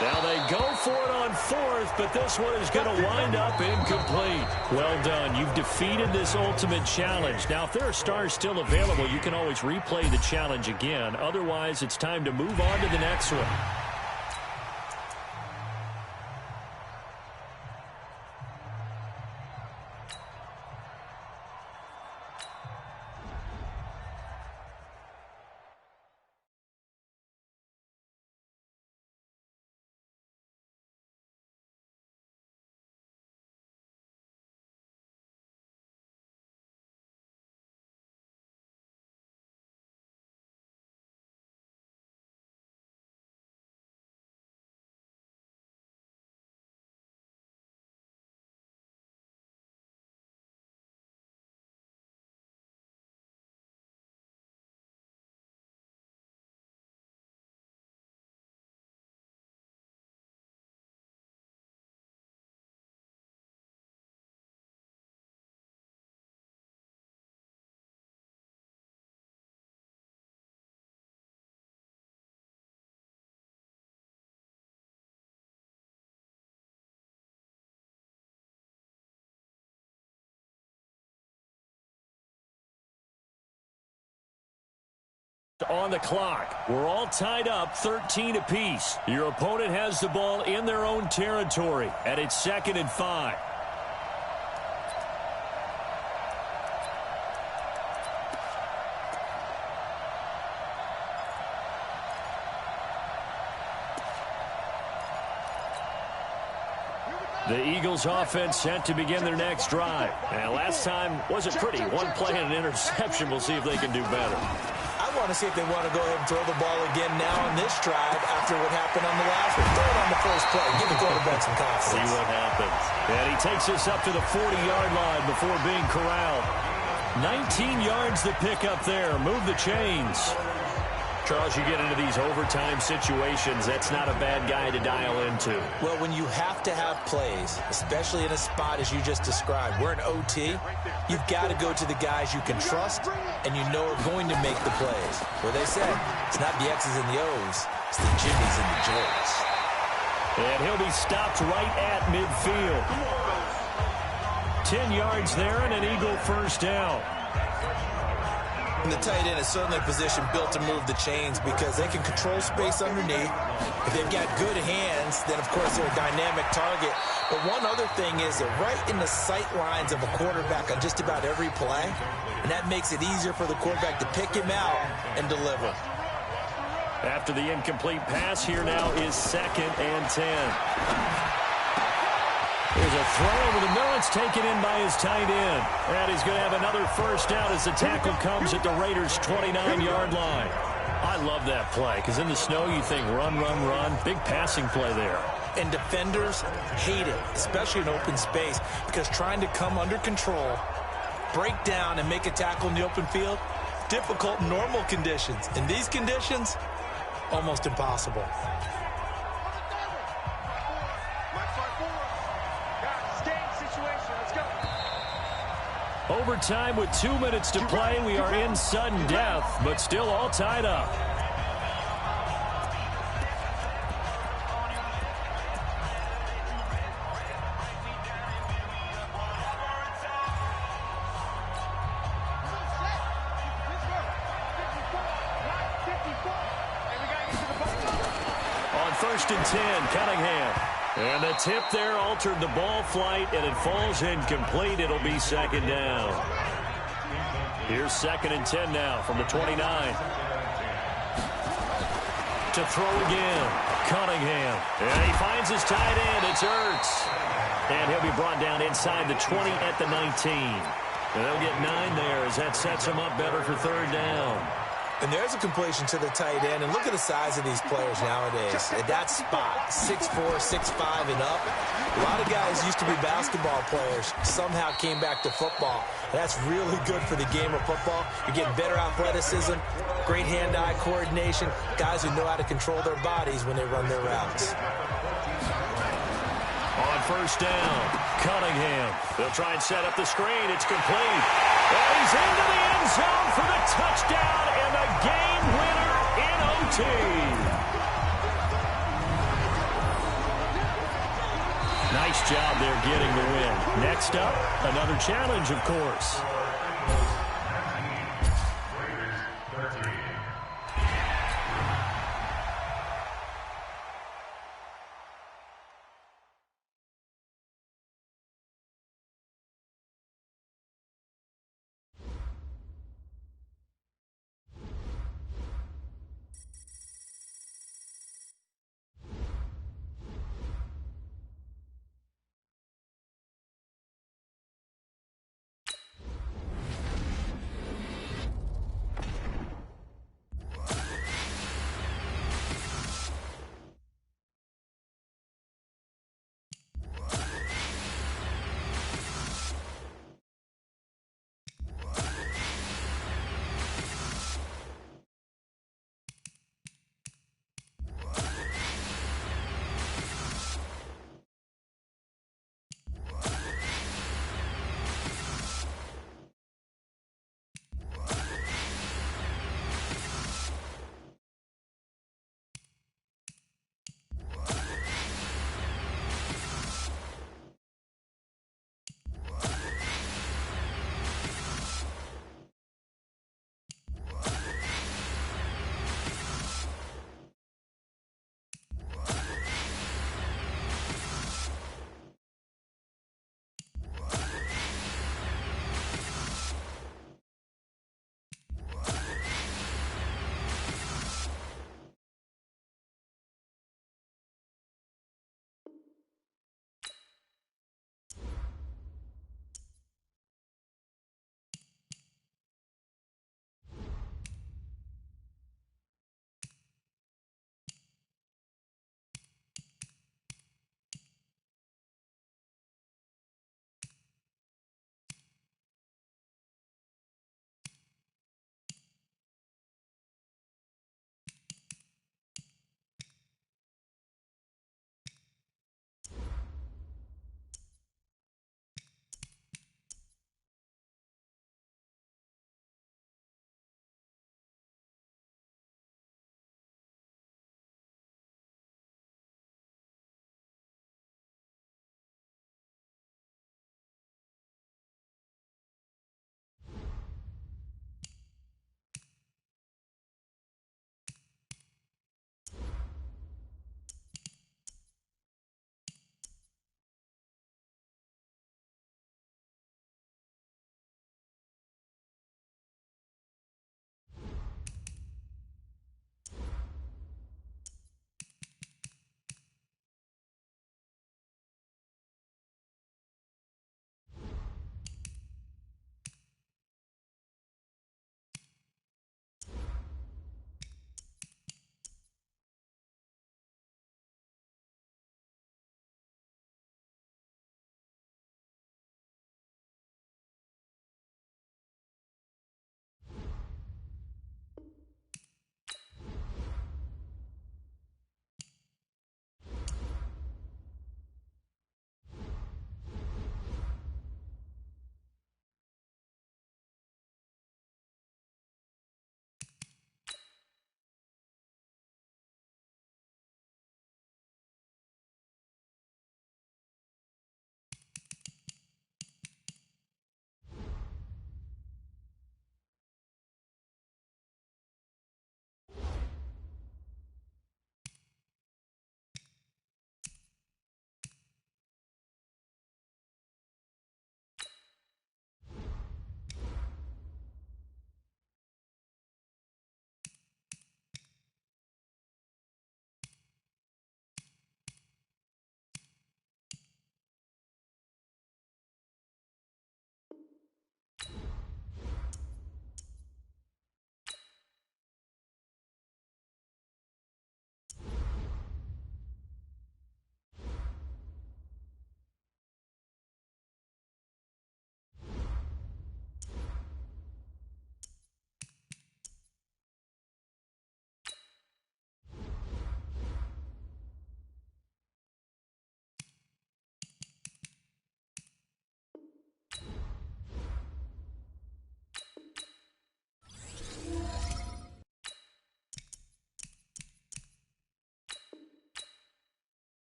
Now they go for it on fourth, but this one is going to wind up incomplete. Well done. You've defeated this ultimate challenge. Now, if there are stars still available, you can always replay the challenge again. Otherwise, it's time to move on to the next one. On the clock. We're all tied up 13 apiece. Your opponent has the ball in their own territory, and it's 2nd and 5. The Eagles offense set to begin their next drive. And last time wasn't pretty. One play and an interception. We'll see if they can do better. I want to see if they want to go ahead and throw the ball again now on this drive after what happened on the last one. Throw it on the first play. Give the quarterback some confidence. See what happens. And he takes us up to the 40-yard line before being corralled. 19 yards to pick up there. Move the chains. Charles, you get into these overtime situations, that's not a bad guy to dial into. Well, when you have to have plays, especially in a spot as you just described, we're in OT, you've got to go to the guys you can trust and you know are going to make the plays. Where they say, it's not the X's and the O's, it's the Jimmies and the Joes. And he'll be stopped right at midfield. 10 yards there and an Eagle first down. And the tight end is certainly a position built to move the chains because they can control space underneath. If they've got good hands, then, of course, they're a dynamic target. But one other thing is they're right in the sight lines of a quarterback on just about every play, and that makes it easier for the quarterback to pick him out and deliver. After the incomplete pass, here now is 2nd and 10. There's a throw over the middle. It's taken in by his tight end. And he's going to have another first down as the tackle comes at the Raiders' 29-yard line. I love that play because in the snow you think run, run, run. Big passing play there. And defenders hate it, especially in open space, because trying to come under control, break down, and make a tackle in the open field, difficult in normal conditions. In these conditions, almost impossible. Overtime with 2 minutes to play. We are in sudden death, but still all tied up. On 1st and 10, Cunningham. And the tip there altered the ball flight, and it falls incomplete. It'll be 2nd down. Here's 2nd and 10 now from the 29. To throw again, Cunningham. And he finds his tight end. It's Ertz. And he'll be brought down inside the 20 at the 19. And they'll get 9 there as that sets him up better for 3rd down. And there's a completion to the tight end. And look at the size of these players nowadays. At that spot, 6'4", 6'5", and up. A lot of guys used to be basketball players, somehow came back to football. And that's really good for the game of football. You're getting better athleticism, great hand-eye coordination, guys who know how to control their bodies when they run their routes. On 1st down, Cunningham. They'll try and set up the screen. It's complete. And he's into the end zone for the touchdown and the game winner in OT. Nice job there getting the win. Next up, another challenge, of course.